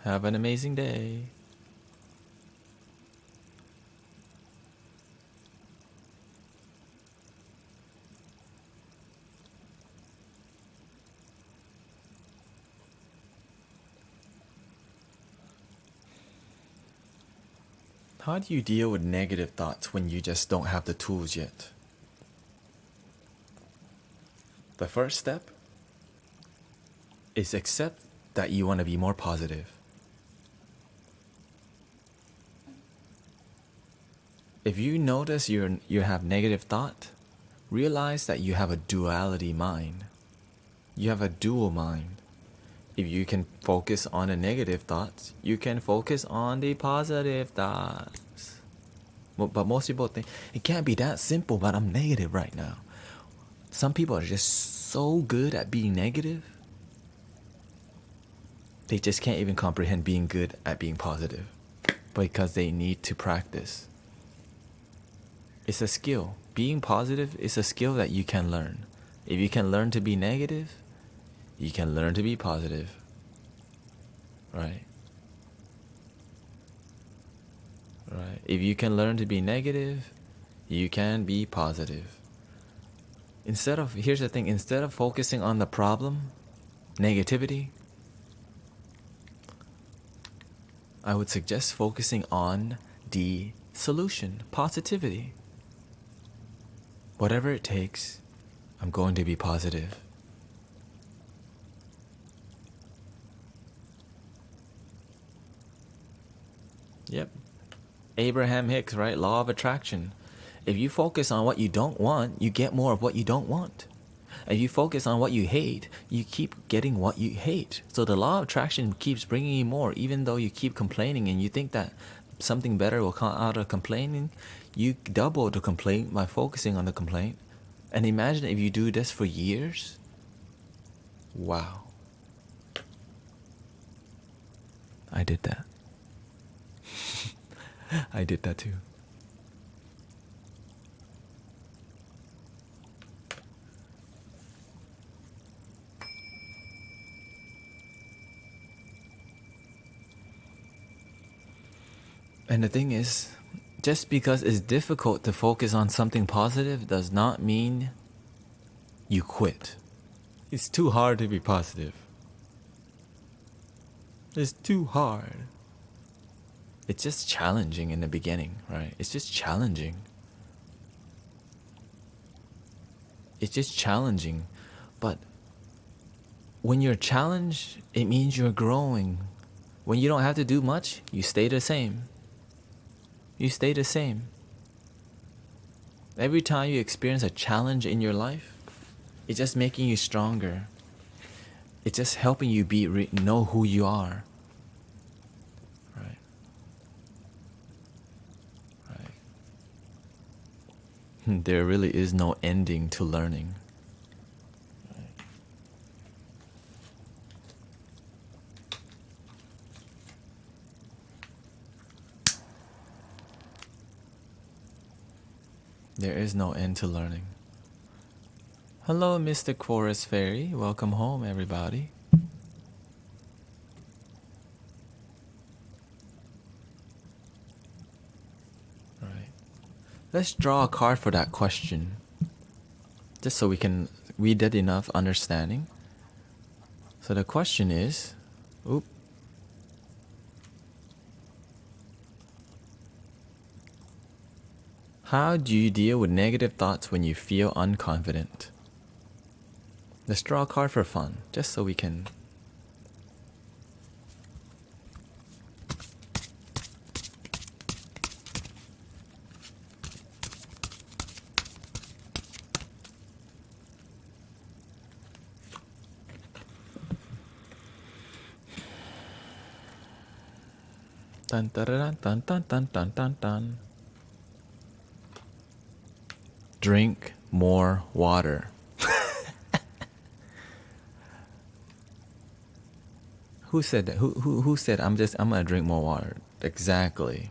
Have an amazing day. How do you deal with negative thoughts when you just don't have the tools yet? The first step is accept that you want to be more positive. If you notice you have negative thought, realize that you have a duality mind. You have a dual mind. If you can focus on the negative thoughts, you can focus on the positive thoughts. But most people think it can't be that simple, but I'm negative right now. Some people are just so good at being negative, they just can't even comprehend being good at being positive because they need to practice. It's a skill. Being positive is a skill that you can learn. If you can learn to be negative, you can learn to be positive. Right? Right. If you can learn to be negative, you can be positive. Here's the thing, instead of focusing on the problem, negativity, I would suggest focusing on the solution, positivity. Whatever it takes, I'm going to be positive. Yep. Abraham Hicks, right? Law of attraction. If you focus on what you don't want, you get more of what you don't want. If you focus on what you hate, you keep getting what you hate. So the law of attraction keeps bringing you more, even though you keep complaining and you think that something better will come out of complaining. You double the complaint by focusing on the complaint. And imagine if you do this for years. Wow. I did that. I did that too. And the thing is, just because it's difficult to focus on something positive does not mean you quit. It's too hard to be positive. It's too hard. It's just challenging in the beginning, right? It's just challenging. It's just challenging. But when you're challenged, it means you're growing. When you don't have to do much, you stay the same. You stay the same. Every time you experience a challenge in your life, it's just making you stronger. It's just helping you know who you are. Right. Right. There really is no ending to learning. There is no end to learning. Hello, Mr. Chorus Fairy. Welcome home, everybody. Right. Let's draw a card for that question. Just so we can get enough understanding. So the question is, how do you deal with negative thoughts when you feel unconfident? Let's draw a card for fun, just so we can. Dun dun dun dun dun dun dun dun dun. Drink more water. Who said that? Who said I'm gonna drink more water? Exactly.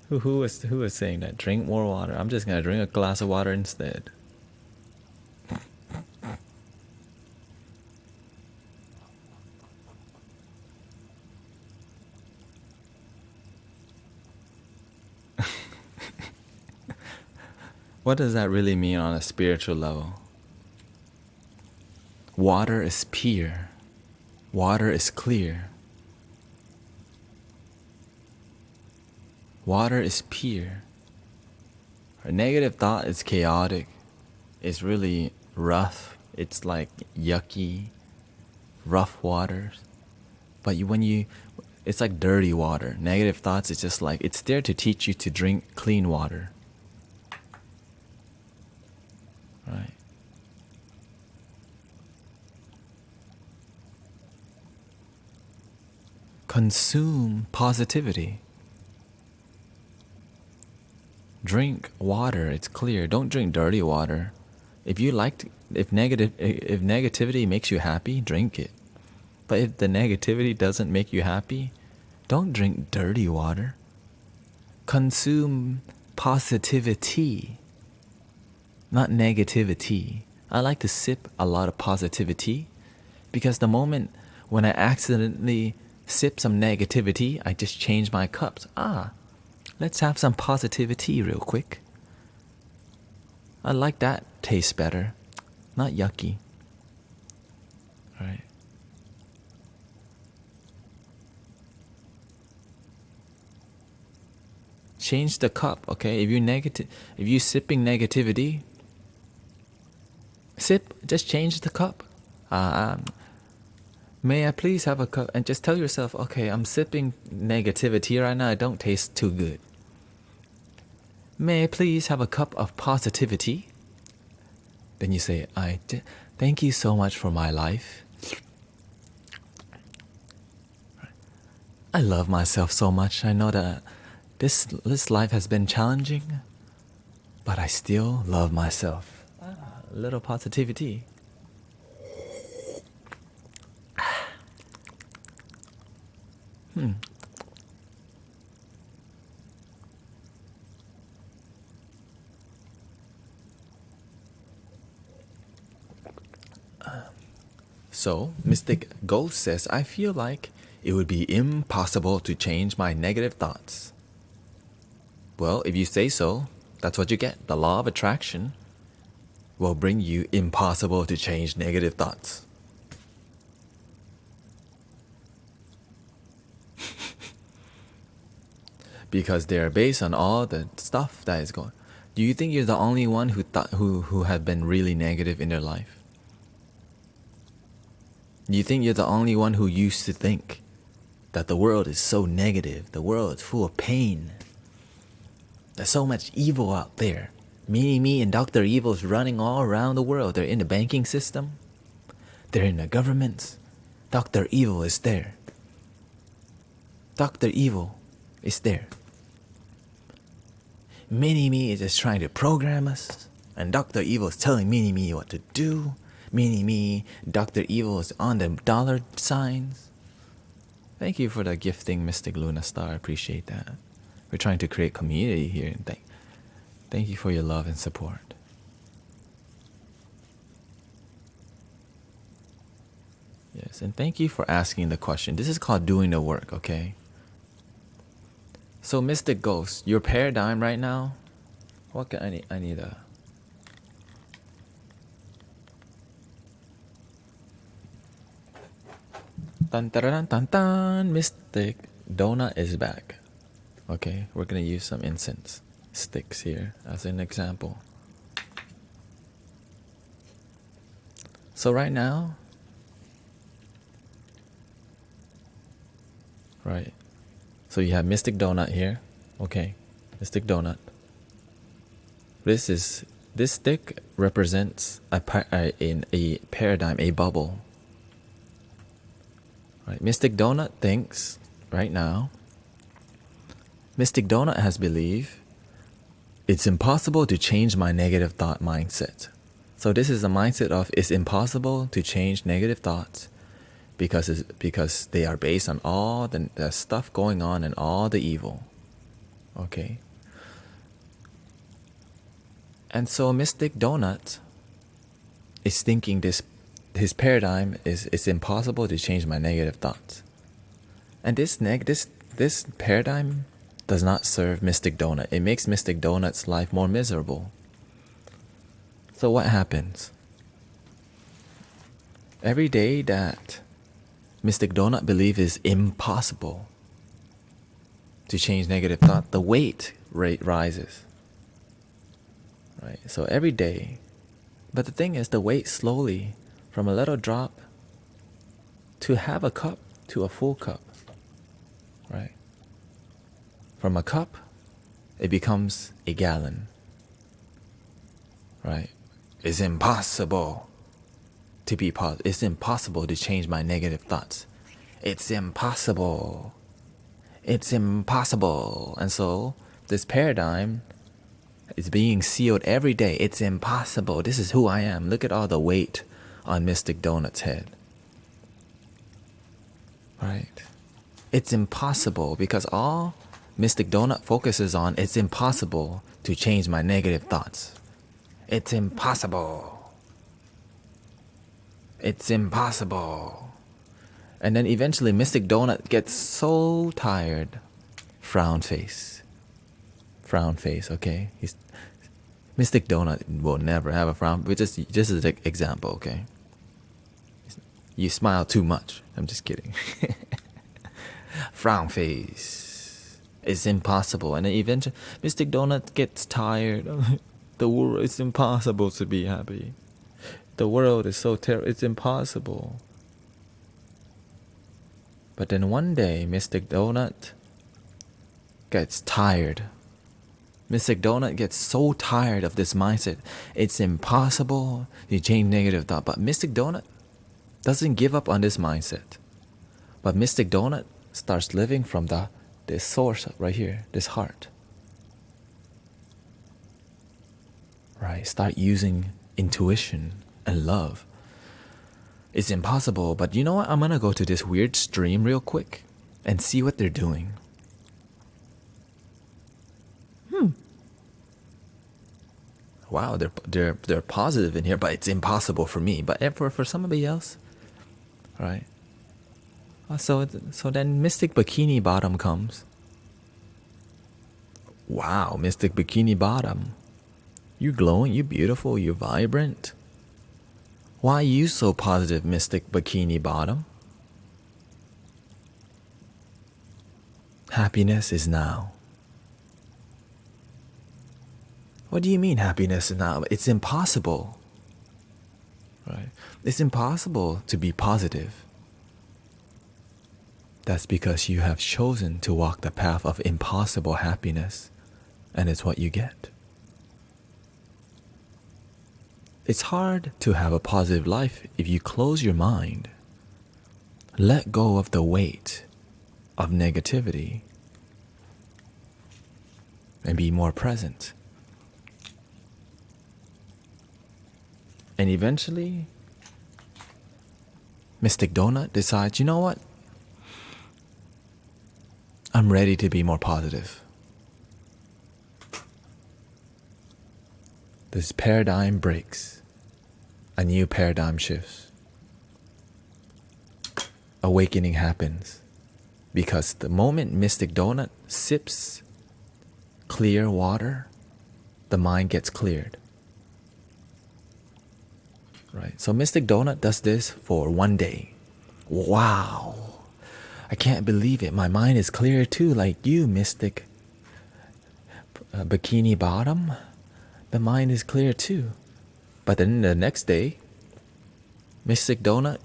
Who was saying that? Drink more water. I'm just gonna drink a glass of water instead. What does that really mean on a spiritual level? Water is pure. Water is clear. Water is pure. A negative thought is chaotic. It's really rough. It's like yucky, rough waters. But it's like dirty water. Negative thoughts is just like, it's there to teach you to drink clean water. Right. Consume positivity. Drink water, it's clear. Don't drink dirty water. If negativity makes you happy, drink it. But if the negativity doesn't make you happy, don't drink dirty water. Consume positivity, not negativity. I like to sip a lot of positivity because the moment when I accidentally sip some negativity, I just change my cups. Let's have some positivity real quick. I like that tastes better, not yucky. Right? Change the cup, okay? If you're sipping negativity, just change the cup. May I please have a cup? And just tell yourself, okay, I'm sipping negativity right now. It don't taste too good. May I please have a cup of positivity? Then you say, thank you so much for my life. I love myself so much. I know that this life has been challenging, but I still love myself. A little positivity. So, Mystic Ghost says, I feel like it would be impossible to change my negative thoughts. Well, if you say so, that's what you get. The law of attraction will bring you impossible to change negative thoughts. Because they are based on all the stuff that is going. Do you think you're the only one who have been really negative in their life? Do you think you're the only one who used to think that the world is so negative, the world is full of pain? There's so much evil out there. Me and Dr. Evil is running all around the world. They're in the banking system. They're in the governments. Dr. Evil is there. Dr. Evil is there. Mini-Me is just trying to program us. And Dr. Evil is telling Mini-Me what to do. Mini-Me, Dr. Evil is on the dollar signs. Thank you for the gifting, Mystic Luna Star. I appreciate that. We're trying to create community here. And thank you for your love and support. Yes, and thank you for asking the question. This is called doing the work, okay? So, Mystic Ghost, your paradigm right now, what can I need a... Dun, dun, dun, dun, dun. Mystic Donut is back. Okay, we're gonna use some incense sticks here as an example. So right now, right, so you have Mystic Donut here. Okay, Mystic Donut. This stick represents a paradigm, a bubble. Right, Mystic Donut thinks right now. Mystic Donut has believed it's impossible to change my negative thought mindset. So this is a mindset of it's impossible to change negative thoughts because they are based on all the stuff going on and all the evil. Okay. And so Mystic Donut is thinking his paradigm is it's impossible to change my negative thoughts. And this paradigm does not serve Mystic Donut. It makes Mystic Donut's life more miserable. So what happens? Every day that Mystic Donut believes is impossible to change negative thought, the weight rate rises. Right? So every day. But the thing is, the weight slowly, from a little drop to half a cup to a full cup. Right? From a cup, it becomes a gallon. Right? It's impossible to be positive. It's impossible to change my negative thoughts. It's impossible. It's impossible. And so this paradigm is being sealed every day. It's impossible. This is who I am. Look at all the weight on Mystic Donut's head. Right? It's impossible because all Mystic Donut focuses on, it's impossible to change my negative thoughts. It's impossible. It's impossible. And then eventually Mystic Donut gets so tired. Frown face. Frown face, okay? Mystic Donut will never have a frown. But just as an example, okay? You smile too much. I'm just kidding. Frown face. It's impossible. And then eventually Mystic Donut gets tired. The world, it's impossible to be happy. The world is so terrible. It's impossible. But then one day, Mystic Donut gets tired. Mystic Donut gets so tired of this mindset. It's impossible to change negative thought. But Mystic Donut doesn't give up on this mindset. But Mystic Donut starts living from this source right here, this heart. Right? Start using intuition and love. It's impossible, but you know what? I'm gonna go to this weird stream real quick and see what they're doing. Wow, they're positive in here, but it's impossible for me. But for somebody else, right? So then Mystic Bikini Bottom comes. Wow, Mystic Bikini Bottom. You're glowing, you're beautiful, you're vibrant. Why are you so positive, Mystic Bikini Bottom? Happiness is now. What do you mean happiness is now? It's impossible. Right? It's impossible to be positive. That's because you have chosen to walk the path of impossible happiness, and it's what you get. It's hard to have a positive life if you close your mind, let go of the weight of negativity, and be more present. And eventually, Mystic Donut decides, you know what? I'm ready to be more positive. This paradigm breaks. A new paradigm shifts. Awakening happens. Because the moment Mystic Donut sips clear water, the mind gets cleared. Right? So Mystic Donut does this for one day. Wow. I can't believe it. My mind is clear too, like you, Mystic Bikini Bottom. The mind is clear too. But then the next day, Mystic Donut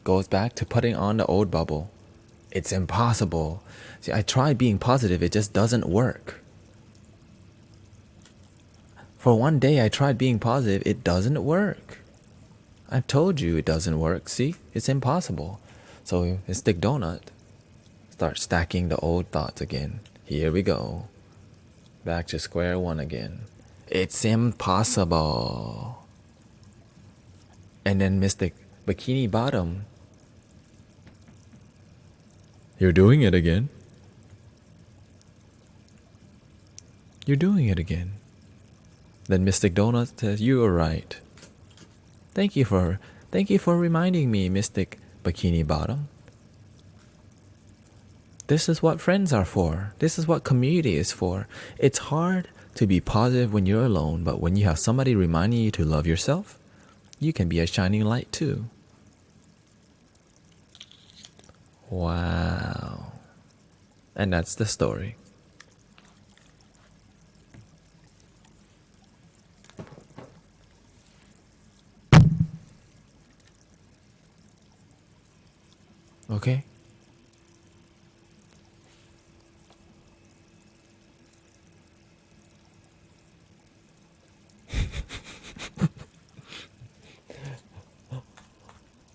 goes back to putting on the old bubble. It's impossible. See, I tried being positive, it just doesn't work. For one day I tried being positive, it doesn't work. I told you it doesn't work. See, it's impossible. So Mystic Donut starts stacking the old thoughts again. Here we go. Back to square one again. It's impossible. And then Mystic Bikini Bottom. You're doing it again. You're doing it again. Then Mystic Donut says, you are right. Thank you for reminding me, Mystic Bikini Bottom. This is what friends are for. This is what community is for. It's hard to be positive when you're alone, but when you have somebody reminding you to love yourself, you can be a shining light too. Wow. And that's the story. Okay?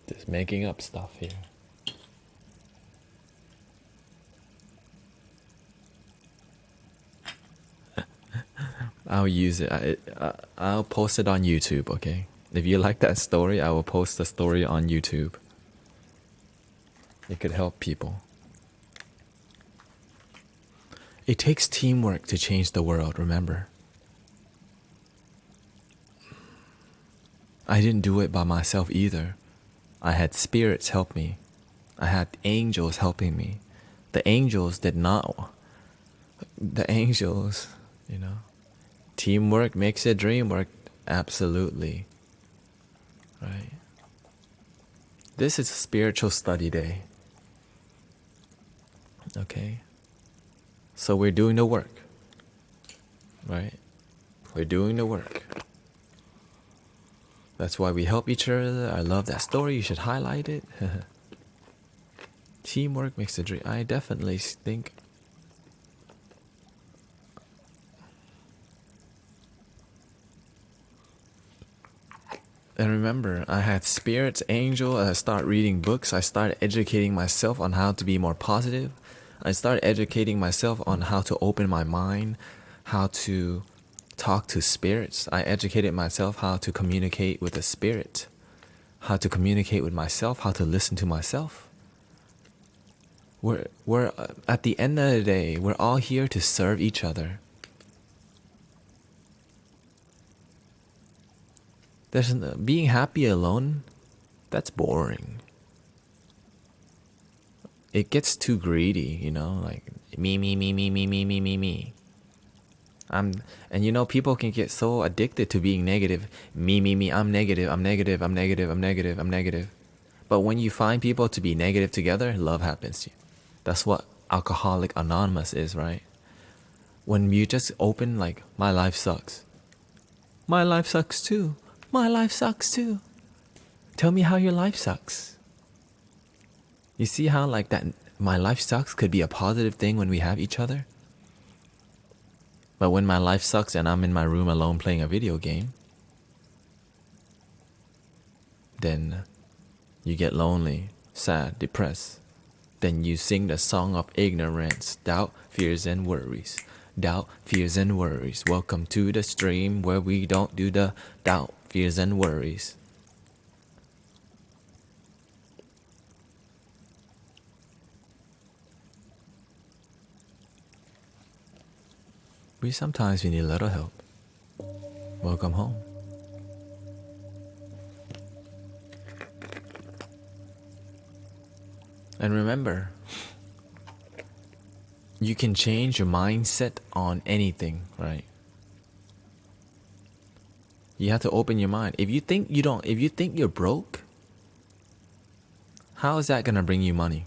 Just making up stuff here. I'll use it. I'll post it on YouTube, okay? If you like that story, I will post the story on YouTube. It could help people. It takes teamwork to change the world, remember? I didn't do it by myself either. I had spirits help me. I had angels helping me. The angels did not. The angels, you know. Teamwork makes a dream work. Absolutely. Right? This is a spiritual study day. Okay? So we're doing the work. Right? We're doing the work. That's why we help each other. I love that story. You should highlight it. Teamwork makes the dream. I definitely think. And remember, I had spirits, angel. I started reading books. I started educating myself on how to be more positive. I started educating myself on how to open my mind, how to talk to spirits. I educated myself how to communicate with the spirit, how to communicate with myself, how to listen to myself. We're at the end of the day, we're all here to serve each other. Being happy alone, that's boring. It gets too greedy, you know, like me. And you know, people can get so addicted to being negative. Me. I'm negative. But when you find people to be negative together, love happens to you. That's what Alcoholic Anonymous is, right? When you just open like, my life sucks. My life sucks too. My life sucks too. Tell me how your life sucks. You see how like that my life sucks could be a positive thing when we have each other? But when my life sucks and I'm in my room alone playing a video game, then you get lonely, sad, depressed. Then you sing the song of ignorance, doubt, fears, and worries. Doubt, fears, and worries. Welcome to the stream where we don't do the doubt, fears, and worries. Sometimes we need a little help. Welcome home. And remember, you can change your mindset on anything, right? You have to open your mind. If you think you're broke, how is that gonna bring you money?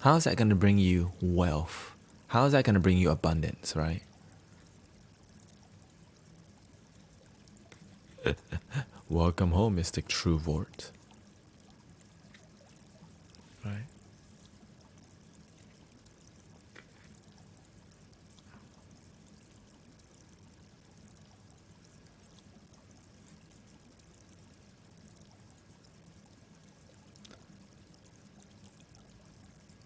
How is that gonna bring you wealth? How is that gonna bring you abundance, right? Welcome home, Mystic Truvort. Right?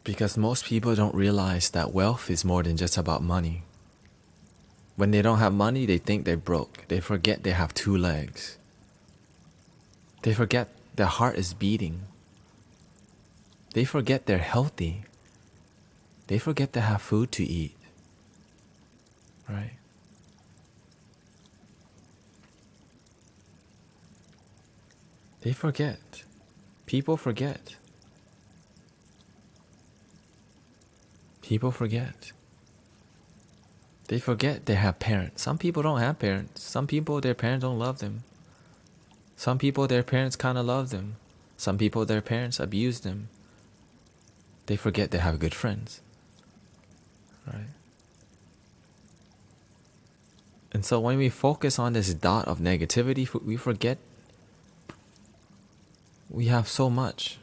Because most people don't realize that wealth is more than just about money. When they don't have money, they think they're broke. They forget they have two legs. They forget their heart is beating. They forget they're healthy. They forget to have food to eat. Right? They forget. People forget. People forget. They forget they have parents. Some people don't have parents. Some people, their parents don't love them. Some people, their parents kind of love them. Some people, their parents abuse them. They forget they have good friends. Right? And so when we focus on this dot of negativity, we forget we have so much.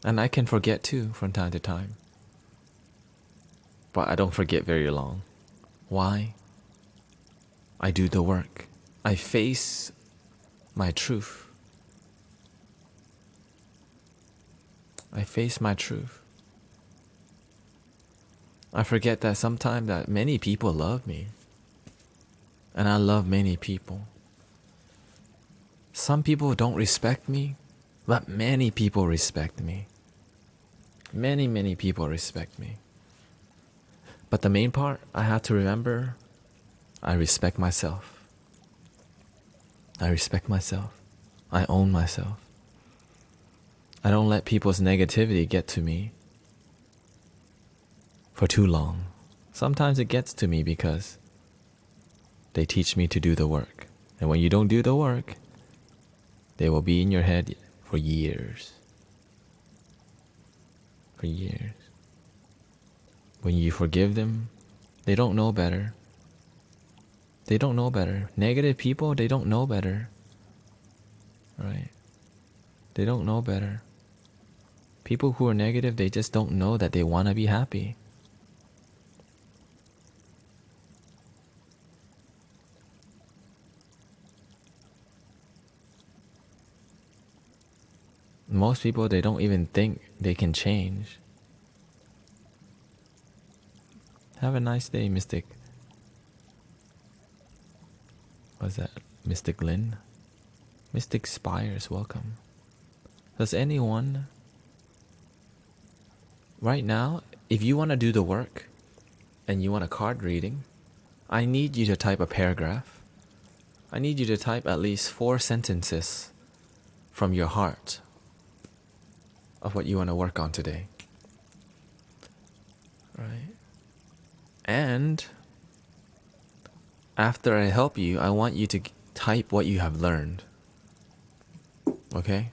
And I can forget too from time to time. But I don't forget very long. Why? I do the work. I face my truth. I face my truth. I forget that sometimes that many people love me. And I love many people. Some people don't respect me, but many people respect me. Many people respect me. But the main part, I have to remember, I respect myself. I respect myself. I own myself. I don't let people's negativity get to me for too long. Sometimes it gets to me because they teach me to do the work. And when you don't do the work, they will be in your head for years. For years. When you forgive them, they don't know better. They don't know better. Negative people, they don't know better. Right? They don't know better. People who are negative, they just don't know that they want to be happy. Most people, they don't even think they can change. Have a nice day, Mystic. What's that? Mystic Lynn? Mystic Spires, welcome. Does anyone, right now, if you want to do the work and you want a card reading, I need you to type a paragraph. I need you to type at least 4 sentences from your heart of what you want to work on today. Right? And after I help you, I want you to type what you have learned. Okay?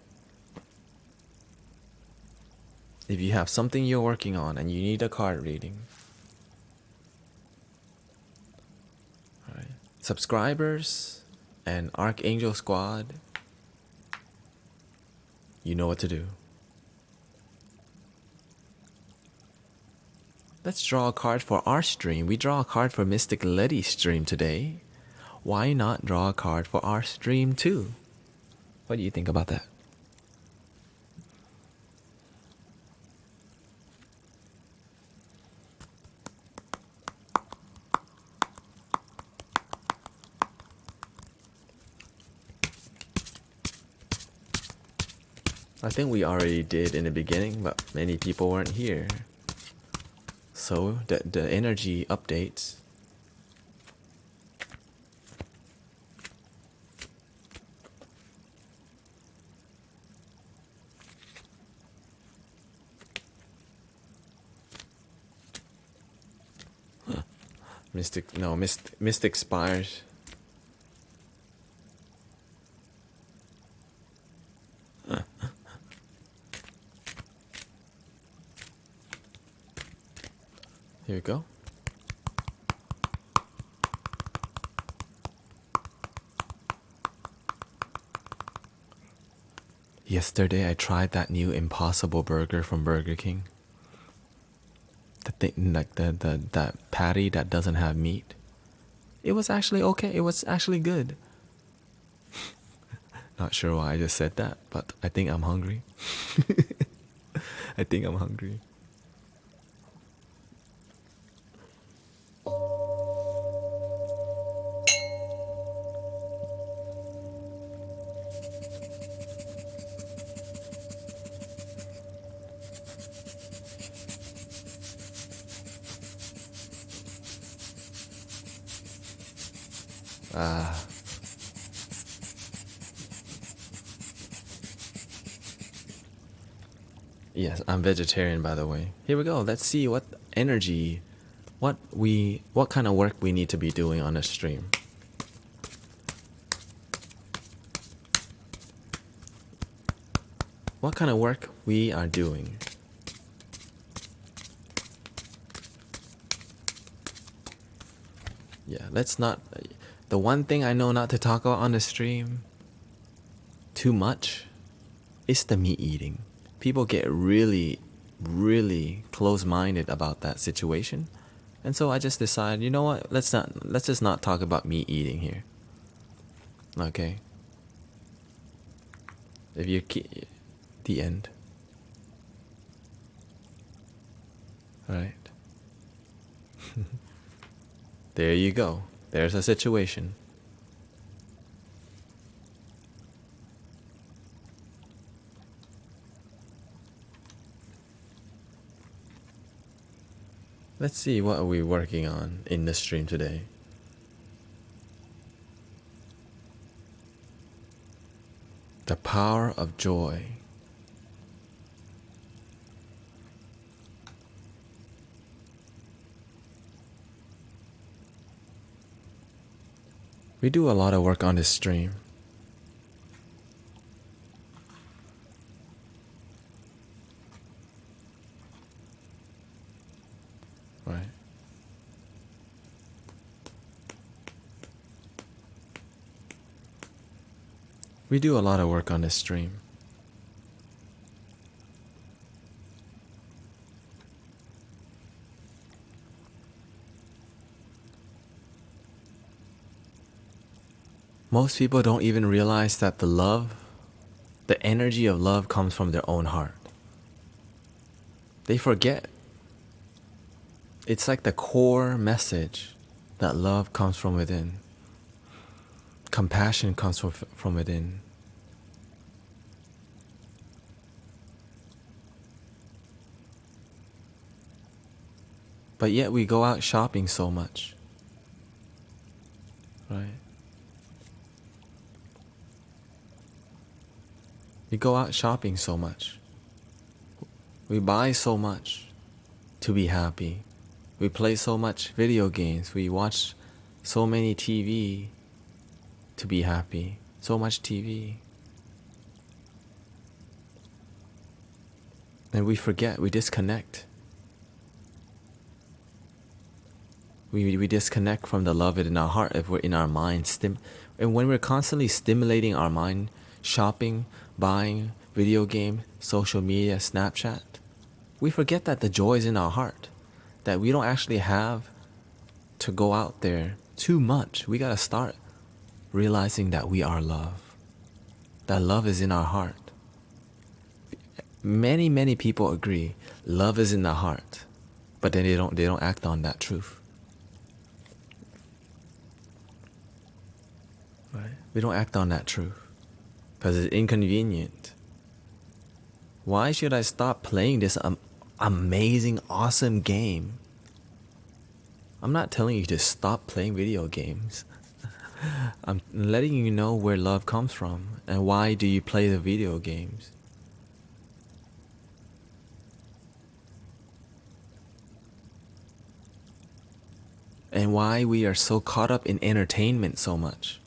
If you have something you're working on and you need a card reading, right? Subscribers and Archangel Squad, you know what to do. Let's draw a card for our stream. We draw a card for Mystic Letty's stream today. Why not draw a card for our stream too? What do you think about that? I think we already did in the beginning, but many people weren't here. So the energy updates. Mystic Spires. Here we go. Yesterday I tried that new Impossible Burger from Burger King. The thing, like that patty that doesn't have meat. It was actually okay. It was actually good. Not sure why I just said that, but I think I'm hungry. I think I'm hungry. Yes, I'm vegetarian, by the way. Here we go. Let's see what energy, what kind of work we need to be doing on the stream. What kind of work we are doing. Yeah, let's not. The one thing I know not to talk about on the stream too much is the meat eating. People get really close-minded about that situation. And so I just decided, you know what? Let's just not talk about meat eating here. Okay? If you the end. All right. There you go. There's a situation. Let's see what are we working on in the stream today. The power of joy. We do a lot of work on this stream. Right. We do a lot of work on this stream. Most people don't even realize that the energy of love comes from their own heart. They forget. It's like the core message that love comes from within. Compassion comes from within. But yet we go out shopping so much. Right? We go out shopping so much. We buy so much to be happy. We play so much video games. We watch so many TV to be happy. So much TV. And we forget, we disconnect. We disconnect from the love in our heart if we're in our mind. And when we're constantly stimulating our mind, shopping, buying, video game, social media, Snapchat, we forget that the joy is in our heart. That we don't actually have to go out there too much. We gotta start realizing that we are love. That love is in our heart. Many people agree love is in the heart, but then they don't act on that truth. Right? We don't act on that truth because it's inconvenient. Why should I stop playing this amazing, awesome game? I'm not telling you to stop playing video games. I'm letting you know where love comes from and why do you play the video games. And why we are so caught up in entertainment so much.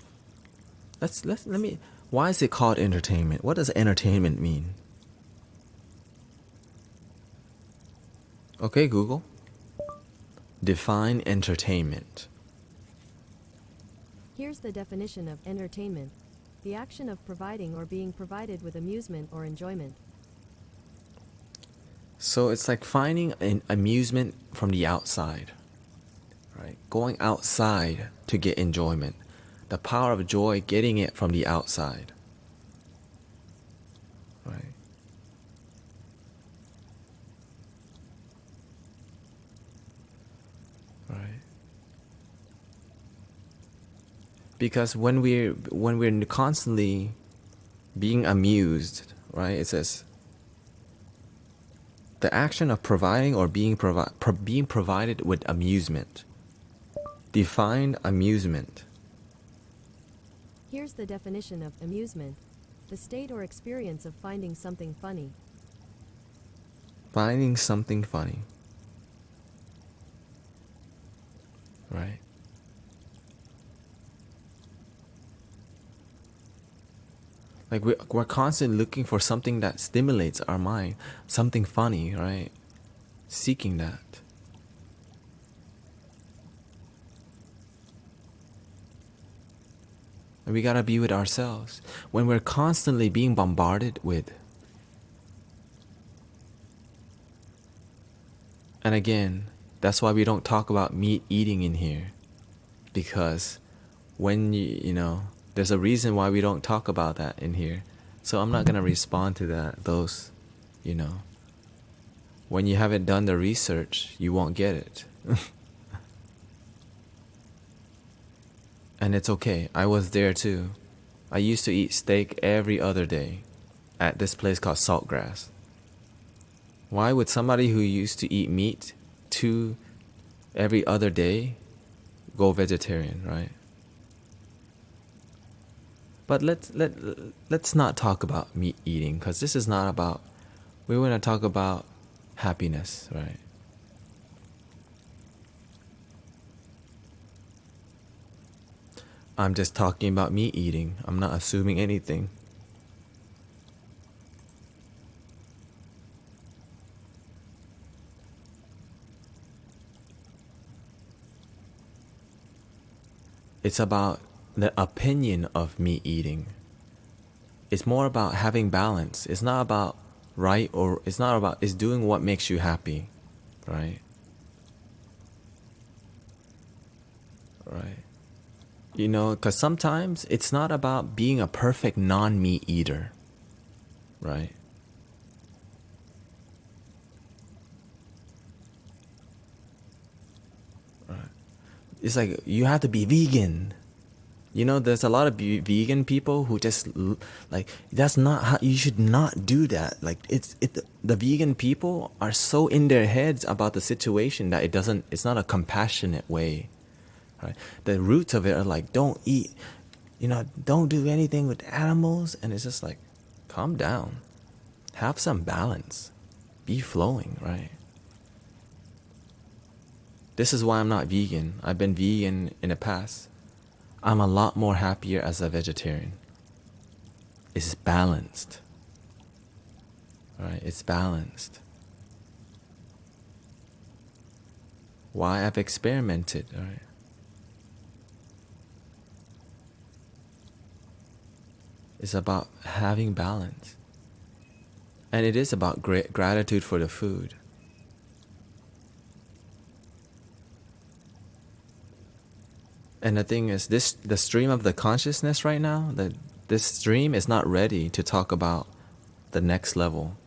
Why is it called entertainment? What does entertainment mean? Okay, Google. Define entertainment. Here's the definition of entertainment: the action of providing or being provided with amusement or enjoyment. So it's like finding an amusement from the outside, right? Going outside to get enjoyment. The power of joy, getting it from the outside, right? Right. Because when we're constantly being amused, right? It says the action of providing or being provided with amusement. Define amusement. Here's the definition of amusement: the state or experience of finding something funny. Finding something funny. Right? Like we're constantly looking for something that stimulates our mind, something funny, right? Seeking that. And we gotta be with ourselves when we're constantly being bombarded with. And again, that's why we don't talk about meat eating in here. Because when you know, there's a reason why we don't talk about that in here. So I'm not gonna respond to that. Those, you know, when you haven't done the research, you won't get it. And it's okay. I was there too. I used to eat steak every other day at this place called Saltgrass. Why would somebody who used to eat meat every other day go vegetarian, right? But let's not talk about meat eating, because this is not about. We want to talk about happiness, right? I'm just talking about meat eating. I'm not assuming anything. It's about the opinion of meat eating. It's more about having balance. It's not about right, or it's doing what makes you happy, right? Right. You know, because sometimes it's not about being a perfect non-meat eater, right? It's like you have to be vegan. You know, there's a lot of vegan people who just like, that's not how you should not do that. Like the vegan people are so in their heads about the situation that it's not a compassionate way, right? The roots of it are like, don't eat, don't do anything with animals, and it's just like, calm down, have some balance, be flowing, right? This is why I'm not vegan. I've been vegan in the past. I'm a lot more happier as a vegetarian. It's balanced. Right? It's balanced. Why I've experimented, right? It's about having balance. And it is about gratitude for the food. And the thing is, the stream of the consciousness right now, this stream is not ready to talk about the next level.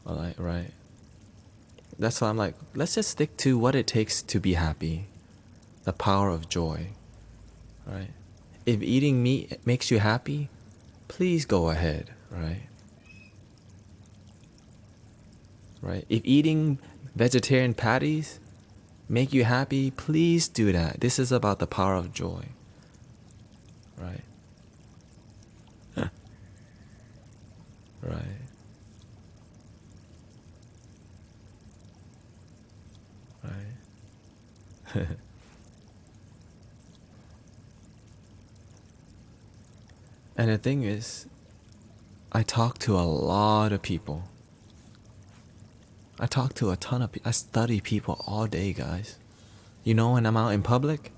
Right? That's why I'm like, let's just stick to what it takes to be happy. The power of joy. Right? If eating meat makes you happy, please go ahead, right? Right? If eating vegetarian patties make you happy, please do that. This is about the power of joy. Right? Right. Right. And the thing is, I talk to a lot of people. I talk to a ton of people. I study people all day, guys. You know, when I'm out in public,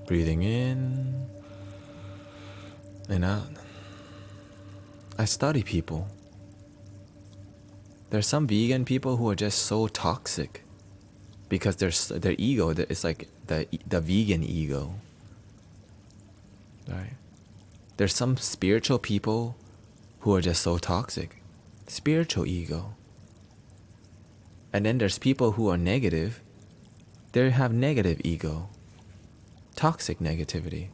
breathing in and out, I study people. There's some vegan people who are just so toxic because their ego, it's like the vegan ego. Right? There's some spiritual people who are just so toxic. Spiritual ego. And then there's people who are negative. They have negative ego. Toxic negativity.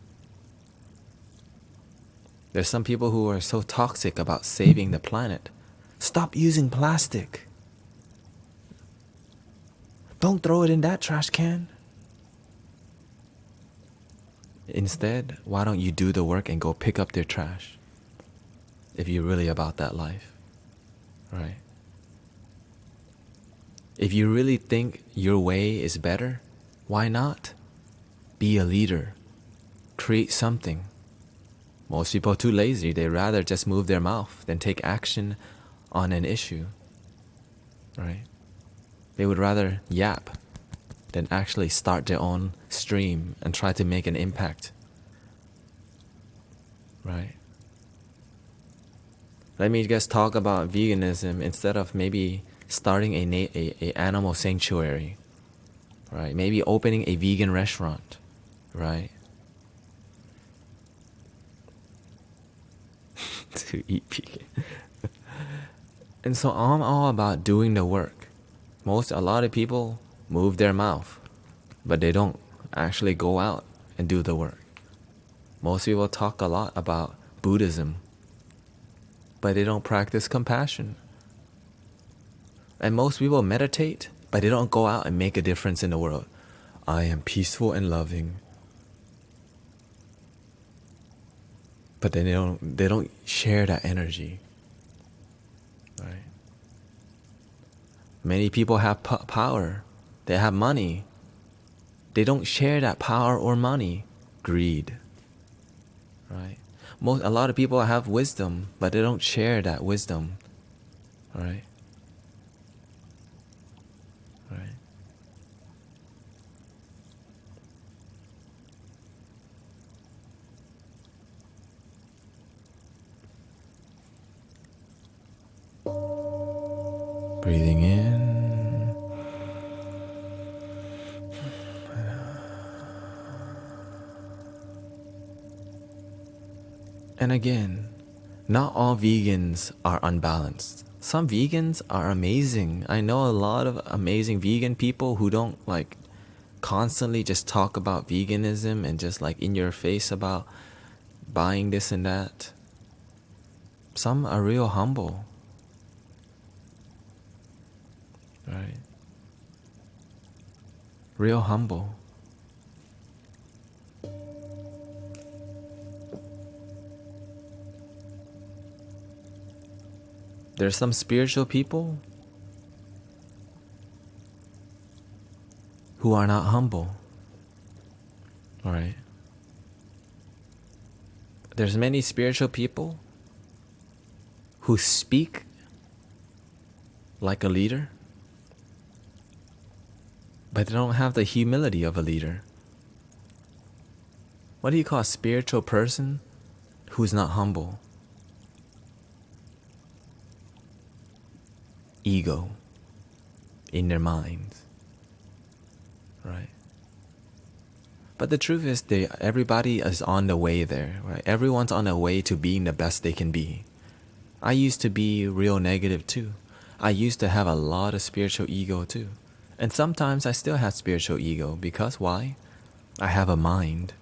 There's some people who are so toxic about saving the planet. Stop using plastic. Don't throw it in that trash can. Instead, why don't you do the work and go pick up their trash? If you're really about that life. Right? If you really think your way is better, why not? Be a leader. Create something. Most people are too lazy. They rather just move their mouth than take action on an issue. Right? They would rather yap than actually start their own stream and try to make an impact. Right? Let me just talk about veganism instead of maybe starting a animal sanctuary. Right? Maybe opening a vegan restaurant. Right? To eat vegan. And so I'm all about doing the work. A lot of people move their mouth. but they don't actually go out and do the work. Most people talk a lot about Buddhism, but they don't practice compassion. And most people meditate, but they don't go out and make a difference in the world. I am peaceful and loving. But then they don't share that energy. Right? Many people have power. They have money. They don't share that power or money. Greed. Right? A lot of people have wisdom, but they don't share that wisdom. Right? Right? Breathing in. And again, not all vegans are unbalanced. Some vegans are amazing. I know a lot of amazing vegan people who don't like constantly just talk about veganism and just like in your face about buying this and that. Some are real humble. Right? Real humble. There's some spiritual people who are not humble. Right? There's many spiritual people who speak like a leader, but they don't have the humility of a leader. What do you call a spiritual person who's not humble? Ego in their minds. Right? But the truth is everybody is on the way there, right? Everyone's on the way to being the best they can be. I used to be real negative too. I used to have a lot of spiritual ego too. And sometimes I still have spiritual ego because why? I have a mind.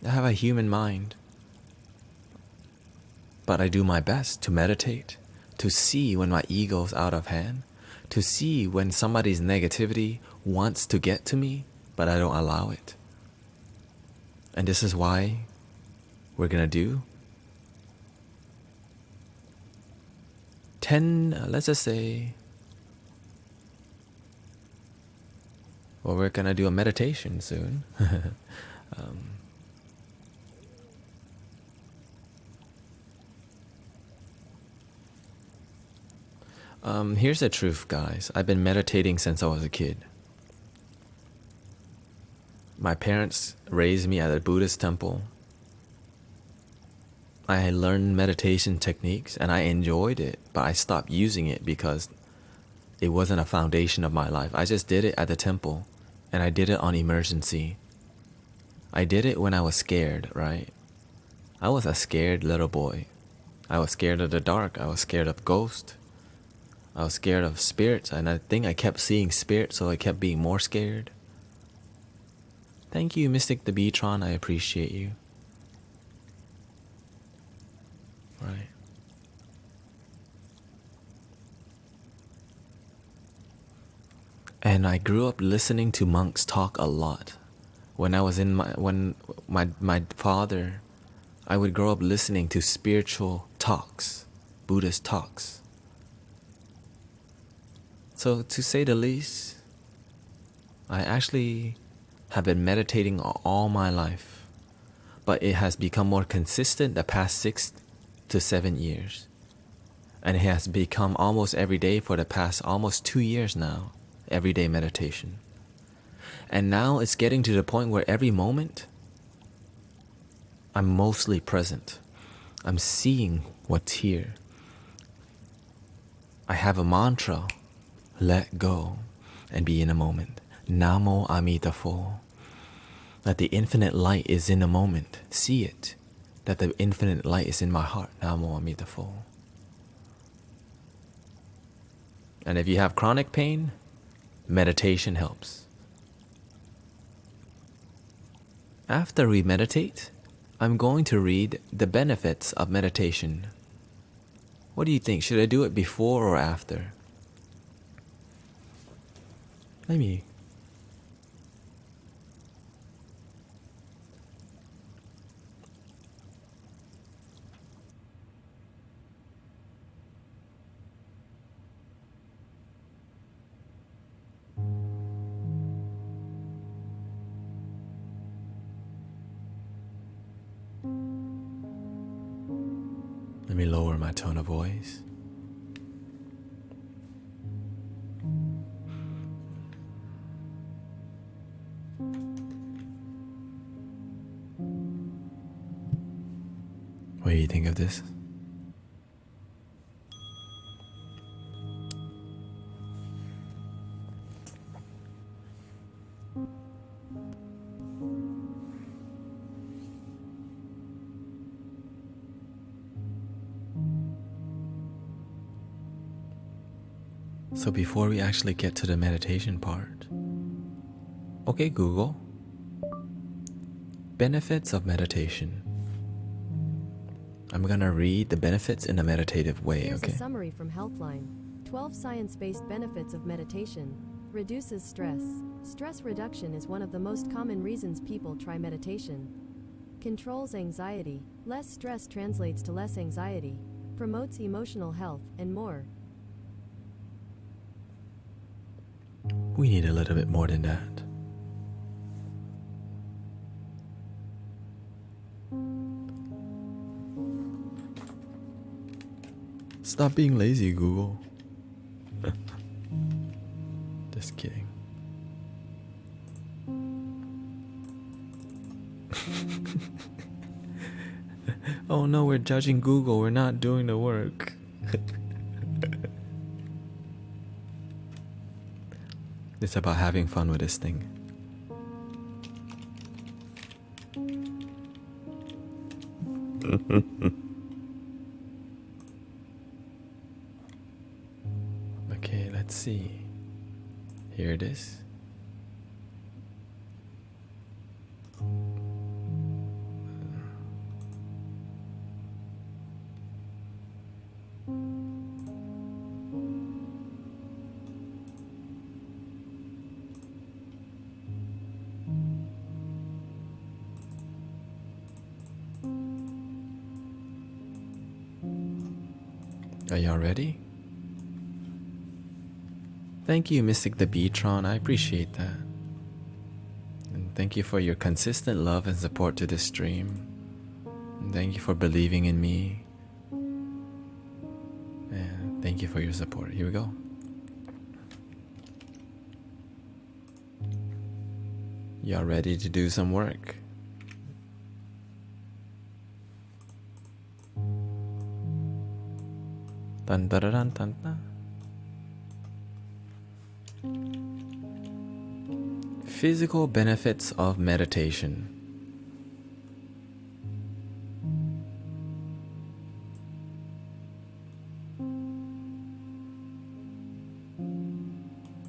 I have a human mind. But I do my best to meditate, to see when my ego's out of hand, to see when somebody's negativity wants to get to me, but I don't allow it. And this is why we're gonna do 10, let's just say, well, we're gonna do a meditation soon. Here's the truth, guys. I've been meditating since I was a kid. My parents raised me at a Buddhist temple. I learned meditation techniques and I enjoyed it, but I stopped using it because it wasn't a foundation of my life. I just did it at the temple and I did it on emergency. I did it when I was scared, right? I was a scared little boy. I was scared of the dark. I was scared of ghosts. I was scared of spirits, and I think I kept seeing spirits, so I kept being more scared. Thank you, Mystic the Beatron. I appreciate you. Right. And I grew up listening to monks talk a lot. When I was in my father, I would grow up listening to spiritual talks, Buddhist talks. So to say the least, I actually have been meditating all my life, but it has become more consistent the past 6 to 7 years. And it has become almost every day for the past almost 2 years now, everyday meditation. And now it's getting to the point where every moment, I'm mostly present. I'm seeing what's here. I have a mantra. Let go and be in a moment. Namo Amida Pho. That the infinite light is in a moment. See it. That the infinite light is in my heart. Namo Amida Pho. And if you have chronic pain, meditation helps. After we meditate, I'm going to read the benefits of meditation. What do you think? Should I do it before or after? Let me. Let me lower my tone of voice. What do you think of this? So before we actually get to the meditation part, okay, Google, benefits of meditation. I'm gonna read the benefits in a meditative way, Here's okay? a summary from Healthline. 12 science-based benefits of meditation. Reduces stress. Stress reduction is one of the most common reasons people try meditation. Controls anxiety. Less stress translates to less anxiety. Promotes emotional health, and more. We need a little bit more than that. Stop being lazy, Google. Just kidding. Oh no, we're judging Google. We're not doing the work. It's about having fun with this thing. Okay, let's see. Here it is. Are y'all ready? Thank you, Mystic the Beatron. I appreciate that. And thank you for your consistent love and support to this stream. And thank you for believing in me. And thank you for your support. Here we go. Y'all ready to do some work? Dun, dun, dun, dun, dun. Physical benefits of meditation.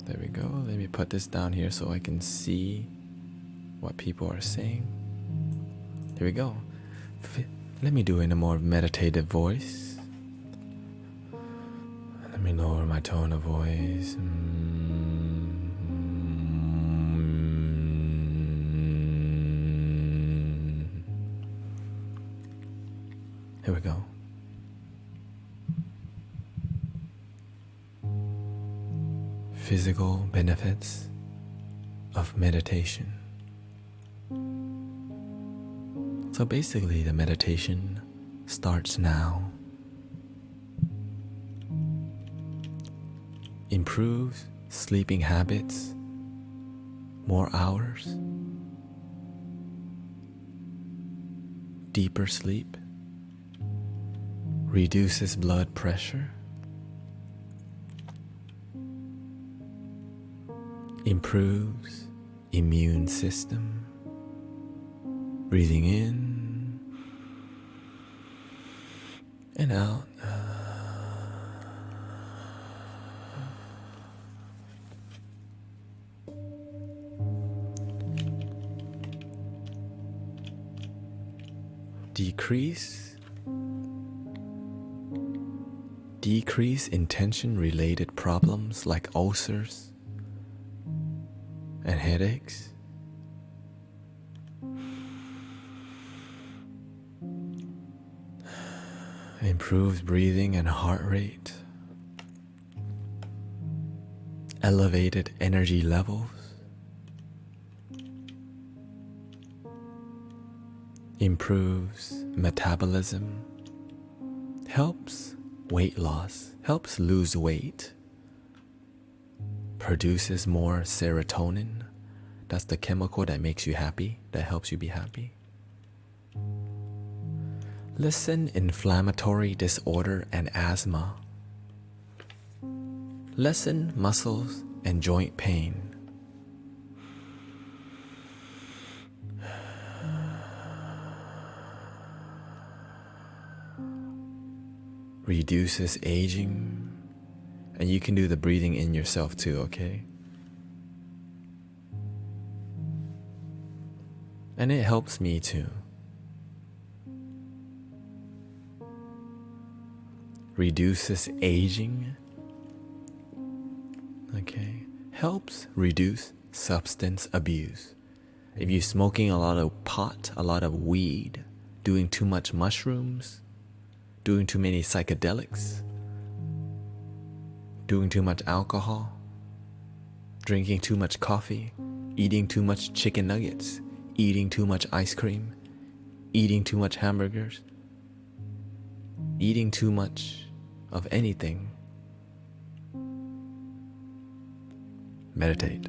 There we go. Let me put this down here so I can see what people are saying. There we go. Let me do it in a more meditative voice. Let me lower my tone of voice. Here we go. Physical benefits of meditation. So basically, the meditation starts now. Improves sleeping habits, more hours, deeper sleep, reduces blood pressure, improves immune system, breathing in and out. decrease intention related problems like ulcers and headaches. Improves breathing and heart rate. Elevated energy levels. Improves metabolism. Helps weight loss. Helps lose weight. Produces more serotonin. That's the chemical that makes you happy, that helps you be happy. Lessen inflammatory disorder and asthma. Lessen muscles and joint pain. Reduces aging. And you can do the breathing in yourself too, okay? And it helps me too. Reduces aging. Okay. Helps reduce substance abuse. If you're smoking a lot of pot, a lot of weed, doing too much mushrooms, doing too many psychedelics, doing too much alcohol, drinking too much coffee, eating too much chicken nuggets, eating too much ice cream, eating too much hamburgers, eating too much of anything. Meditate.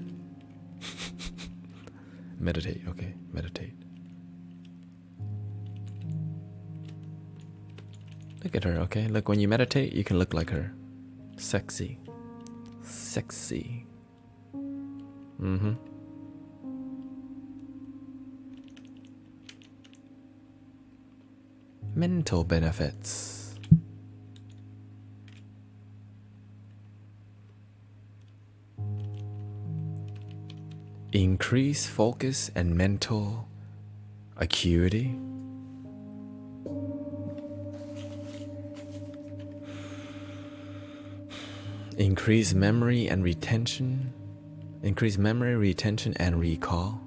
Meditate, okay, meditate. Look at her, okay? Look, when you meditate, you can look like her. Sexy. Sexy. Mm-hmm. Mental benefits. Increase focus and mental acuity. Increase memory and retention. Increase memory, retention, and recall.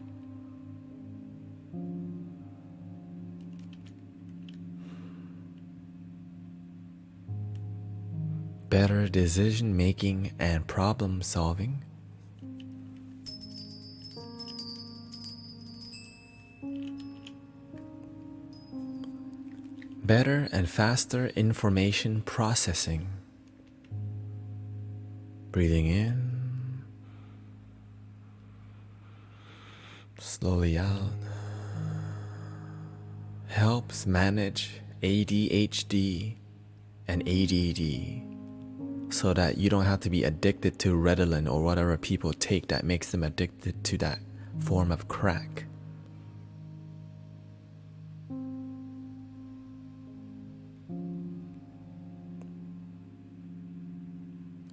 Better decision making and problem solving. Better and faster information processing. Breathing in, slowly out. Helps manage ADHD and ADD so that you don't have to be addicted to Ritalin or whatever people take that makes them addicted to that form of crack.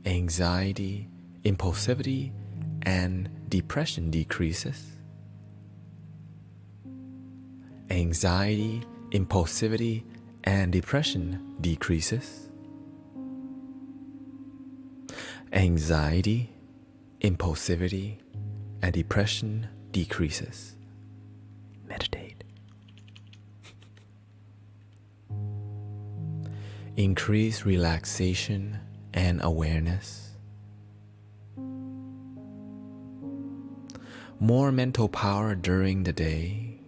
Anxiety, impulsivity, and depression decreases. Anxiety, impulsivity, and depression decreases. Anxiety, impulsivity, and depression decreases. Meditate. Increase relaxation and awareness. More mental power during the day.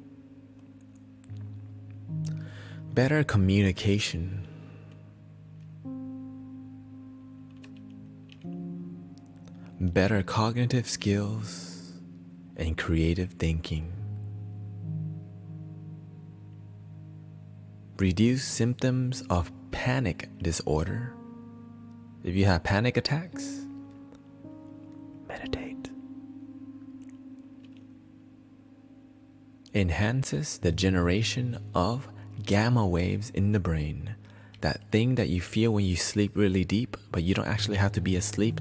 Better communication. Better cognitive skills and creative thinking. Reduce symptoms of panic disorder. If you have panic attacks, meditate. Enhances the generation of gamma waves in the brain. That thing that you feel when you sleep really deep, but you don't actually have to be asleep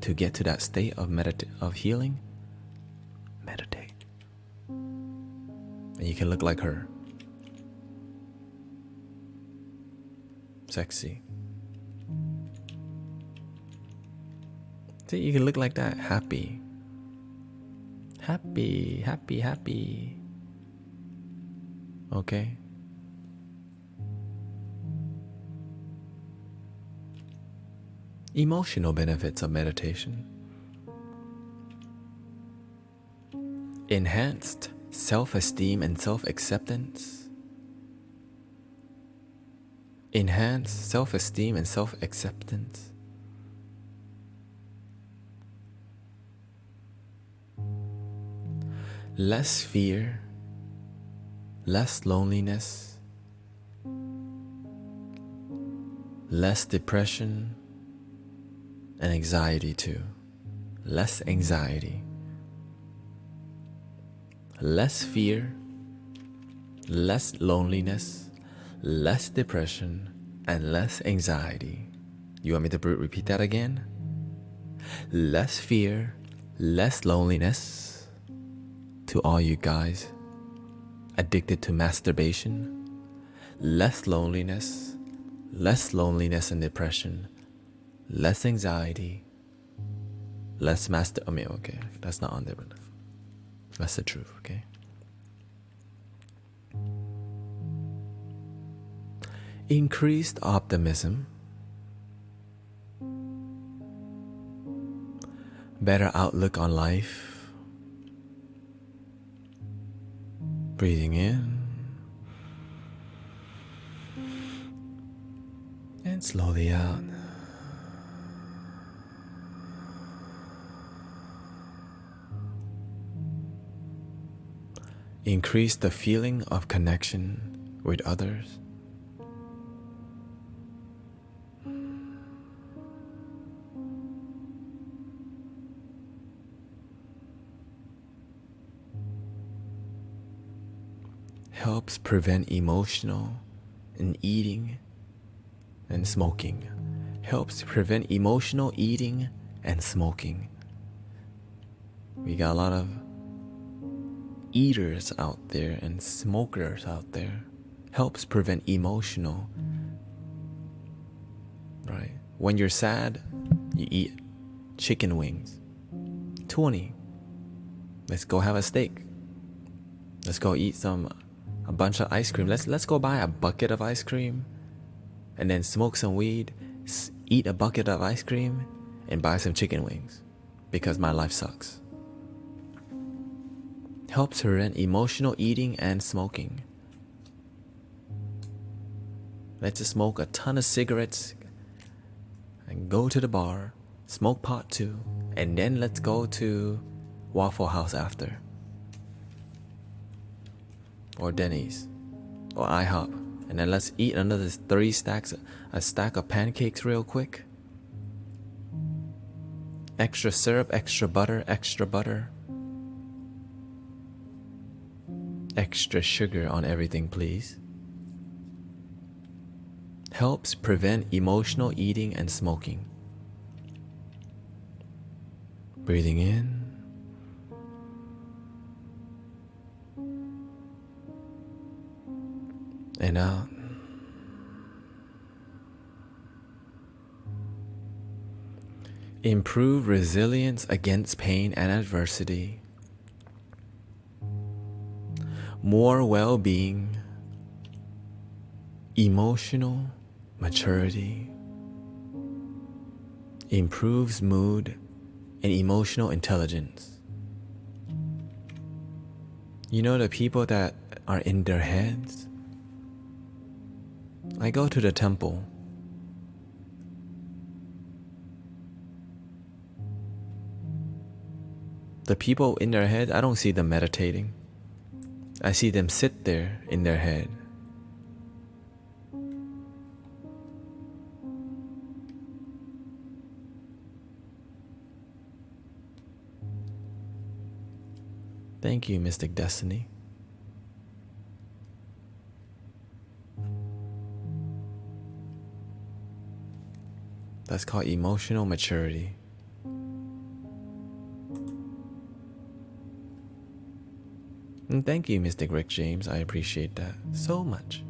to get to that state of healing. Meditate. And you can look like her. Sexy. See, you can look like that. Happy. Happy, happy, happy. Okay. Emotional benefits of meditation. Enhanced self-esteem and self-acceptance. Enhanced self-esteem and self-acceptance. Less fear, less loneliness, less depression and anxiety too. Less anxiety. Less fear, less loneliness, less depression, and less anxiety. You want me to repeat that again? Less fear, less loneliness. To all you guys addicted to masturbation, less loneliness and depression, less anxiety, less okay, that's not on there, but that's the truth, okay? Increased optimism, better outlook on life. Breathing in and slowly out. Increase the feeling of connection with others. Helps prevent emotional and eating and smoking. Helps prevent emotional eating and smoking. We got a lot of eaters out there and smokers out there. Helps prevent emotional. Right? When you're sad, you eat chicken wings. 20. Let's go have a steak. Let's go eat a bunch of ice cream. Let's go buy a bucket of ice cream and then smoke some weed, eat a bucket of ice cream, and buy some chicken wings because my life sucks. Helps prevent emotional eating and smoking. Let's just smoke a ton of cigarettes and go to the bar, smoke pot too, and then let's go to Waffle House after. Or Denny's, or IHOP, and then let's eat another 3 stacks, a stack of pancakes real quick. Extra syrup, extra butter, extra sugar on everything, please. Helps prevent emotional eating and smoking. Breathing in and out. Improve resilience against pain and adversity. More well-being, emotional maturity. Improves mood and emotional intelligence. You know, the people that are in their heads. I go to the temple. The people in their head, I don't see them meditating. I see them sit there in their head. Thank you, Mystic Destiny. That's called emotional maturity. And thank you, Mystic Rick James. I appreciate that so much.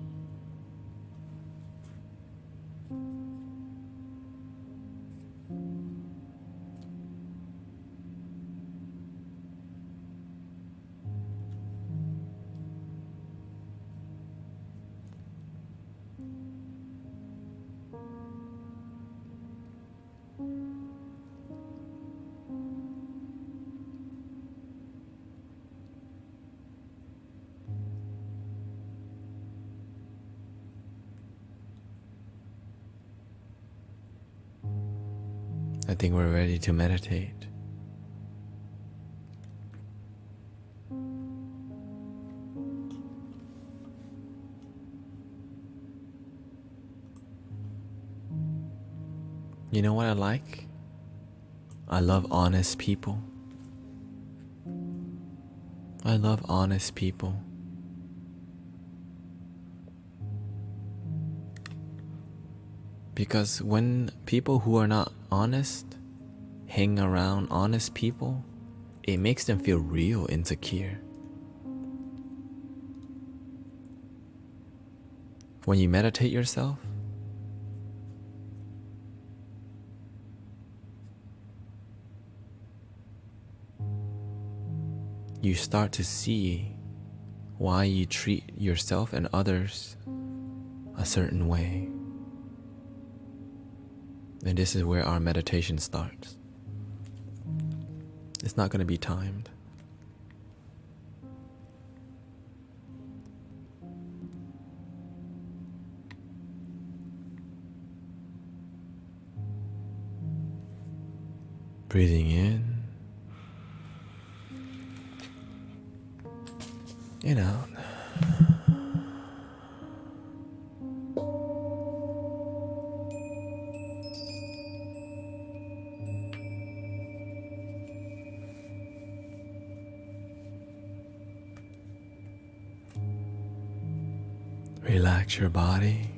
I think we're ready to meditate. You know what I like? I love honest people. I love honest people. Because when people who are not honest hang around honest people, it makes them feel real insecure. When you meditate yourself, you start to see why you treat yourself and others a certain way. And this is where our meditation starts. It's not going to be timed. Breathing in and out. Relax your body.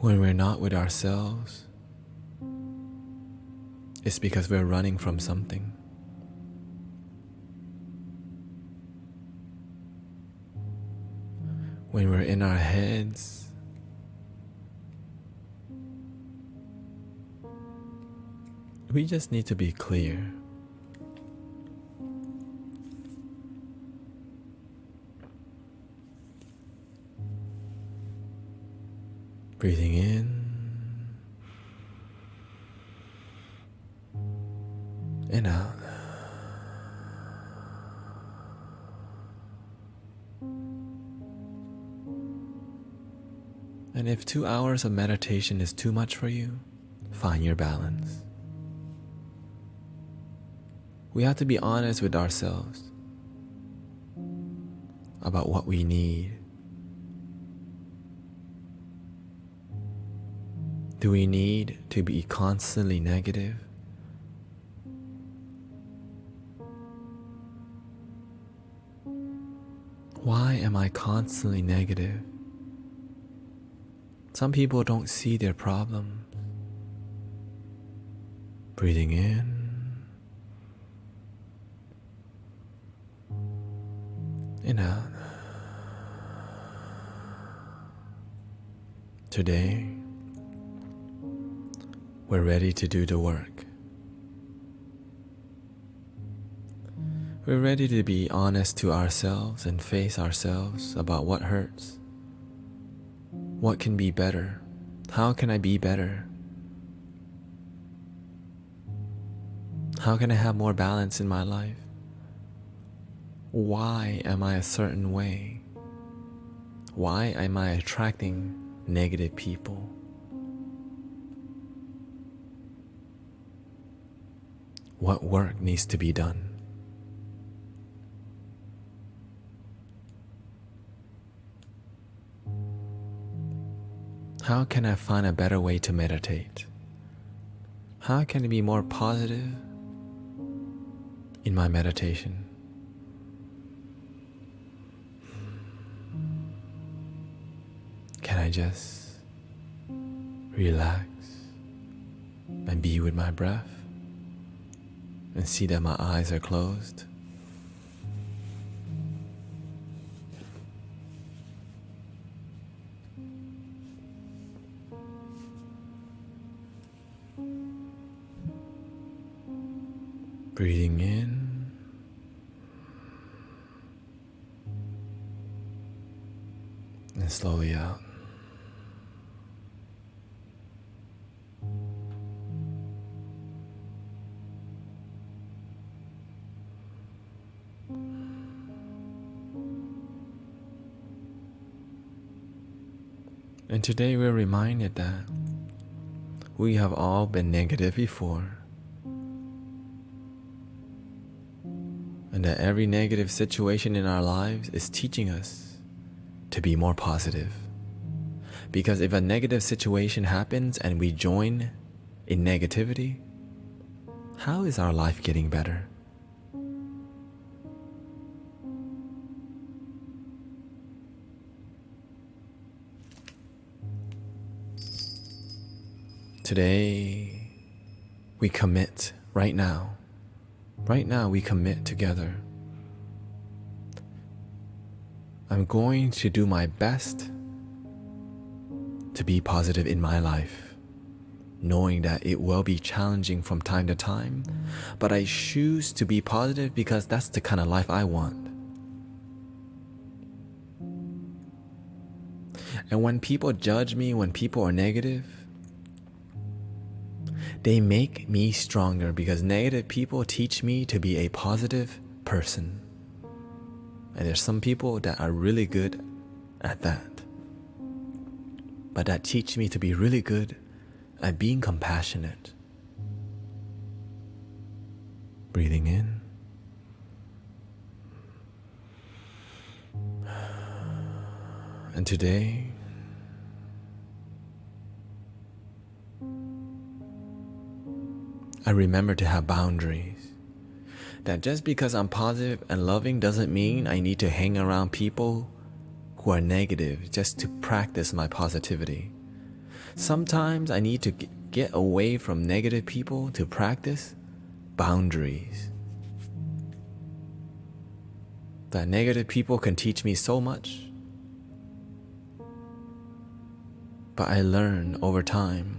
When we're not with ourselves, it's because we're running from something. When we're in our heads, we just need to be clear. Breathing in and out. And if 2 hours of meditation is too much for you, find your balance. We have to be honest with ourselves about what we need. Do we need to be constantly negative? Why am I constantly negative? Some people don't see their problems. Breathing in and out. Today, we're ready to do the work. We're ready to be honest to ourselves and face ourselves about what hurts. What can be better? How can I be better? How can I have more balance in my life? Why am I a certain way? Why am I attracting negative people? What work needs to be done? How can I find a better way to meditate? How can I be more positive in my meditation? Can I just relax and be with my breath? and see that my eyes are closed. Breathing in and slowly out. And today we're reminded that we have all been negative before, and that every negative situation in our lives is teaching us to be more positive. Because if a negative situation happens and we join in negativity, how is our life getting better? Today, we commit right now. Right now, we commit together. I'm going to do my best to be positive in my life, knowing that it will be challenging from time to time, but I choose to be positive because that's the kind of life I want. And when people judge me, when people are negative, they make me stronger because negative people teach me to be a positive person. And there's some people that are really good at that. But that teach me to be really good at being compassionate. Breathing in. And today, I remember to have boundaries. That just because I'm positive and loving doesn't mean I need to hang around people who are negative just to practice my positivity. Sometimes I need to get away from negative people to practice boundaries. That negative people can teach me so much, but I learn over time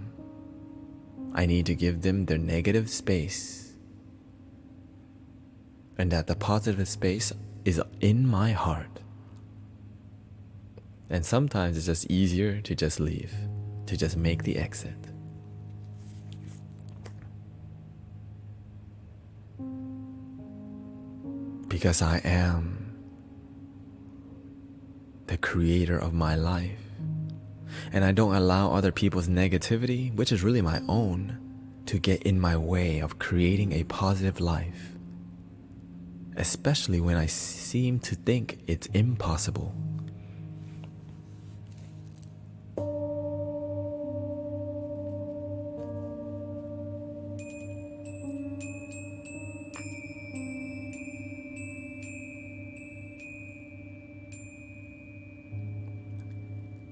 I need to give them their negative space, and that the positive space is in my heart. And sometimes it's just easier to just leave, to just make the exit. Because I am the creator of my life. And I don't allow other people's negativity, which is really my own, to get in my way of creating a positive life. Especially when I seem to think it's impossible.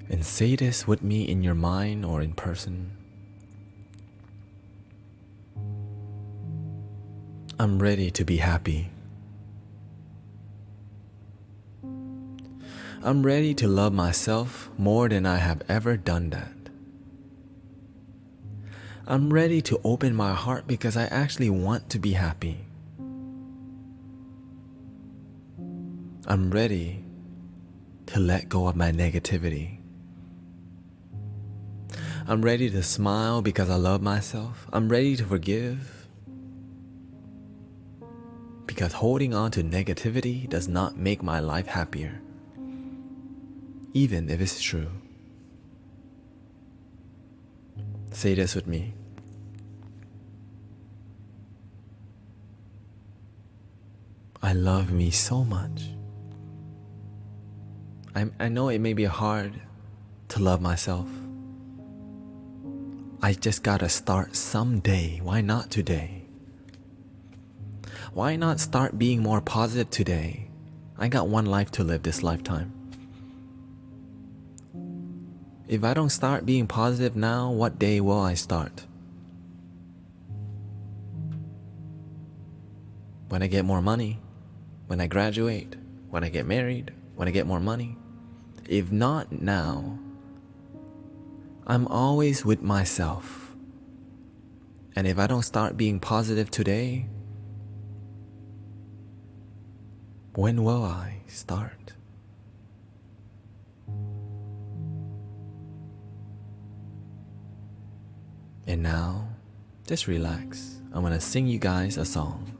And say this with me in your mind or in person. I'm ready to be happy. I'm ready to love myself more than I have ever done that. I'm ready to open my heart because I actually want to be happy. I'm ready to let go of my negativity. I'm ready to smile because I love myself. I'm ready to forgive because holding on to negativity does not make my life happier, even if it's true. Say this with me. I love me so much. I know it may be hard to love myself. I just gotta start someday. Why not today? Why not start being more positive today? I got one life to live this lifetime. If I don't start being positive now, what day will I start? when I get more money, when I graduate, when I get married, when I get more money. If not now, I'm always with myself. And if I don't start being positive today, when will I start? And now, just relax. I'm gonna sing you guys a song.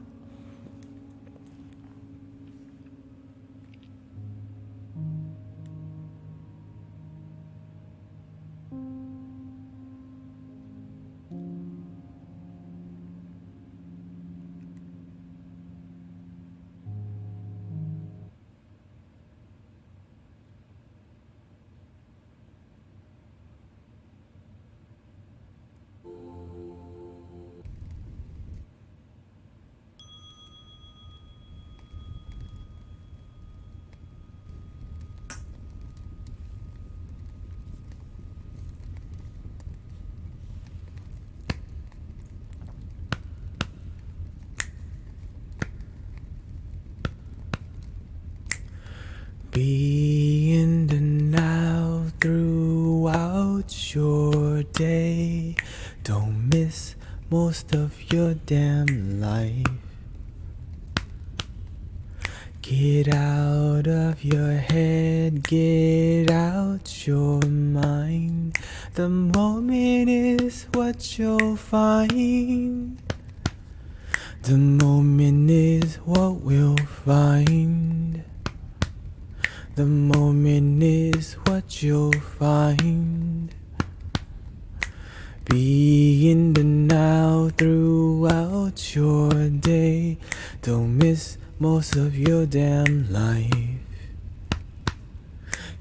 Be in the now throughout your day. Don't miss most of your damn life. Get out of your head, get out your mind. The moment is what you'll find. The moment is what we'll find. The moment is what you'll find. Be in the now throughout your day. Don't miss most of your damn life.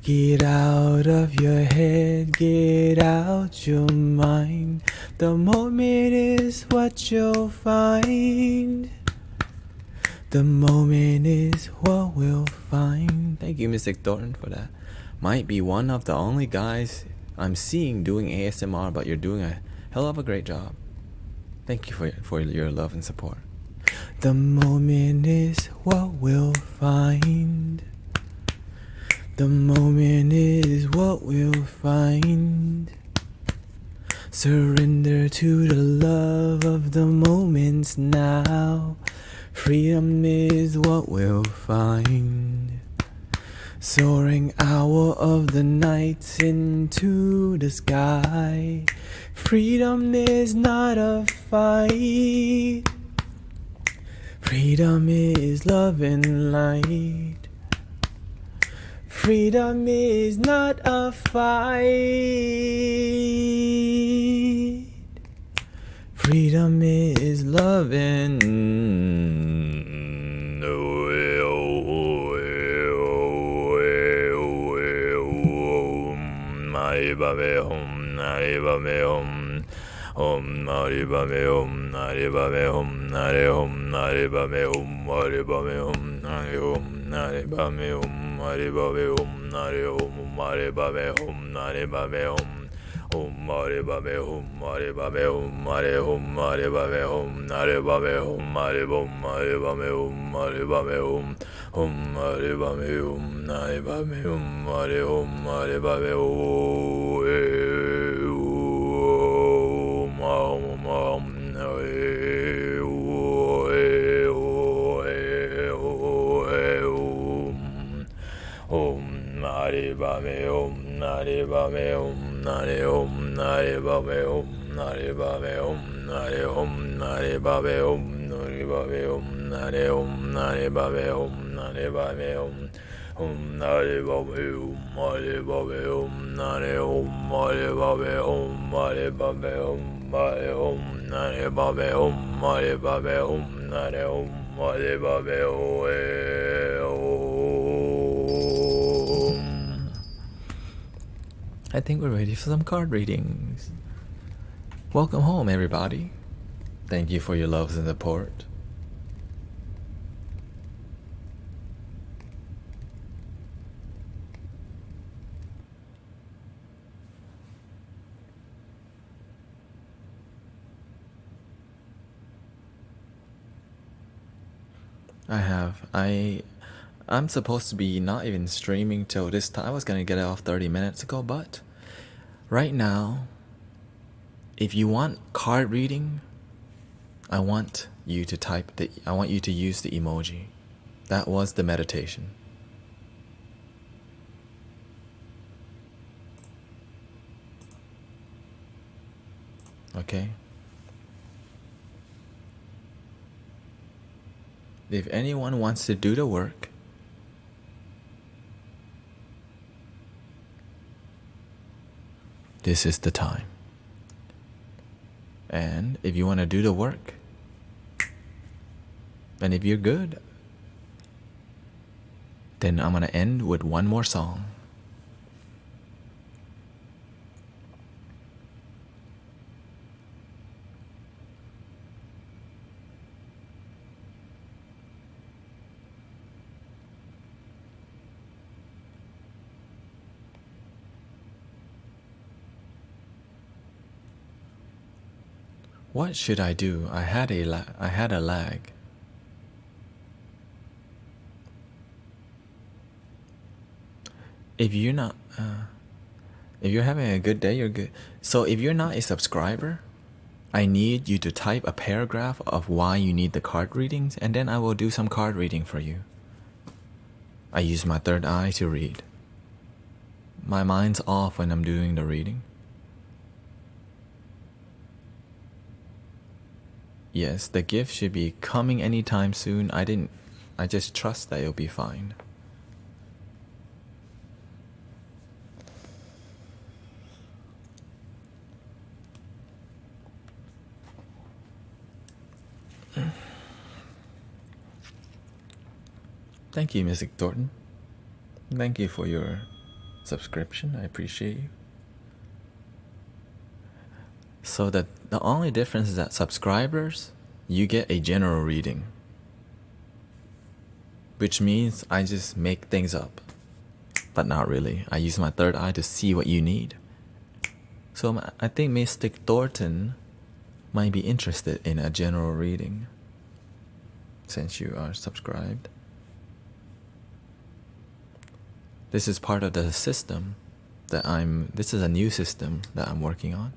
Get out of your head, get out your mind. The moment is what you'll find. The moment is what we'll find. Thank you, Mystic Thornton, for that. Might be one of the only guys I'm seeing doing ASMR, but you're doing a hell of a great job. Thank you for your love and support. The moment is what we'll find. The moment is what we'll find. Surrender to the love of the moments now. Freedom is what we'll find. Soaring hour of the night into the sky. Freedom is not a fight. Freedom is love and light. Freedom is not a fight. Freedom is love and Om Nari Bame Om Nari Bame Om Nari Om Nari Bame Om Nari Bame Om Nari Om Nari Bame Om Nari Bame Om Nari Om Nari Bame Om Nari Bame Om Om Nari Bame Om Nari Bame Om Nari Om Nari Bame Om Nari Bame Om Nari Om Nari Bame Om Nari Bame Om Om Nari Bame Om Nari Bame Om Nari Om Nari Bame Om Nari Bame Om Nari Bame Om Nari Om Nari Bame Om Nari Bame Om Nari Om Nari Bame Om Nari Bame Om Nari Om Nari Bame Om Nari Bame Om Om Nari Bame Om Nari Bame Om Nari Om Nari Bame Om Nari Bame Om Nari Om Nari Bame Om Nari Bame Om Nari Om Nari Bame I think we're ready for some card readings. Welcome home, everybody. Thank you for your love and support. I have. I'm supposed to be not even streaming till this time. I was gonna get it off 30 minutes ago, but right now, if you want card reading, I want you to use the emoji. That was the meditation. Okay? If anyone wants to do the work, this is the time. And if you want to do the work, and if you're good, then I'm going to end with one more song. What should I do? I had a lag. If you're not, if you're having a good day, you're good. So if you're not a subscriber, I need you to type a paragraph of why you need the card readings, and then I will do some card reading for you. I use my third eye to read. My mind's off when I'm doing the reading. Yes, the gift should be coming anytime soon. I just trust that it'll be fine. Thank you, Mystic Thornton. Thank you for your subscription. I appreciate you. So the only difference is that subscribers, you get a general reading, which means I just make things up, but not really. I use my third eye to see what you need. So I think Mystic Thornton might be interested in a general reading since you are subscribed. This is part of the system that this is a new system that I'm working on.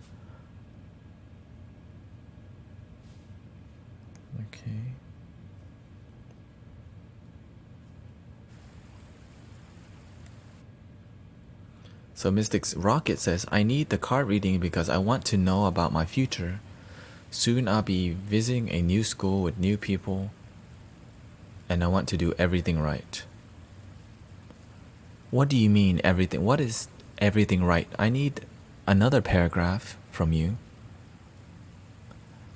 Okay. So Mystic's Rocket says, I need the card reading because I want to know about my future. Soon I'll be visiting a new school with new people, and I want to do everything right. What do you mean everything? What is everything right? I need another paragraph from you.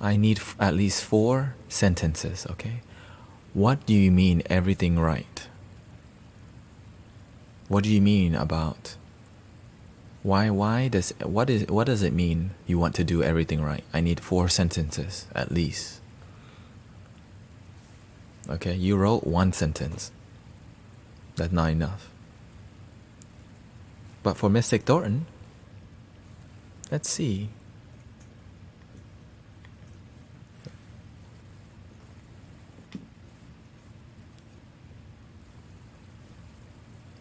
I need at least 4 sentences, okay? What do you mean everything right? What do you mean about what does it mean you want to do everything right? I need 4 sentences at least. Okay, you wrote 1 sentence. That's not enough. But for Mystic Thornton, let's see.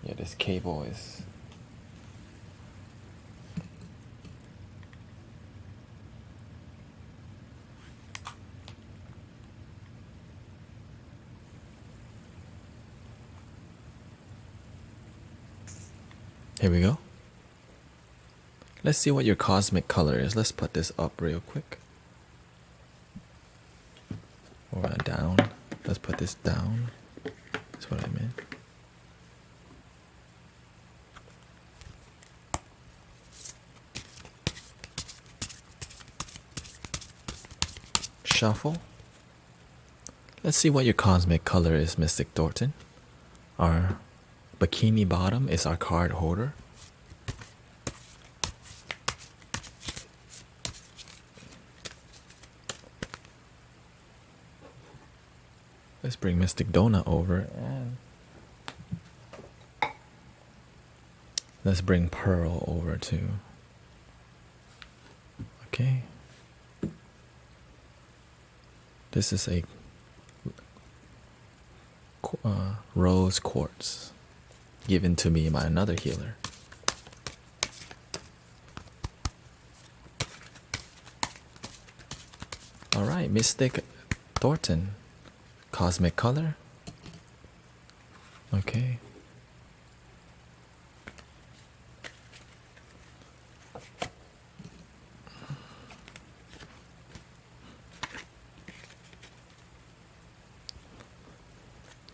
Yeah, this cable is... Here we go. Let's see what your cosmic color is. Let's put this up real quick. Or down. Let's put this down. That's what I meant. Shuffle. Let's see what your cosmic color is, Mystic Thornton. Our bikini bottom is our card holder. Let's bring Mystic Donut over and let's bring Pearl over too. Okay. rose quartz given to me by another healer. Alright, Mystic Thornton. Cosmic color. Okay.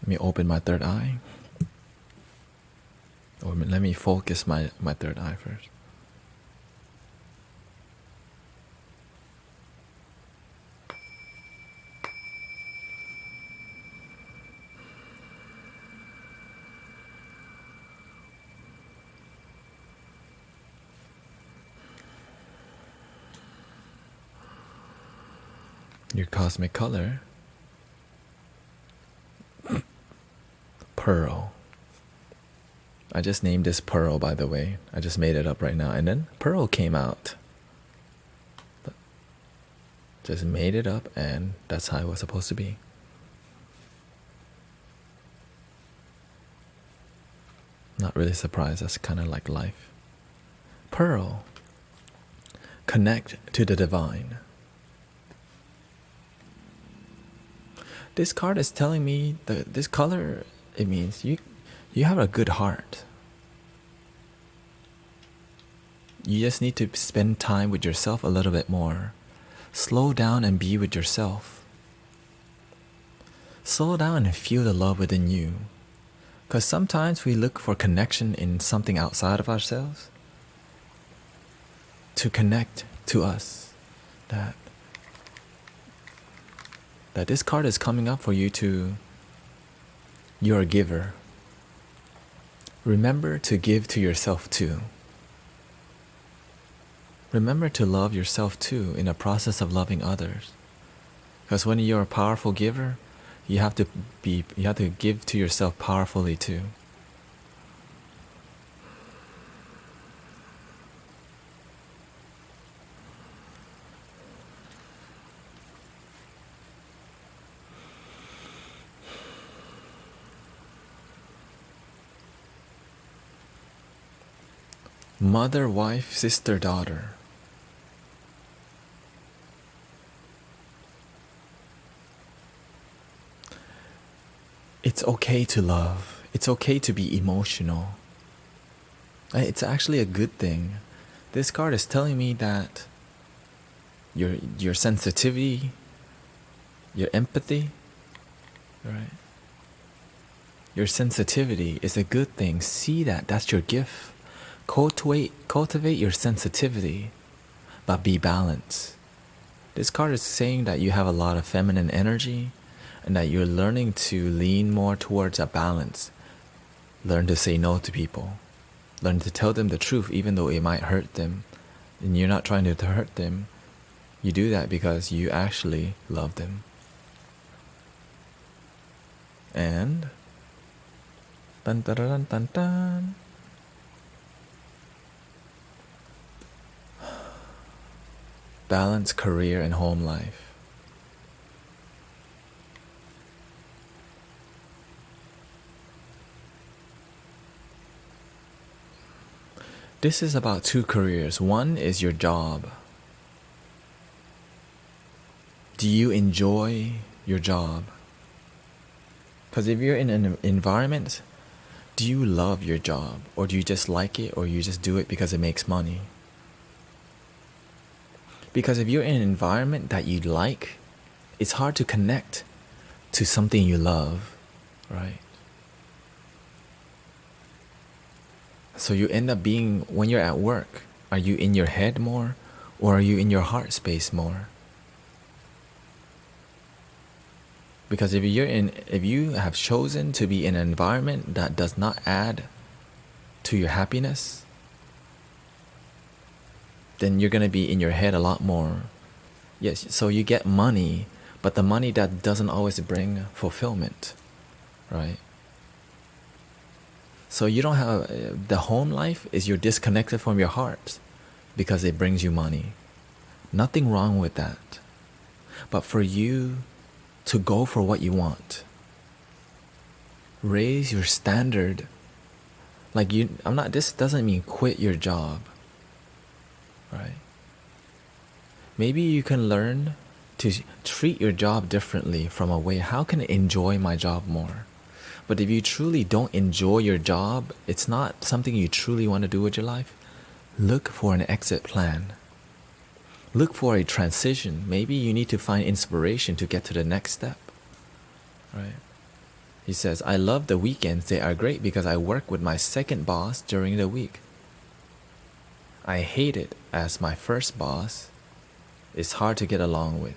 Let me open my third eye. Or let me focus my third eye first. Your cosmic color. Pearl. I just named this Pearl, by the way. I just made it up right now. And then Pearl came out. Just made it up, and that's how it was supposed to be. Not really surprised. That's kind of like life. Pearl. Connect to the divine. This card is telling me that this color, it means you have a good heart. You just need to spend time with yourself a little bit more. Slow down and be with yourself. Slow down and feel the love within you. Because sometimes we look for connection in something outside of ourselves to connect to us. That this card is coming up for you to, you're a giver. Remember to give to yourself too. Remember to love yourself too in the process of loving others. Because when you're a powerful giver, you have to give to yourself powerfully too. Mother, wife, sister, daughter. It's okay to love. It's okay to be emotional. It's actually a good thing. This card is telling me that your sensitivity, your empathy, right? Your sensitivity is a good thing. See that. That's your gift. Cultivate your sensitivity, but be balanced. This card is saying that you have a lot of feminine energy and that you're learning to lean more towards a balance. Learn to say no to people. Learn to tell them the truth even though it might hurt them. And you're not trying to hurt them. You do that because you actually love them. And dun dun dun dun dun. Balance career and home life. This is about two careers. One is your job. Do you enjoy your job? Because if you're in an environment, do you love your job? Or do you just like it, or you just do it because it makes money? Because if you're in an environment that you like, it's hard to connect to something you love, right? So you end up being, when you're at work, are you in your head more, or are you in your heart space more? Because if you have chosen to be in an environment that does not add to your happiness, then you're going to be in your head a lot more. Yes, so you get money, but the money that doesn't always bring fulfillment, right? So you don't have, the home life is you're disconnected from your heart because it brings you money. Nothing wrong with that. But for you to go for what you want, raise your standard. Like this doesn't mean quit your job, right? Maybe you can learn to treat your job differently from a way, how can I enjoy my job more? But if you truly don't enjoy your job, it's not something you truly want to do with your life, look for an exit plan. Look for a transition. Maybe you need to find inspiration to get to the next step, right? He says, I love the weekends. They are great because I work with my second boss during the week. I hate it as my first boss is hard to get along with.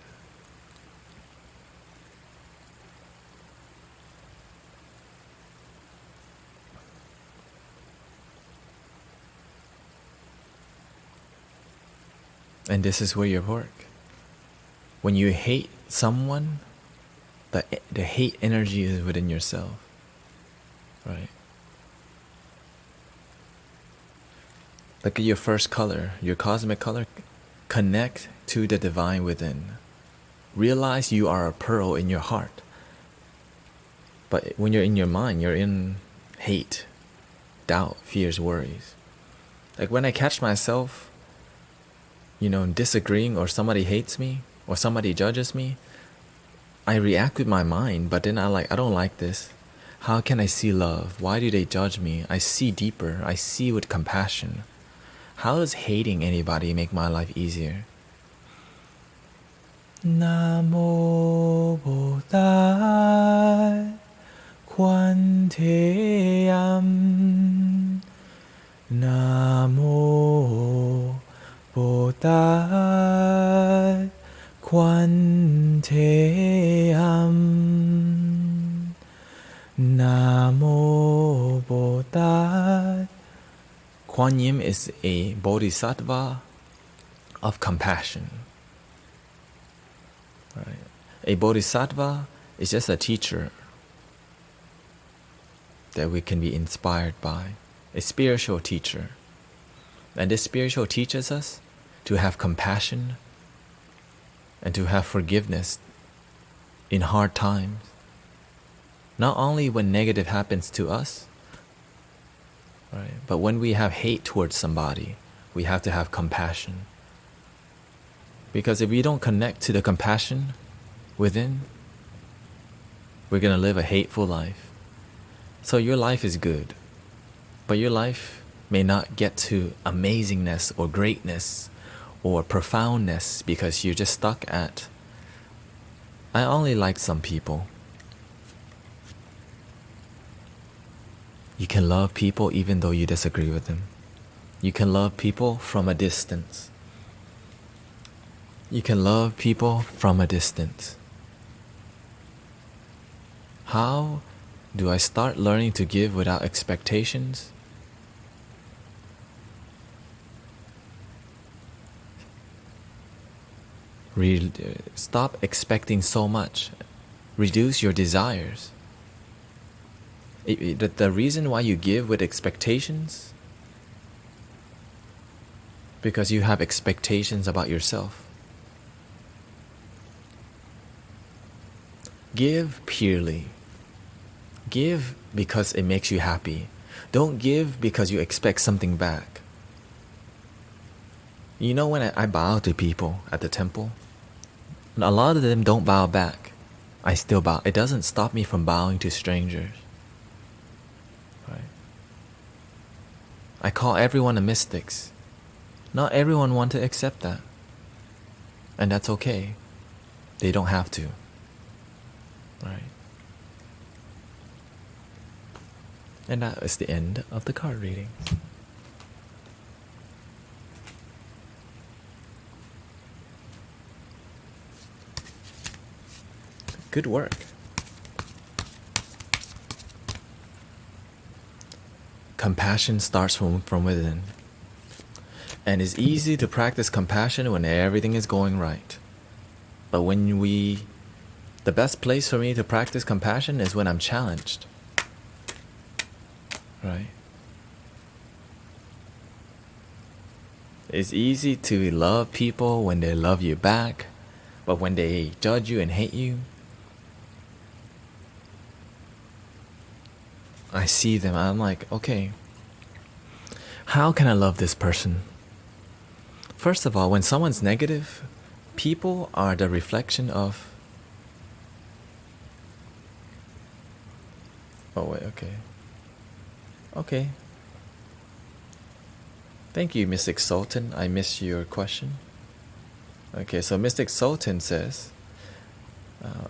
And this is where you work. When you hate someone, the hate energy is within yourself, right? Look at your first color, your cosmic color. Connect to the divine within. Realize you are a pearl in your heart. But when you're in your mind, you're in hate, doubt, fears, worries. Like when I catch myself disagreeing, or somebody hates me, or somebody judges me, I react with my mind, but then I don't like this. How can I see love? Why do they judge me? I see deeper. I see with compassion. How does hating anybody make my life easier? Namo Bodhi Quanteyam. Namo Bodhi Quanteyam. Namo Bodhi. Kuan Yin is a bodhisattva of compassion. Right? A bodhisattva is just a teacher that we can be inspired by, a spiritual teacher. And this spiritual teaches us to have compassion and to have forgiveness in hard times. Not only when negative happens to us, right, but when we have hate towards somebody, we have to have compassion. Because if we don't connect to the compassion within, we're going to live a hateful life. So your life is good, but your life may not get to amazingness or greatness or profoundness because you're just stuck at, I only like some people. You can love people even though you disagree with them. You can love people from a distance. You can love people from a distance. How do I start learning to give without expectations? Stop expecting so much. Reduce your desires. The reason why you give with expectations, because you have expectations about yourself. Give purely. Give because it makes you happy. Don't give because you expect something back. You know, when I bow to people at the temple, a lot of them don't bow back. I still bow. It doesn't stop me from bowing to strangers. Right? I call everyone a mystics. Not everyone wants to accept that. And that's okay. They don't have to. Right? And that is the end of the card reading. Good work. Compassion starts from within. And it's easy to practice compassion when everything is going right. But the best place for me to practice compassion is when I'm challenged. Right? It's easy to love people when they love you back, but when they judge you and hate you, I see them, I'm like, okay, how can I love this person? First of all, when someone's negative, people are the reflection of... Oh, wait, okay. Okay. Thank you, Mystic Sultan. I missed your question. Okay, so Mystic Sultan says,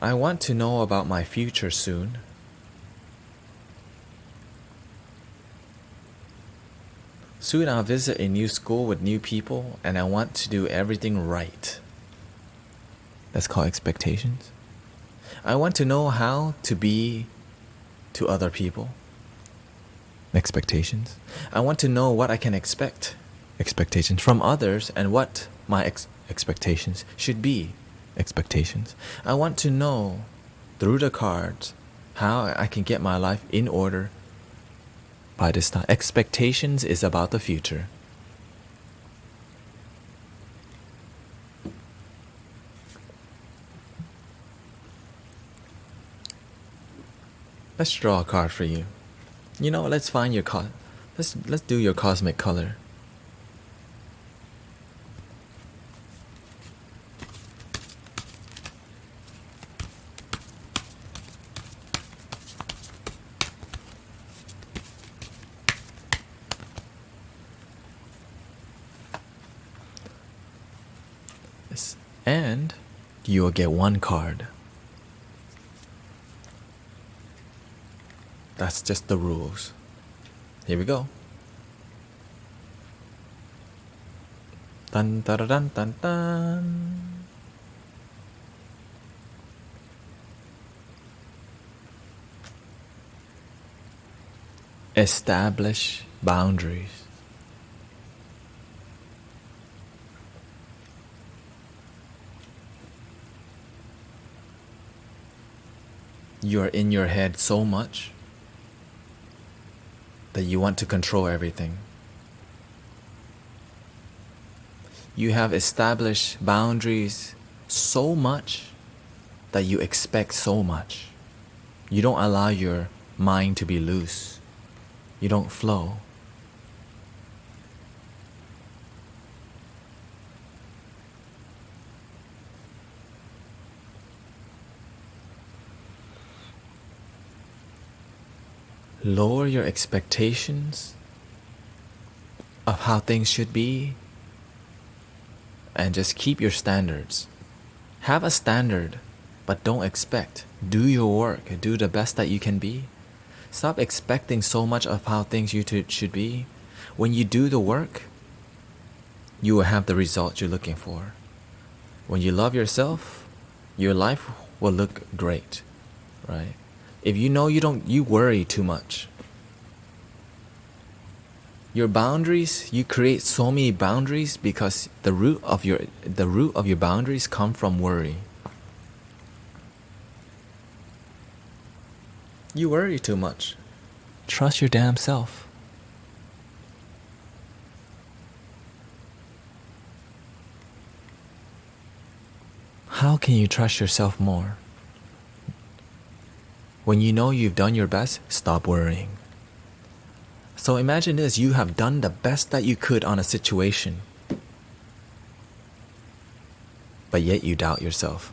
I want to know about my future soon. Soon I'll visit a new school with new people, and I want to do everything right. That's called expectations. I want to know how to be to other people. Expectations. I want to know what I can expect. Expectations from others and what my expectations should be. Expectations. I want to know through the cards how I can get my life in order by this time. Expectations is about the future. Let's draw a card for you. You know, let's find your let's do your cosmic color. Yes. And you will get one card. That's just the rules. Here we go. Dun dun dun dun dun. Establish boundaries. You are in your head so much that you want to control everything. You have established boundaries so much that you expect so much. You don't allow your mind to be loose. You don't flow. Lower your expectations of how things should be and just keep your standards. Have a standard, but don't expect. Do your work. Do the best that you can be. Stop expecting so much of how things should be. When you do the work, you will have the results you're looking for. When you love yourself, your life will look great, right? If you know you worry too much. Your boundaries, you create so many boundaries because the root of your boundaries come from worry. You worry too much. Trust your damn self. How can you trust yourself more? When you know you've done your best, stop worrying. So imagine this, you have done the best that you could on a situation, but yet you doubt yourself.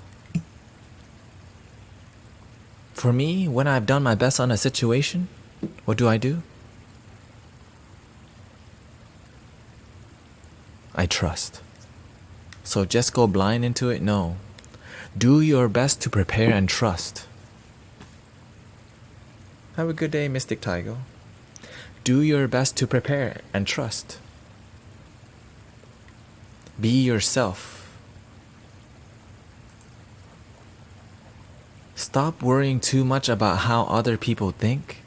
For me, when I've done my best on a situation, what do? I trust. So just go blind into it? No. Do your best to prepare and trust. Have a good day, Mystic Tygo. Do your best to prepare and trust. Be yourself. Stop worrying too much about how other people think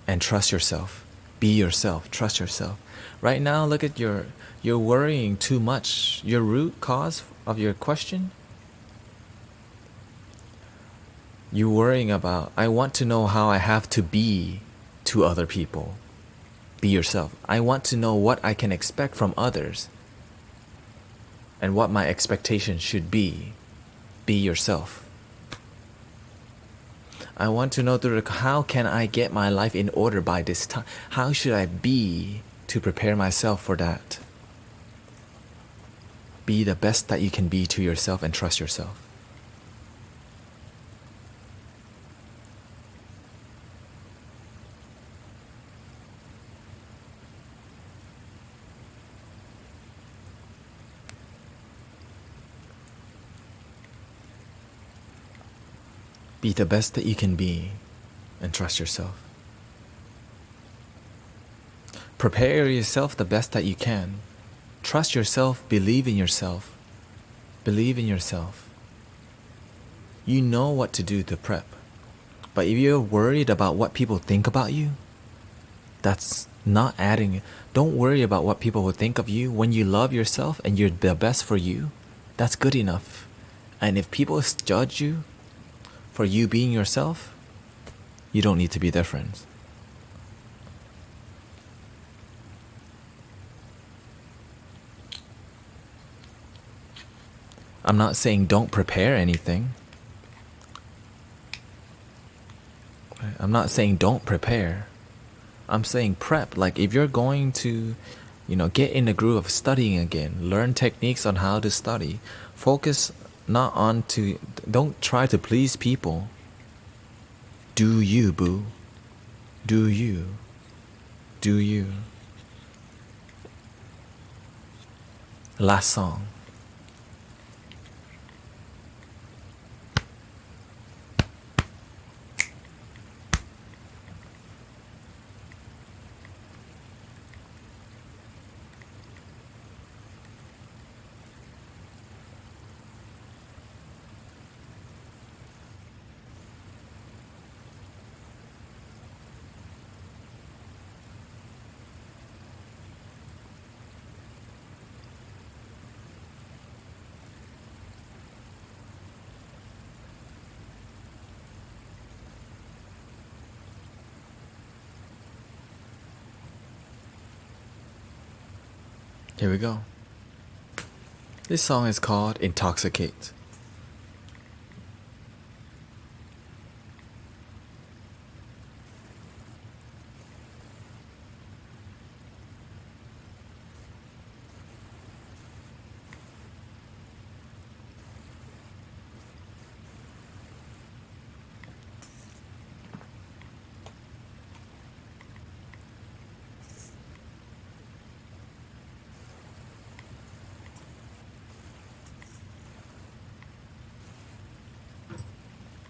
and trust yourself. Be yourself. Trust yourself. Right now, look at you're worrying too much. Your root cause of your question, you're worrying about, I want to know how I have to be to other people. Be yourself. I want to know what I can expect from others and what my expectations should be. Be yourself. I want to know through how can I get my life in order by this time? How should I be to prepare myself for that? Be the best that you can be to yourself and trust yourself. Be the best that you can be and trust yourself. Prepare yourself the best that you can. Trust yourself, believe in yourself. Believe in yourself. You know what to do to prep. But if you're worried about what people think about you, that's not adding. Don't worry about what people will think of you. When you love yourself and you're the best for you, that's good enough. And if people judge you for you being yourself, you don't need to be their friends. I'm not saying don't prepare anything. I'm not saying don't prepare. I'm saying prep. Like if you're going to, get in the groove of studying again, learn techniques on how to study, focus not on to, don't try to please people. Do you, boo. Do you. Do you. Last song. Here we go. This song is called Intoxicate.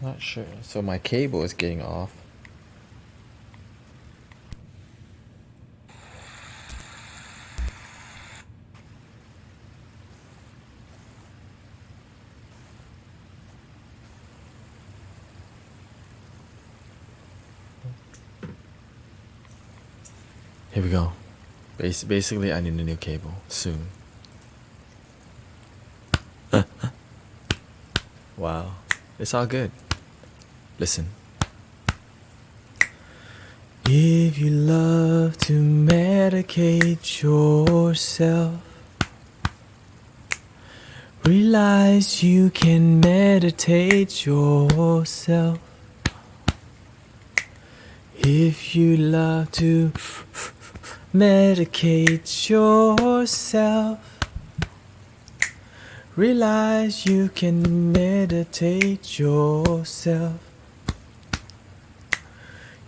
Not sure. So my cable is getting off. Here we go. Basically, I need a new cable soon. Wow. It's all good. Listen. If you love to medicate yourself, realize you can meditate yourself. If you love to medicate yourself, realize you can meditate yourself.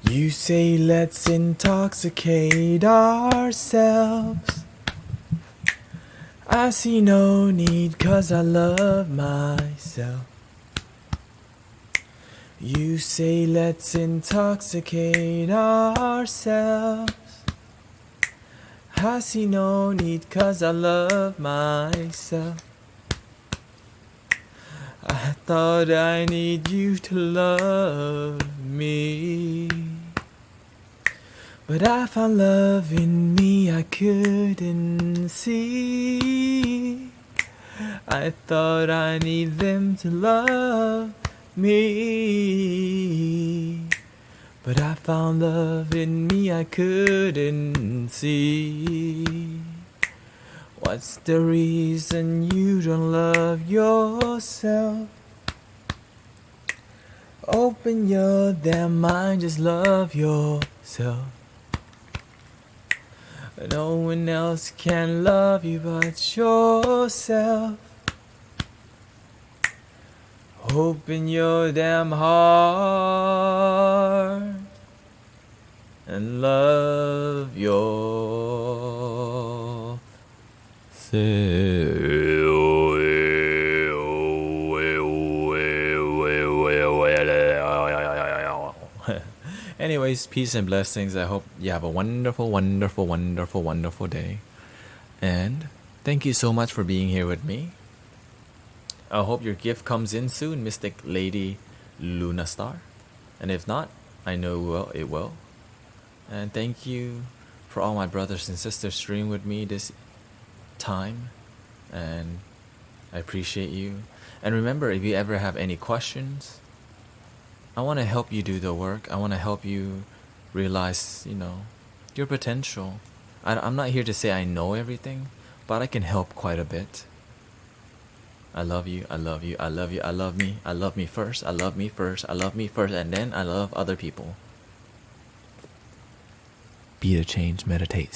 You say let's intoxicate ourselves. I see no need 'cause I love myself. You say let's intoxicate ourselves. I see no need 'cause I love myself. I thought I need you to love me, but I found love in me I couldn't see. I thought I need them to love me, but I found love in me I couldn't see. What's the reason you don't love yourself? Open your damn mind, just love yourself. No one else can love you but yourself. Open your damn heart and love yourself. Anyways, peace and blessings. I hope you have a wonderful, wonderful, wonderful, wonderful day. And thank you so much for being here with me. I hope your gift comes in soon, Mystic Lady Luna Star. And if not, I know it will. And thank you for all my brothers and sisters streaming with me this time. And I appreciate you. And remember, if you ever have any questions, I want to help you do the work. I want to help you realize, your potential. I'm not here to say I know everything, but I can help quite a bit. I love you, I love you, I love you, I love me. I love me first, I love me first, I love me first, and then I love other people. Be the change, meditate.